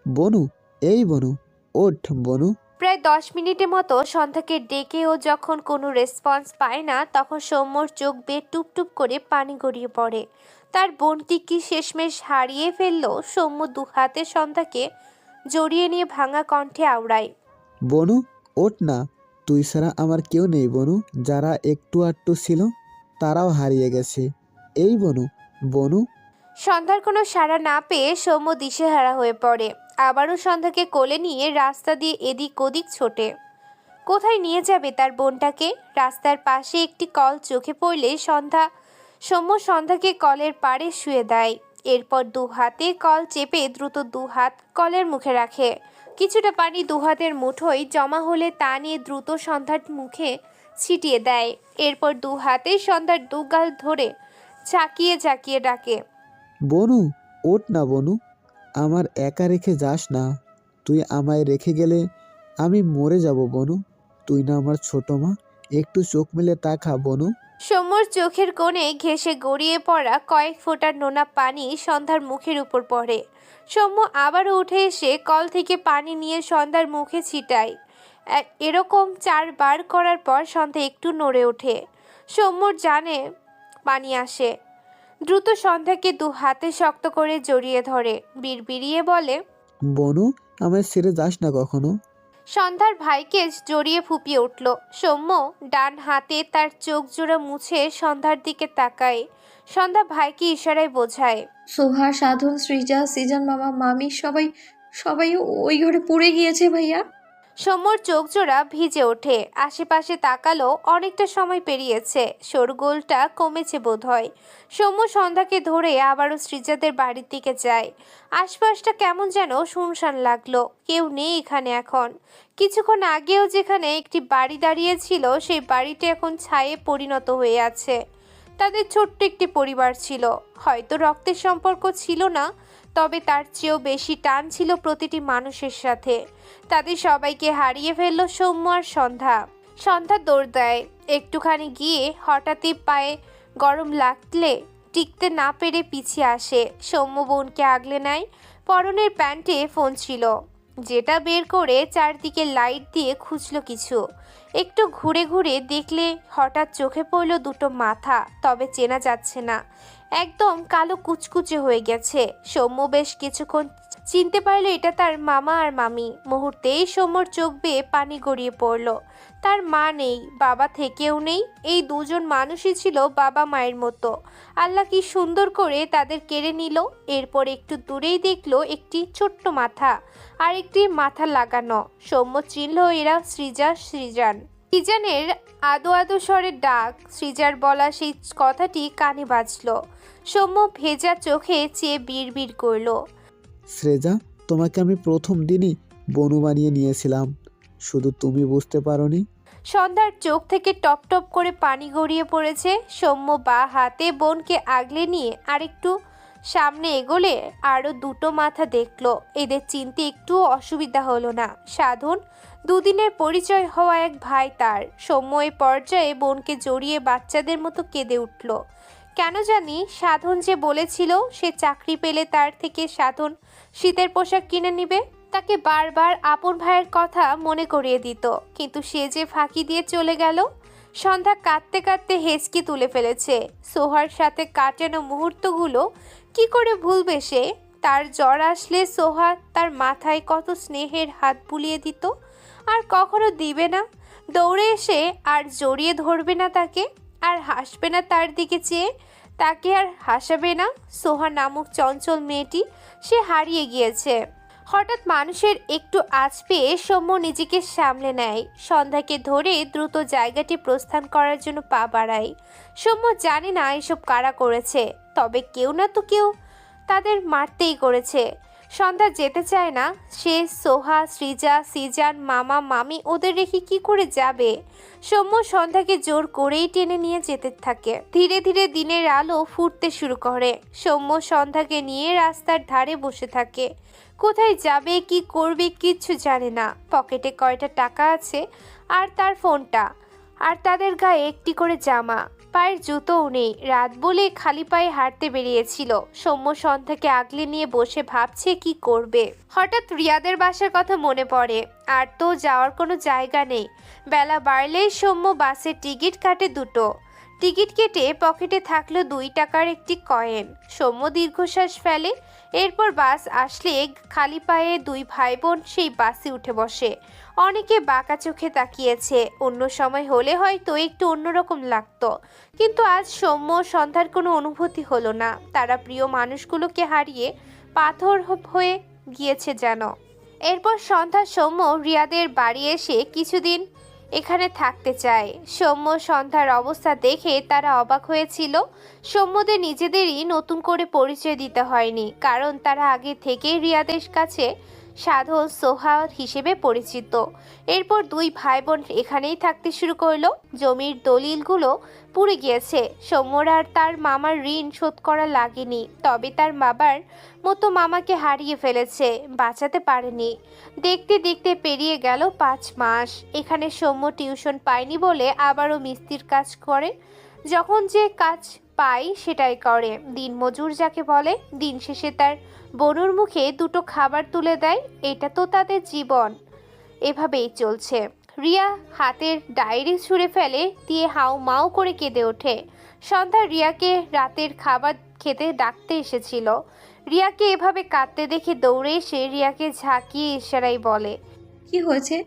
বনু, এই বনু, ওঠ বনু। প্রায় 10 মিনিটের মতো সন্ধ্যাকে ডেকেও যখন কোনো রেসপন্স পায় না, তখন সৌম্যর চোখ বেয়ে টুপ টুপ করে পানি গড়িয়ে পড়ে। তার বোনটি কি শেষমেশ হারিয়ে ফেললো? সৌম্য দু হাতে সন্ধ্যাকে জড়িয়ে নিয়ে ভাঙা কণ্ঠে আওড়ায়, বনু, ওঠ না। তুই ছাড়া আমার কেউ নেই বনু। যারা একটু আটটু ছিল তারাও হারিয়ে গেছে। এই বনু, বনু। সন্ধ্যার কোনো সাড়া না পেয়ে সৌম্য দিশেহারা হয়ে পড়ে। আবারও সন্ধ্যাকে কোলে নিয়ে রাস্তা দিয়ে এদিক ওদিক ছোটে। কোথায় নিয়ে যাবে তার বোনটাকে? রাস্তার পাশে একটি কল চোখে পড়লে সৌম্য সন্ধ্যাকে কলের পাড়ে শুয়ে দেয়। এরপর দু হাতে কল চেপে দ্রুত দু হাত কলের মুখে রাখে। কিছুটা পানি দু হাতের মুঠোয় জমা হলে তা নিয়ে দ্রুত সন্ধ্যার মুখে ছিটিয়ে দেয়। এরপর দু হাতে সন্ধ্যার দুগাল ধরে ঝাঁকিয়ে ঝাঁকিয়ে ডাকে, বনু, ওঠ না বনু। আমার একা রেখে যাস না। তুই আমায় রেখে গেলে আমি মরে যাব বনু। তুই না আমার ছোট মা? একটু চোখ মেলে তাকা বনু। সৌম্যর চোখের কোণে ঘেঁষে গড়িয়ে পড়া কয়েক ফোঁটা নোনা পানি সন্ধ্যার মুখের উপর পড়ে। সৌম্য আবারও উঠে এসে কল থেকে পানি নিয়ে সন্ধ্যার মুখে ছিটায়। এরকম 4 বার করার পর সন্ধ্যা একটু নড়ে ওঠে। সৌম্যর জানে পানি আসে। দ্রুত সন্ধ্যাকে দু হাতে শক্ত করে জড়িয়ে ধরে বিড়বিড়িয়ে বলে, বনু, আমায় ছেড়ে যাস না কখনো। সন্ধ্যার ভাইকে জড়িয়ে ফুপিয়ে উঠল। সৌম্য ডান হাতে তার চোখ জোড়া মুছে সন্ধ্যার দিকে তাকায়। সন্ধ্যা ভাইকে ইশারায় বোঝায়, সোহা, সাধন, সৃজা, সিজান মামা, মামি সবাই সবাই ওই ঘরে পড়ে গিয়েছে ভাইয়া। সৌম্যর চোখ জোড়া ভিজে ওঠে। আশেপাশে তাকালো, অনেকটা সময় পেরিয়েছে। শোরগোলটা কমেছে বোধহয়। সৌম্য সন্ধ্যাকে ধরে আবারও সৃজাদের বাড়ির দিকে যায়। আশপাশটা কেমন যেন শুনশান লাগলো। কেউ নেই এখানে এখন। কিছুক্ষণ আগেও যেখানে একটি বাড়ি দাঁড়িয়ে ছিল, সেই বাড়িটা এখন ছায়ে পরিণত হয়ে আছে। তাদের ছোট্ট একটি পরিবার ছিল। হয়তো রক্তের সম্পর্ক ছিল না, তবে তার চেয়েও বেশি টান ছিল প্রতিটি মানুষের সাথে। তাদের সবাইকে হারিয়ে ফেলল সৌম্য আর সন্ধ্যা দৌড় দেয়। একটুখানি গিয়ে হঠাৎই পায়ে গরম লাগলে টিকতে না পেরে পিছিয়ে আসে। সৌম্য বোনকে আগলে নেয়। পরনের প্যান্টে ফোন ছিল, যেটা বের করে চারদিকে লাইট দিয়ে খুঁজল কিছু। একটু ঘুরে ঘুরে দেখলে হঠাৎ চোখে পড়ল দুটো মাথা, তবে চেনা যাচ্ছে না। একদম কালো কুচকুচে হয়ে গেছে। সৌম্য বেশ কিছুক্ষণ চিনতে পারলো এটা তার মামা আর মামি। মুহূর্তেই সৌম্যর চোখ বেয়ে পানি গড়িয়ে পড়ল। তার মা নেই, বাবা থেকেও নেই। এই দুজন মানুষই ছিল বাবা মায়ের মতো। আল্লাহ কি সুন্দর করে তাদের কেড়ে নিল। এরপর একটু দূরেই দেখলো একটি ছোট্ট মাথা আর একটি মাথা লাগানো। সৌম্য চিনল এরা সৃজানের আদো আদো স্বরের ডাক। সৃজার বলা সেই কথাটি কানে বাজলো। সৌম্য ভেজা চোখে চেয়ে বিড়বিড় করলো, শ্রেজা, তোমাকে আমি প্রথম দিনই বনু বানিয়ে নিয়েছিলাম, শুধু তুমি বুঝতে পারোনি। সন্ধ্যার চোখ থেকে টপ টপ করে পানি গড়িয়ে পড়েছে। সৌম্য বা হাতে বোনকে আগলে নিয়ে আরেকটু সামনে এগোলে আরো দুটো মাথা দেখলো। এদের চিনতে একটু অসুবিধা হলো না। সাধন, দুদিনের পরিচয় হওয়া এক ভাই তার। সৌম্য এই পর্যায়ে বোনকে জড়িয়ে বাচ্চাদের মতো কেঁদে উঠল। কেন জানি সাধন যে বলেছিল সে চাকরি পেলে তার থেকে সাধন শীতের পোশাক কিনে নিবে। তাকে বারবার আপন ভাইয়ের কথা মনে করিয়ে দিত, কিন্তু সে যে ফাঁকি দিয়ে চলে গেল। সন্ধ্যা কাঁদতে কাঁদতে হেঁচকি তুলে ফেলেছে। সোহার সাথে কাটানো মুহূর্তগুলো কি করে ভুলবে সে? তার জ্বর আসলে সোহা তার মাথায় কত স্নেহের হাত বুলিয়ে দিত, আর কখনো দিবে না। দৌড়ে এসে আর জড়িয়ে ধরবে না তাকে, আর হাসবে না তার দিকে চেয়ে, তাকে আর হাসাবে না। সোহা নামক চঞ্চল মেয়েটি সে হারিয়ে গিয়েছে। হঠাৎ মানুষের একটু আঁচ পেয়ে সৌম্য নিজেকে সামলে নেয়। সন্ধ্যাকে ধরে দ্রুত জায়গাটি প্রস্থান করার জন্য পা বাড়ায়। সৌম্য জানে না এসব কারা করেছে, তবে কেউ না তো কেউ তাদের মারতেই করেছে। সন্ধ্যা যেতে চায় না। সে সোহা, সৃজা, সিজান, মামা, মামি ওদের রেখে কি করে যাবে? সৌম্য সন্ধ্যাকে জোর করেই টেনে নিয়ে যেতে থাকে। ধীরে ধীরে দিনের আলো ফুটতে শুরু করে। সৌম্য সন্ধ্যাকে নিয়ে রাস্তার ধারে বসে থাকে। কোথায় যাবে, কি করবে কিচ্ছু জানে না। পকেটে কয়টা টাকা আছে আর তার ফোনটা, আর তাদের গায়ে একটি করে জামা, পায়ের জুতোও নেই। রাত বলে খালি পায়ে হাঁটতে বেরিয়েছিল। সৌম্য সন্ধ্যাকে আগলে নিয়ে বসে ভাবছে কি করবে। হঠাৎ রিয়াদের বাসার কথা মনে পড়ে। আর তো যাওয়ার কোনো জায়গা নেই। বেলা বাড়লেই সৌম্য বাসের টিকিট কাটে দুটো। টিকিট কেটে পকেটে থাকলো 2 টাকার একটি কয়েন। সৌম্য দীর্ঘশ্বাস ফেলে। এরপর বাস আসলে খালি পায়ে 2 ভাই বোন সেই বাসে উঠে বসে। অনেকে বাঁকা চোখে তাকিয়েছে। অন্য সময় হলে হয়তো একটু অন্যরকম লাগতো, কিন্তু আজ সৌম্য সন্ধ্যার কোনো অনুভূতি হলো না। তারা প্রিয় মানুষগুলোকে হারিয়ে পাথর হয়ে গিয়েছে যেন। এরপর সন্ধ্যা সৌম্য রিয়াদের বাড়ি এসে কিছুদিন এখানে থাকতে চায়। সৌম্য সন্ধ্যার অবস্থা দেখে তারা অবাক হয়েছিল। সৌম্যদের নিজেদেরই নতুন করে পরিচয় দিতে হয়নি, কারণ তারা আগে থেকেই রিয়াদের কাছে সাধন সোহা হিসেবে পরিচিত। এরপর 2 ভাই বোন এখানেই থাকতে শুরু করলো। জমির দলিলগুলো পুড়ে গিয়েছে। সৌম্যর আর তার মামার ঋণ শোধ করা লাগেনি, তবে তার বাবার মতো মামাকে হারিয়ে ফেলেছে, বাঁচাতে পারেনি। দেখতে দেখতে পেরিয়ে গেল 5 মাস। এখানে সৌম্য টিউশন পায়নি বলে আবারও মিস্ত্রির কাজ করে। যখন যে কাজ পায় সেটাই করে, দিনমজুর যাকে বলে। দিন শেষে তার বনুর মুখে 2টো খাবার তুলে দেয়। এটা তো তাদের জীবন। এভাবেই চলছে। রিয়া হাতের ডায়েরি ছুঁড়ে ফেলে দিয়ে হাউ মাউ করে কেঁদে ওঠে। সন্ধ্যা রিয়াকে রাতের খাবার খেতে ডাকতে এসেছিল। রিয়াকে এভাবে কাঁদতে দেখে দৌড়ে এসে রিয়াকে ঝাঁকিয়ে ইশারায় বলে, কি হয়েছে?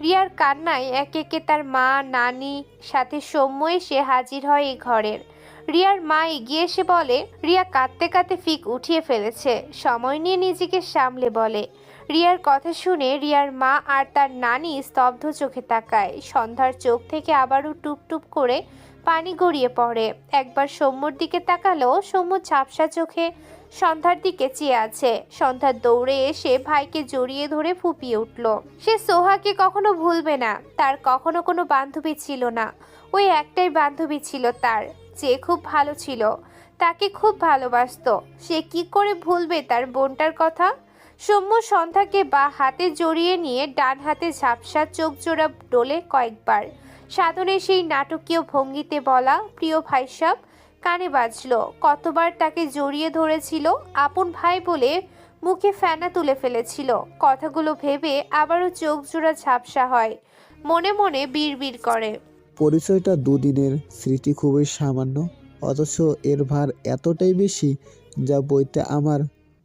রিয়ার কান্নায় একে একে তার মা, নানি সাথে সৌম্য এসে হাজির হয় এই ঘরের। রিয়ার মা এগিয়ে এসে বলে, রিয়া কাঁদতে কাঁদতে ফিক উঠিয়ে ফেলেছে। সময় নিয়ে নিজেকে সামলে বলে। রিয়ার কথা শুনে রিয়ার মা আর তার নানি স্তব্ধ চোখে তাকায়। সন্ধ্যার চোখ থেকে আবারও টুপ টুপ করে পানি গড়িয়ে পড়ে। একবার সৌম্যর দিকে তাকালো। সৌম্য ঝাপসা চোখে সন্ধ্যার দিকে চেয়ে আছে। সন্ধ্যা দৌড়ে এসে ভাইকে জড়িয়ে ধরে ফুপিয়ে উঠল। সে সোহাকে কখনো ভুলবে না। তার কখনো কোনো বান্ধবী ছিল না। ওই একটাই বান্ধবী ছিল তার, যে খুব ভালো ছিল, তাকে খুব ভালোবাসতো। সে কি করে ভুলবে তার বোনটার কথা? সৌম্য সন্ধ্যাকে বা হাতে জড়িয়ে নিয়ে ডান হাতে ঝাপসা চোখ জোড়া ডোলে কয়েকবার। সাধনের সেই নাটকীয় ভঙ্গিতে বলা প্রিয় ভাইসাব কানে বাজলো। কতবার তাকে জড়িয়ে ধরেছিল, আপন ভাই বলে মুখে ফেনা তুলে ফেলেছিল। কথাগুলো ভেবে আবারও চোখ জোড়া ঝাপসা হয়। মনে মনে বিড়বিড় করে, পরিচয়টা 2 দিনের, স্মৃতি খুবই সামান্য, অথচ এর ভার এতটাই বেশি যা বইতে আমার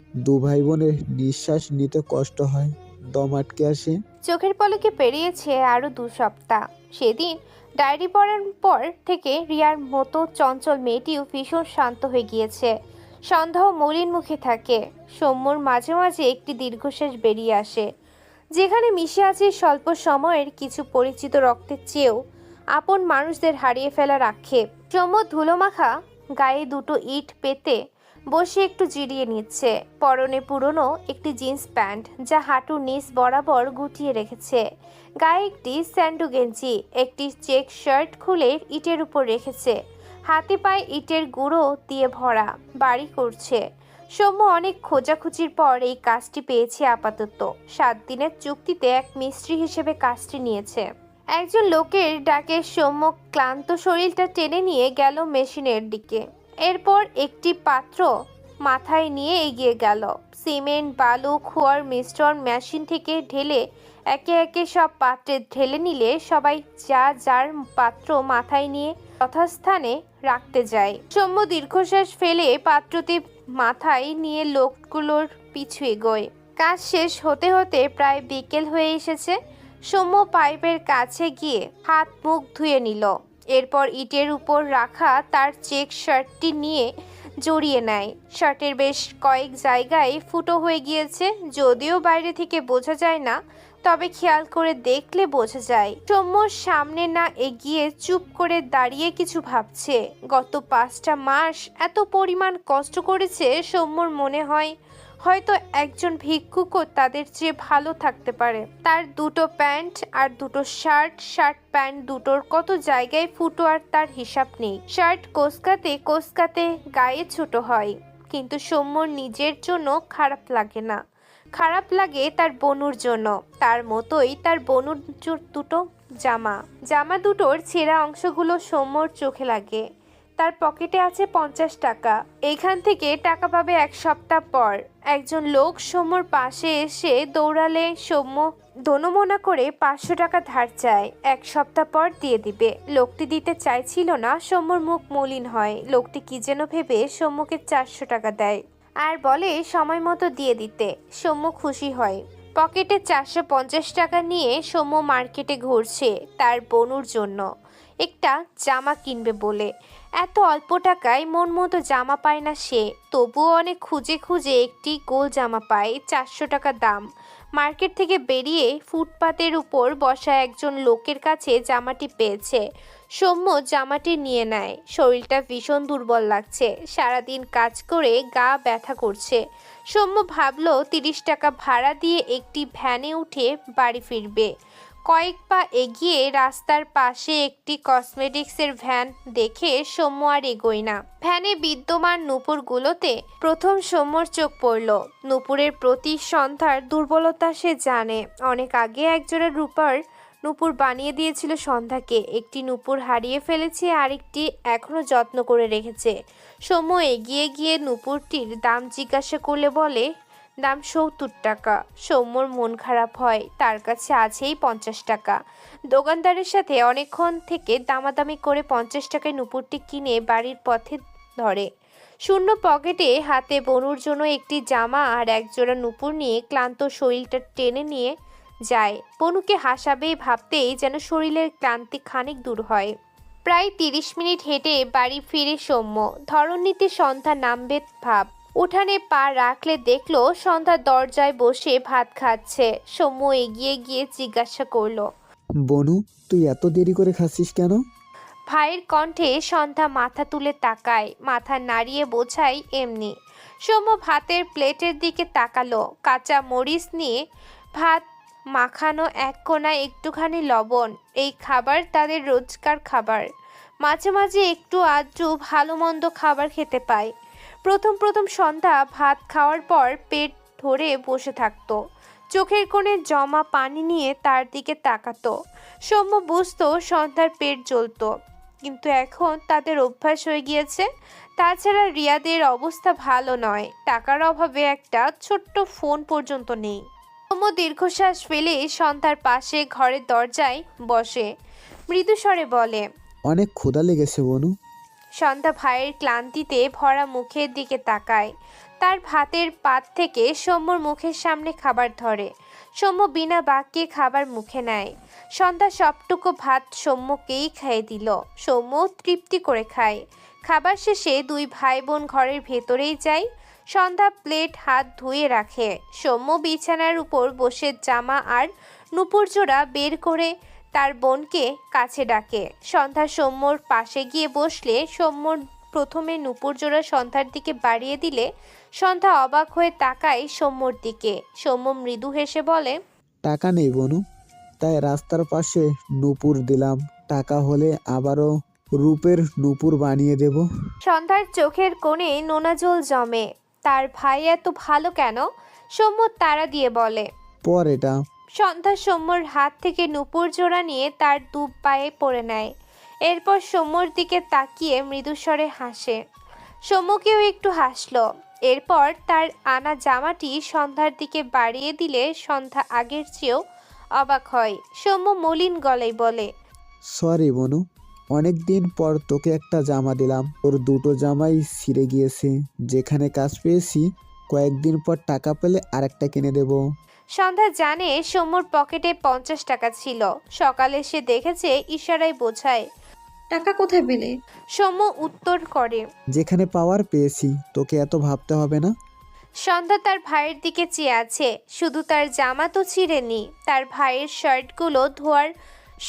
2 ভাই বোনের নিঃশ্বাস নিতে কষ্ট হয়, দম আটকে আসে। চোখের পলকে পেরিয়েছে আরো 2 সপ্তাহ। সেদিন ডায়েরি পড়ার পর থেকে রিয়ার মতো চঞ্চল মেয়েটিও ভীষণ শান্ত হয়ে গিয়েছে। সন্ধ্যাও মলিন মুখে থাকে। সৌম্যর মাঝে মাঝে একটি দীর্ঘশ্বাস বেরিয়ে আসে, যেখানে মিশে আছে স্বল্প সময়ের কিছু পরিচিত রক্তের চেয়েও আপন মানুষদের হারিয়ে ফেলার আক্ষেপ। সৌম্য ধুলোমাখা গায়ে 2টো ইট পেতে বসে একটু জিরিয়ে নিচ্ছে। পরনে পুরনো একটি জিন্স প্যান্ট, যা হাঁটুর নিচ বরাবর গুটিয়ে রেখেছে। গায়ে একটি স্যান্ডো গেঞ্জি, একটি চেক শার্ট খুলে ইটের উপর রেখেছে। হাতে পায়ে ইটের গুঁড়ো দিয়ে ভরা। বাড়ি করছে। সৌম্য অনেক খোঁজাখুঁজির পর এই কাজটি পেয়েছে। আপাতত 7 দিনের চুক্তিতে এক মিস্ত্রি হিসেবে কাজটি নিয়েছে। একজন লোকের ডাকে সৌম্য ক্লান্ত শরীরটা টেনে নিয়ে গেল মেশিনের দিকে। এরপর একটি পাত্র মাথায় নিয়ে এগিয়ে গেল। সিমেন্ট, বালু, খোয়ার মিশ্রণ মেশিন থেকে ঢেলে একে একে সব পাত্রে ঢেলে নিলে সবাই যার পাত্র মাথায় নিয়ে যথাস্থানে রাখতে যায়। সৌম্য দীর্ঘশ্বাস ফেলে পাত্রটি মাথায় নিয়ে লোকগুলোর পিছু এগোয়। কাজ শেষ হতে হতে প্রায় বিকেল হয়ে এসেছে। সৌম্য পাইপের কাছে গিয়ে হাত মুখ ধুয়ে নিল। এরপর ইটের উপর রাখা তার চেক শার্টটি নিয়ে জড়িয়ে নেয়। শার্টের বেশ কয়েক জায়গায় ফুটো হয়ে গিয়েছে, যদিও বাইরে থেকে বোঝা যায় না, তবে খেয়াল করে দেখলে বোঝা যায়। সৌম্যর সামনে না এগিয়ে চুপ করে দাঁড়িয়ে কিছু ভাবছে। গত 5টা মাস এত পরিমাণ কষ্ট করেছে, সৌম্যর মনে হয় হয়তো একজন ভিক্ষুকও তাদের চেয়ে ভালো থাকতে পারে। তার 2টো প্যান্ট আর 2টো শার্ট প্যান্ট দুটোর কত জায়গায় ফুটো আর তার হিসাব নেই। শার্ট কোসকাতে গায়ে ছোট হয়, কিন্তু সৌম্যর নিজের জন্য খারাপ লাগে না। খারাপ লাগে তার বনুর জন্য। তার মতোই তার বনুর দুটো জামা দুটোর ছেঁড়া অংশগুলো সৌম্যর চোখে লাগে। তার পকেটে আছে 50 টাকা। এইখান থেকে টাকা পাবে 1 সপ্তাহ পর। একজন লোক সৌম্যর পাশে এসে দৌড়ালে সৌম্য দোনমোনা করে 500 টাকা ধার চায়। 1 সপ্তাহ পর দিয়ে দিবে। লোকটি দিতে চাইছিল না। সৌম্যর মুখ মলিন হয়। লোকটি কি যেন ভেবে সৌম্যকে 400 টাকা দেয় আর বলে সময় মতো দিয়ে দিতে। সৌম্য খুশি হয়। পকেটে 450 টাকা নিয়ে সৌম্য মার্কেটে ঘুরছে তার বনুর জন্য একটা জামা কিনবে বলে। এত অল্প টাকায় মন মতো জামা পায় না সে, তবুও অনেক খুঁজে একটি গোল জামা পায়। 400 টাকা দাম। মার্কেট থেকে বেরিয়ে ফুটপাতের উপর বসা একজন লোকের কাছে জামাটি পেয়েছে। সৌম্য জামাটি নিয়ে নেয়। শরীরটা ভীষণ দুর্বল লাগছে। সারাদিন কাজ করে গা ব্যথা করছে। সৌম্য ভাবলো 30 টাকা ভাড়া দিয়ে একটি ভ্যানে উঠে বাড়ি ফিরবে। কয়েক পা এগিয়ে রাস্তার পাশে একটি কসমেটিক্সের ভ্যান দেখে সৌম্য আর এগোয় না। ভ্যানে বিদ্যমান নূপুরগুলোতে প্রথম সৌম্যর চোখ পড়ল। নূপুরের প্রতি সন্ধ্যার দুর্বলতা সে জানে। অনেক আগে একজোড়া নূপুর বানিয়ে দিয়েছিল সন্ধ্যাকে। একটি নূপুর হারিয়ে ফেলেছে, আরেকটি এখনো যত্ন করে রেখেছে। সৌম্য এগিয়ে গিয়ে নূপুরটির দাম জিজ্ঞাসা করলে বলে দাম 70 টাকা। সৌম্যর মন খারাপ হয়। তার কাছে আছেই 50 টাকা। দোকানদারের সাথে অনেকক্ষণ থেকে দামাদামি করে 50 টাকায় নূপুরটি কিনে বাড়ির পথে ধরে। শূন্য পকেটে হাতে বনুর জন্য একটি জামা আর একজোড়া নূপুর নিয়ে ক্লান্ত শরীরটা টেনে নিয়ে যায়। বনুকে হাসাবে ভাবতেই যেন শরীরের ক্লান্তি খানিক দূর হয়। প্রায় 30 মিনিট হেঁটে বাড়ি ফিরে সৌম্য। ধরণীতে সন্ধ্যা নামবে ভাব। উঠানে পা রাখলে দেখলো সন্ধ্যা দরজায় বসে ভাত খাচ্ছে। সৌম্য এগিয়ে গিয়ে জিজ্ঞাসা করলো, বনু তুই এত দেরি করে খাচ্ছিস কেন? ভাইয়ের কণ্ঠে সন্ধ্যা মাথা তুলে তাকায়। মাথা নাড়িয়ে বোঝায় এমনি। সৌম্য ভাতের প্লেটের দিকে তাকালো। কাঁচা মরিচ নিয়ে ভাত মাখানো, এক কোনায় একটুখানি লবণ। এই খাবার তাদের রোজকার খাবার। মাঝে মাঝে একটু আধটু ভালো মন্দ খাবার খেতে পায়। প্রথম সন্ধ্যা ভাত খাওয়ার পর পেট ধরে বসে থাকতো। চোখের কোণে জমা পানি নিয়ে তার দিকে তাকাতো। সৌম্য বুঝতো সন্ধ্যার পেট জ্বলতো, কিন্তু এখন তাদের অভ্যাস হয়ে গিয়েছে। তাছাড়া রিয়াদের অবস্থা ভালো নয়। টাকার অভাবে একটা ছোট্ট ফোন পর্যন্ত নেই। সৌম্য দীর্ঘশ্বাস ফেলে সন্ধ্যার পাশে ঘরের দরজায় বসে মৃদু স্বরে বলে, অনেক ক্ষুধা লেগেছে বনু। সন্ধ্যা ভাইয়ের ক্লান্তিতে ভরা মুখের দিকে তাকায়। তার ভাতের পাত থেকে সৌম্যর মুখের সামনে খাবার ধরে। সৌম্য বিনা বাক্যে খাবার মুখে নেয়। সন্ধ্যা সবটুকু ভাত সৌম্যকেই খাইয়ে দিল। সৌম্য তৃপ্তি করে খায়। খাবার শেষে দুই ভাই বোন ঘরের ভেতরেই যায়। সন্ধ্যা প্লেট হাত ধুয়ে রাখে। সৌম্য বিছানার উপর বসে জামা আর নূপুর জোড়া বের করে তার বোনকে কাছে ডাকে। সন্ধ্যা সৌম্যর পাশে গিয়ে বসলে সৌম্যর প্রথমে নূপুর জোড়া সন্ধ্যার দিকে বাড়িয়ে দিলে সন্ধ্যা অবাক হয়ে তাকায় সৌম্যর দিকে। সৌম্য মৃদু হেসে বলে, টাকা নেই বনু, তাই রাস্তার পাশে নূপুর দিলাম। টাকা হলে আবারও রূপের নূপুর বানিয়ে দেব। সন্ধ্যার চোখের কোণে নোনা জল জমে। তার ভাই এত ভালো কেন? সৌম্য তাড়া দিয়ে বলে, পর এটা। সন্ধ্যা সৌম্যর হাত থেকে নূপুর জোড়া নিয়ে তার দু পায়ে পড়ে নেয়। এরপর সৌম্যর দিকে তাকিয়ে মৃদুস্বরে হাসে। সৌম্যকেও একটু হাসলো। এরপর তার আনা জামাটি সন্ধ্যার দিকে বাড়িয়ে দিলে সন্ধ্যা আগের চেয়েও অবাক হয়। সৌম্য মলিন গলায় বলে, সরি বনু, অনেক দিন পর তোকে একটা জামা দিলাম, তোর দুটো জামাই ছিঁড়ে গিয়েছে। যেখানে কাজ পেয়েছি, কয়েকদিন পর টাকা পেলে আরেকটা কিনে দেব। সন্ধ্যা জানে সৌম্যর পকেটে 50 টাকা ছিল। সকালে সে দেখেছে ইশারায় বোঝায়। টাকা কোথায় পেলে? সৌম্য উত্তর করে, যেখানে পাওয়ার পেয়েছি, তোকে এত ভাবতে হবে না। সন্ধ্যা তার ভাইয়ের দিকে চেয়ে আছে। শুধু তার জামা তো ছিঁড়েনি, তার ভাইয়ের শার্টগুলো ধোয়ার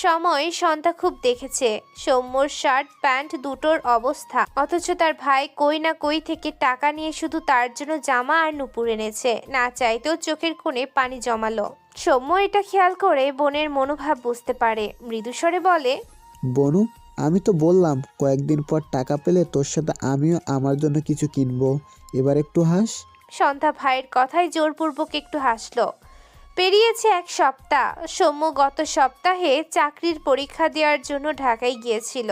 সময় সন্ধ্যা খুব দেখেছে সৌম্যর শার্ট প্যান্ট দুটোর অবস্থা। অথচ তার ভাই কই না কই থেকে টাকা নিয়ে শুধু তার জন্য জামা আর নুপুর এনেছে। না চাইতেও চোখের কোণে পানি জমালো। সৌম্য এটা খেয়াল করে বোনের মনোভাব বুঝতে পারে। মৃদুস্বরে বলে, বনু, আমি তো বললাম কয়েকদিন পর টাকা পেলে তোর সাথে আমিও আমার জন্য কিছু কিনবো। এবার একটু হাস। সন্ধ্যা ভাইয়ের কথায় জোরপূর্বক একটু হাসলো। পেরিয়েছে এক সপ্তাহ। সৌম্য গত সপ্তাহে চাকরির পরীক্ষা দেওয়ার জন্য ঢাকায় গিয়েছিল।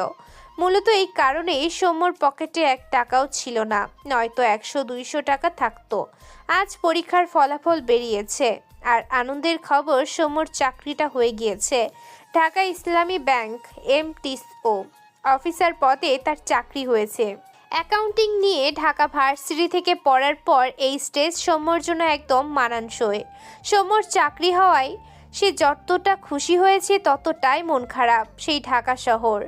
মূলত এই কারণেই সৌম্যর পকেটে 1 টাকাও ছিল না, নয়তো 100-200 টাকা থাকতো। আজ পরীক্ষার ফলাফল বেরিয়েছে, আর আনন্দের খবর সৌম্যর চাকরিটা হয়ে গিয়েছে। ঢাকা ইসলামী ব্যাংক MTO অফিসার পদে তার চাকরি হয়েছে। অ্যাকাউন্টিং নিয়ে ঢাকা ভার্সিটি থেকে পড়ার পর এই স্টেজ সৌম্যর জন্য একদম মানানসই। সৌম্যর চাকরি হওয়ায় সে যতটা খুশি হয়েছে ততটাই মন খারাপ। সেই ঢাকা শহর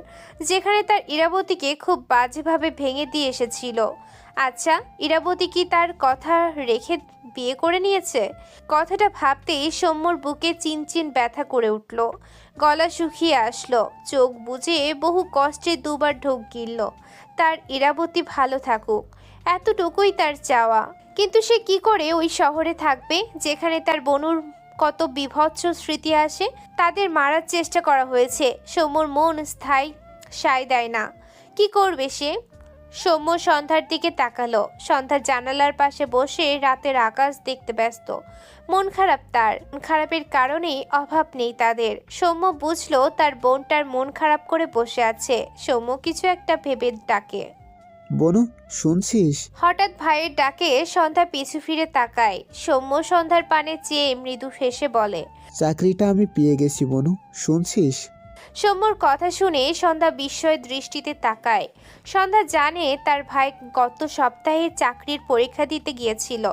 যেখানে তার ইরাবতীকে খুব বাজেভাবে ভেঙে দিয়ে এসেছিল। আচ্ছা, ইরাবতী কি তার কথা রেখে বিয়ে করে নিয়েছে? কথাটা ভাবতেই সৌম্যর বুকে চিনচিন ব্যথা করে উঠল। গলা শুকিয়ে আসলো। চোখ বুজে বহু কষ্টে দুবার ঢোক গিলল। তার ইরাবতী ভালো থাকুক, এতটুকুই তার চাওয়া। কিন্তু সে কি করে ওই শহরে থাকবে যেখানে তার বনুর কত বিভৎস স্মৃতি আসে? তাদের মারার চেষ্টা করা হয়েছে। সৌম্যর মন সায় দেয় না। কি করবে সে? সৌম্য সন্ধ্যার দিকে তাকালো। সন্ধ্যা জানালার পাশে বসে রাতের আকাশ দেখতে ব্যস্ত। মন খারাপ তার। খারাপের কারণেই অভাব নেই তাদের। সৌম্য বুঝলো তার বোনটার মন খারাপ করে বসে আছে। সৌম্য কিছু একটা ভেবে ডাকে, বনু, শুনছিস? হঠাৎ ভাইয়ের ডাকে সন্ধ্যা পিছু ফিরে তাকায়। সৌম্য সন্ধ্যার পানে চেয়ে মৃদু হেসে বলে, চাকরিটা আমি পেয়ে গেছি বনু, শুনছিস? সৌম্যর কথা শুনে সন্ধ্যা বিস্ময় দৃষ্টিতে তাকায়। সন্ধ্যা জানে তার ভাই গত সপ্তাহে চাকরির পরীক্ষা দিতে গিয়েছিল।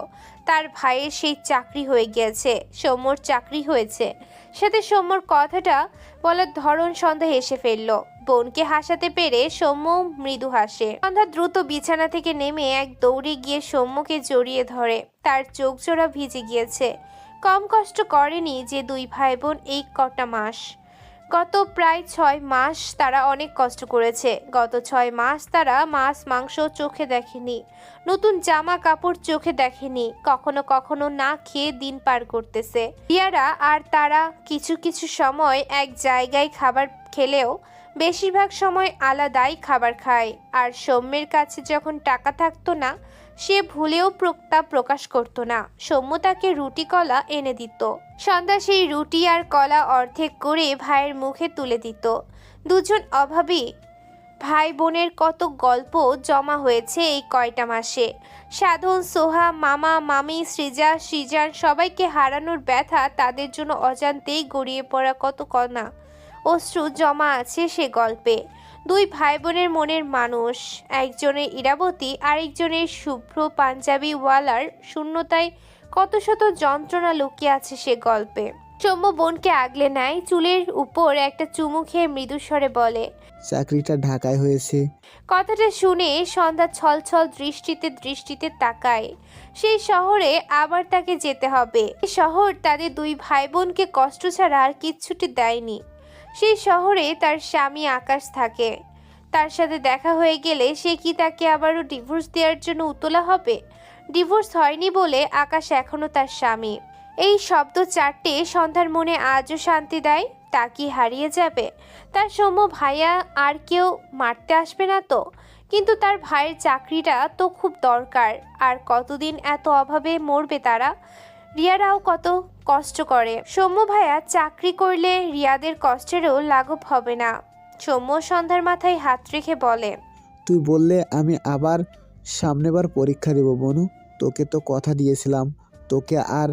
তার ভাইয়ের সেই চাকরি হয়ে গিয়েছে। সৌম্যর চাকরি হয়েছে। সাথে সৌম্যর কথাটা বলার ধরন সন্ধ্যা হেসে ফেলল। বোনকে হাসাতে পেরে সৌম্য মৃদু হাসে। সন্ধ্যা দ্রুত বিছানা থেকে নেমে এক দৌড়ে গিয়ে সৌম্যকে জড়িয়ে ধরে। তার চোখ জোড়া ভিজে গিয়েছে। কম কষ্ট করেনি যে 2 ভাই বোন এই কটা মাস। গত প্রায় 6 মাস তারা অনেক কষ্ট করেছে। গত 6 মাস তারা মাছ মাংস চোখে দেখেনি, নতুন জামা কাপড় চোখে দেখেনি, কখনো কখনো না খেয়ে দিন পার করতেছে। রিয়ারা আর তারা কিছু কিছু সময় এক জায়গায় খাবার খেলেও বেশিরভাগ সময় আলাদাই খাবার খায়। আর সৌম্যের কাছে যখন টাকা থাকতো না, সে ভুলেও প্রস্তাব প্রকাশ করত না। সৌম্য তাকে রুটি কলা এনে দিত। সন্ধ্যা সেই রুটি আর কলা অর্ধেক করে ভাইয়ের মুখে তুলে দিত। দুজন অভাবী ভাই বোনের কত গল্প জমা হয়েছে এই কয়টা মাসে। সাধন, সোহা, মামা, মামি, সৃজা, সৃজান সবাইকে হারানোর ব্যথা তাদের জন্য অজান্তেই গড়িয়ে পড়া কত কণা অশ্রু জমা আছে সে গল্পে। 2 ভাই বোনের মনের মানুষ, একজনের ইরাবতী, আরেকজনের শুভ্র পাঞ্জাবিওয়ালার শূন্যতায় কত শত যন্ত্রণা লুকিয়ে আছে সে গল্পে। সৌম্য বোনকে আগলে নেয়, চুলের উপর একটা চুমু খেয়ে মৃদুস্বরে বলে, চাকরিটা ঢাকায় হয়েছে। কথাটা শুনে সন্ধ্যা ছলছল দৃষ্টিতে তাকায়। সেই শহরে আবার তাকে যেতে হবে। এই শহর তাদের 2 ভাই বোনকে কষ্ট ছাড়া আর কিচ্ছুটি দেয়নি। সেই শহরে তার স্বামী আকাশ থাকে। তার সাথে দেখা হয়ে গেলে সে কি তাকে আবারও ডিভোর্স দেওয়ার জন্য উতলা হবে? ডিভোর্স হয়নি বলে আকাশ এখনো তার স্বামী। এই শব্দ 4টে সন্ধ্যার মনে আজও শান্তি দেয়। তা কি হারিয়ে যাবে? তার সৌম্য ভাইয়া আর কেউ মারতে আসবে না তো? কিন্তু তার ভাইয়ের চাকরিটা তো খুব দরকার। আর কতদিন এত অভাবে মরবে তারা? রিয়ারাও কত কষ্ট করে। সৌম্য ভাইয়া চাকরি করলে রিয়াদের কষ্টেরও লাঘব হবে না। সৌম্য সন্ধ্যার মাথায় হাত রেখে বলে, তুই বললে আমি আবার সামনেবার পরীক্ষা দেব বনু। তোকে তো কথা দিয়েছিলাম তোকে আর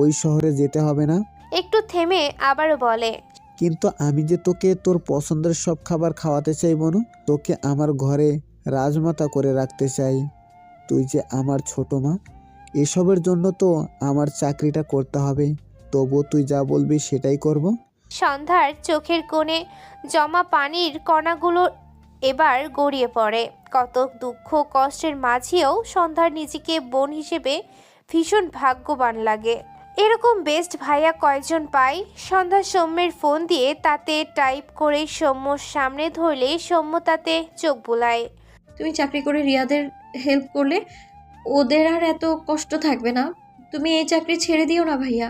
ওই শহরে যেতে হবে না। একটু থেমে আবারও বলে, কিন্তু আমি যে তোকে তোর পছন্দের সব খাবার খাওয়াতে চাই বনু, তোকে আমার ঘরে রাজমাতা করে রাখতে চাই। তুই যে আমার ছোট মা, এসবের জন্য তো আমার চাকরিটা করতে হবে। তবুও তুই যা বলবি সেটাই করব। সন্ধ্যার চোখের কোণে জমা পানির কণাগুলো এবার গড়িয়ে পড়ে। কত দুঃখ কষ্টের মাঝেও সন্ধ্যার নিজেকে বোন হিসেবে ভীষণ ভাগ্যবান লাগে। এরকম বেস্ট ভাইয়া কয়জন পায়? সন্ধ্যা সৌম্যের ফোন দিয়ে তাতে টাইপ করে সৌম্যর সামনে ধরলে সৌম্য তাতে চোখ বুলায়। তুমি চাকরি করে রিয়াদের হেল্প করলে ওদের আর এত কষ্ট থাকবে না। তুমি এই চাকরি ছেড়ে দিও না ভাইয়া।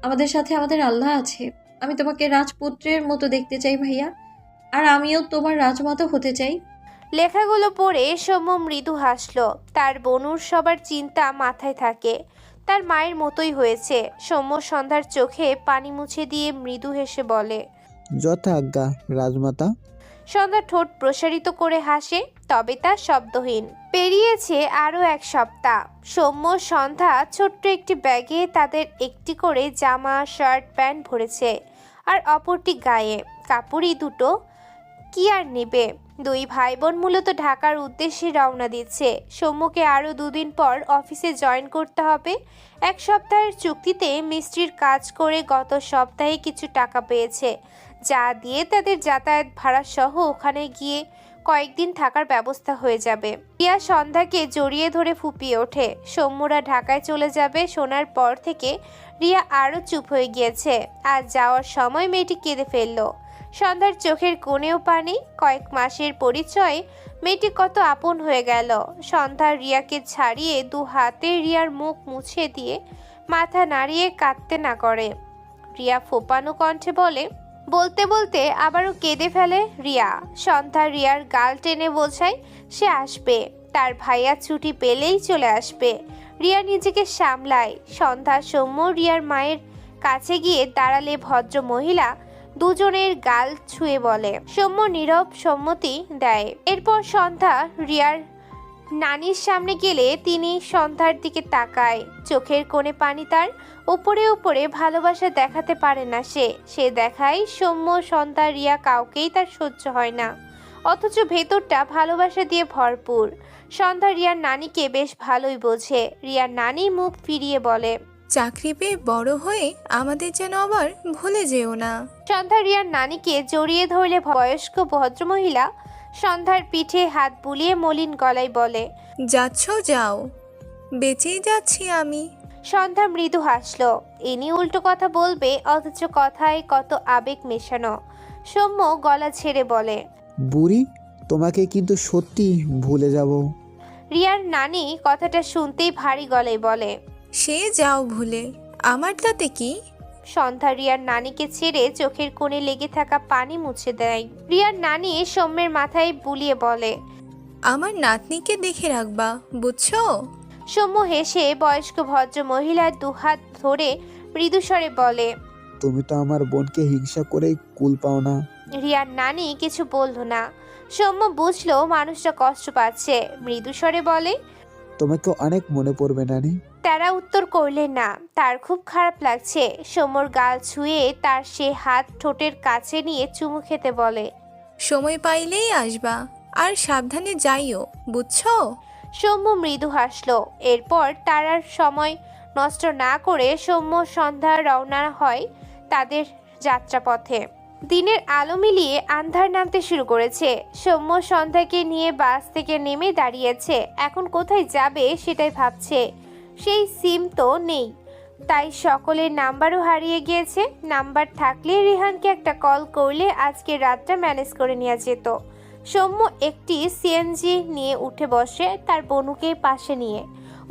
আমাদের সাথে আমাদের আল্লাহ আছে। আমি তোমাকে রাজপুত্রের মতো দেখতে চাই ভাইয়া, আর আমিও তোমার রাজমাতা হতে চাই। লেখাগুলো পড়ে সৌম্য মৃদু হাসল। তার বনুর সবার চিন্তা মাথায় থাকে, তার মায়ের মতোই হয়েছে। সৌম্য সন্ধ্যার চোখে পানি মুছে দিয়ে মৃদু হেসে বলে, যথা আজ্ঞা রাজমাতা। সন্ধ্যা ঠোঁট প্রসারিত করে হাসে, তবে তা শব্দহীন। পেরিয়েছে আরও এক সপ্তাহ। সৌম্য সন্ধ্যা ছোট্ট একটি ব্যাগে তাদের একটি করে জামা শার্ট প্যান্ট ভরেছে, আর অপরটি গায়ে। কাপড়ই দুটো, কি আর নেবে। দুই ভাই বোন মূলত ঢাকার উদ্দেশ্যে রওনা দিচ্ছে। সৌম্যকে আরও 2 দিন পর অফিসে জয়েন করতে হবে। 1 সপ্তাহের চুক্তিতে মিস্ত্রির কাজ করে গত সপ্তাহে কিছু টাকা পেয়েছে, যা দিয়ে তাদের যাতায়াত ভাড়া সহ ওখানে গিয়ে কয়েকদিন থাকার ব্যবস্থা হয়ে যাবে। রিয়া সন্ধ্যাকে জড়িয়ে ধরে ফুপিয়ে ওঠে। সৌম্যরা ঢাকায় চলে যাবে শোনার পর থেকে রিয়া আরও চুপ হয়ে গিয়েছে। আর যাওয়ার সময় মেয়েটি কেঁদে ফেলল। সন্ধ্যার চোখের কোণেও পানি। কয়েক মাসের পরিচয়ে মেয়েটি কত আপন হয়ে গেল। সন্ধ্যা রিয়াকে ছাড়িয়ে 2 হাতে রিয়ার মুখ মুছে দিয়ে মাথা নাড়িয়ে কাঁদতে না করে। রিয়া ফোপানো কণ্ঠে বলতে বলতে আবারও কেঁদে ফেলে রিয়া। সন্ধ্যা রিয়ার গাল টেনে বোঝায় সে আসবে, তার ভাইয়া ছুটি পেলেই চলে আসবে। রিয়া নিজেকে সামলায়। সন্ধ্যা সৌম্য রিয়ার মায়ের কাছে গিয়ে দাঁড়ালে ভদ্র মহিলা দুজনের গাল ছুঁয়ে বলে। সৌম্য নীরব সম্মতি দেয়। এরপর সন্ধ্যা রিয়ার নানির সামনে গেলে তিনি সন্ধ্যার দিকে তাকায়। চোখের কোণে পানি তার। উপরে উপরে ভালোবাসা দেখাতে পারে না সে দেখায় সৌম্য সন্ধ্যা রিয়া কাউকেই তার সহ্য হয় না, অথচ ভেতরটা ভালোবাসা দিয়ে ভরপুর। সন্ধ্যা রিয়ার নানিকে বেশ ভালোই বোঝে। রিয়ার নানি মুখ ফিরিয়ে বলে, চাকরি পেয়ে বড় হয়ে আমাদের যেন আবার ভুলে যেও না। সন্ধ্যা রিয়ার নানিকে জড়িয়ে ধরলে বয়স্ক ভদ্রমহিলা সন্ধ্যার পিঠে হাত বুলিয়ে মলিন গলায় বলে, যাচ্ছ যাও, বেঁচেই যাচ্ছি আমি। সন্ধ্যা মৃদু হাসলো। ইনি উল্টো কথা বলবে, অথচ কথায় কত আবেগ মেশানো। সৌম্য গলা ছেড়ে বলে, বুড়ি, তোমাকে কিন্তু সত্যি ভুলে যাব। রিয়ার নানি কথাটা শুনতেই ভারী গলায় বলে, সে যাও ভুলে, আমার তাতে কি। সন্ধ্যা রিয়ার নানিকে ছেড়ে চোখের কোণে লেগে থাকা পানি মুছে দেয়। রিয়ার নানি সৌম্যের মাথায় বুলিয়ে বলে, আমার নাতনিকে দেখে রাখবা, বুঝছো। সৌম্য হেসে বয়স্ক ভদ্র মহিলার 2 হাত ধরে মৃদুস্বরে বলে, তুমি তো আমার বোনকে হিংসা করেই কুল পাও না। রিয়ার নানি কিছু বলল না। সৌম্য বুঝলো মানুষটা কষ্ট পাচ্ছে। মৃদুস্বরে বলে, তোমাকে অনেক মনে পড়বে নানি। তারা উত্তর করলেন না। তার খুব খারাপ লাগছে। সৌম্যর গাল ছুঁয়ে তার সে হাত ঠোঁটের কাছে নিয়ে চুমু খেতে বলে, সময় পাইলেই আসবা, আর সাবধানে যাইও, বুঝছো। সৌম্য মৃদু হাসলো। এরপর তার আর সময় নষ্ট না করে সৌম্য সন্ধ্যা রওনা হয় তাদের যাত্রাপথে। দিনের আলো মিলিয়ে আন্ধার নামতে শুরু করেছে। সৌম্য সন্ধ্যাকে নিয়ে বাস থেকে নেমে দাঁড়িয়েছে। এখন কোথায় যাবে সেটাই ভাবছে। সেই সিম তো নেই, তাই সকলের নাম্বারও হারিয়ে গিয়েছে। নাম্বার থাকলে রিহানকে একটা কল করলে আজকে রাতটা ম্যানেজ করে নেওয়া যেত। সৌম্য একটি সিএনজি নিয়ে উঠে বসে, তার বনুকে পাশে নিয়ে।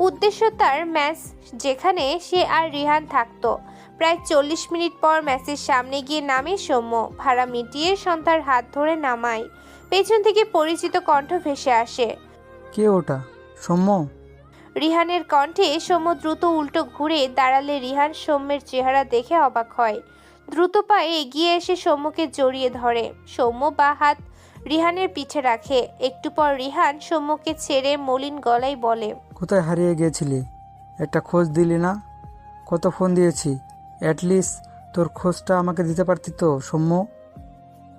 উদ্দেশ্য তার ম্যাচ যেখানে সে আর রিহান থাকতো। প্রায় 40 মিনিট পর ম্যাচের সামনে গিয়ে নামে সৌম্য। ভাড়া মিটিয়ে সন্ধ্যার হাত ধরে নামায়। পেছন থেকে পরিচিত কণ্ঠ ভেসে আসে, কে ওটা? সৌম্য? রিহানের কণ্ঠে। সৌম্য দ্রুত উল্টো ঘুরে দাঁড়ালে রিহান সৌম্যের চেহারা দেখে অবাক হয়। দ্রুত পায়ে এগিয়ে এসে সৌম্যকে জড়িয়ে ধরে। সৌম্য বা হাত রিহানের পিঠে রাখে। একটু পর রিহান সৌম্যকে ছেড়ে মলিন গলায় বলে, কোথায় হারিয়ে গিয়েছিলি? একটা খোঁজ দিলি না? কত ফোন দিয়েছি, অ্যাটলিস্ট তোর খোঁজটা আমাকে দিতে পারতি তো সৌম্য?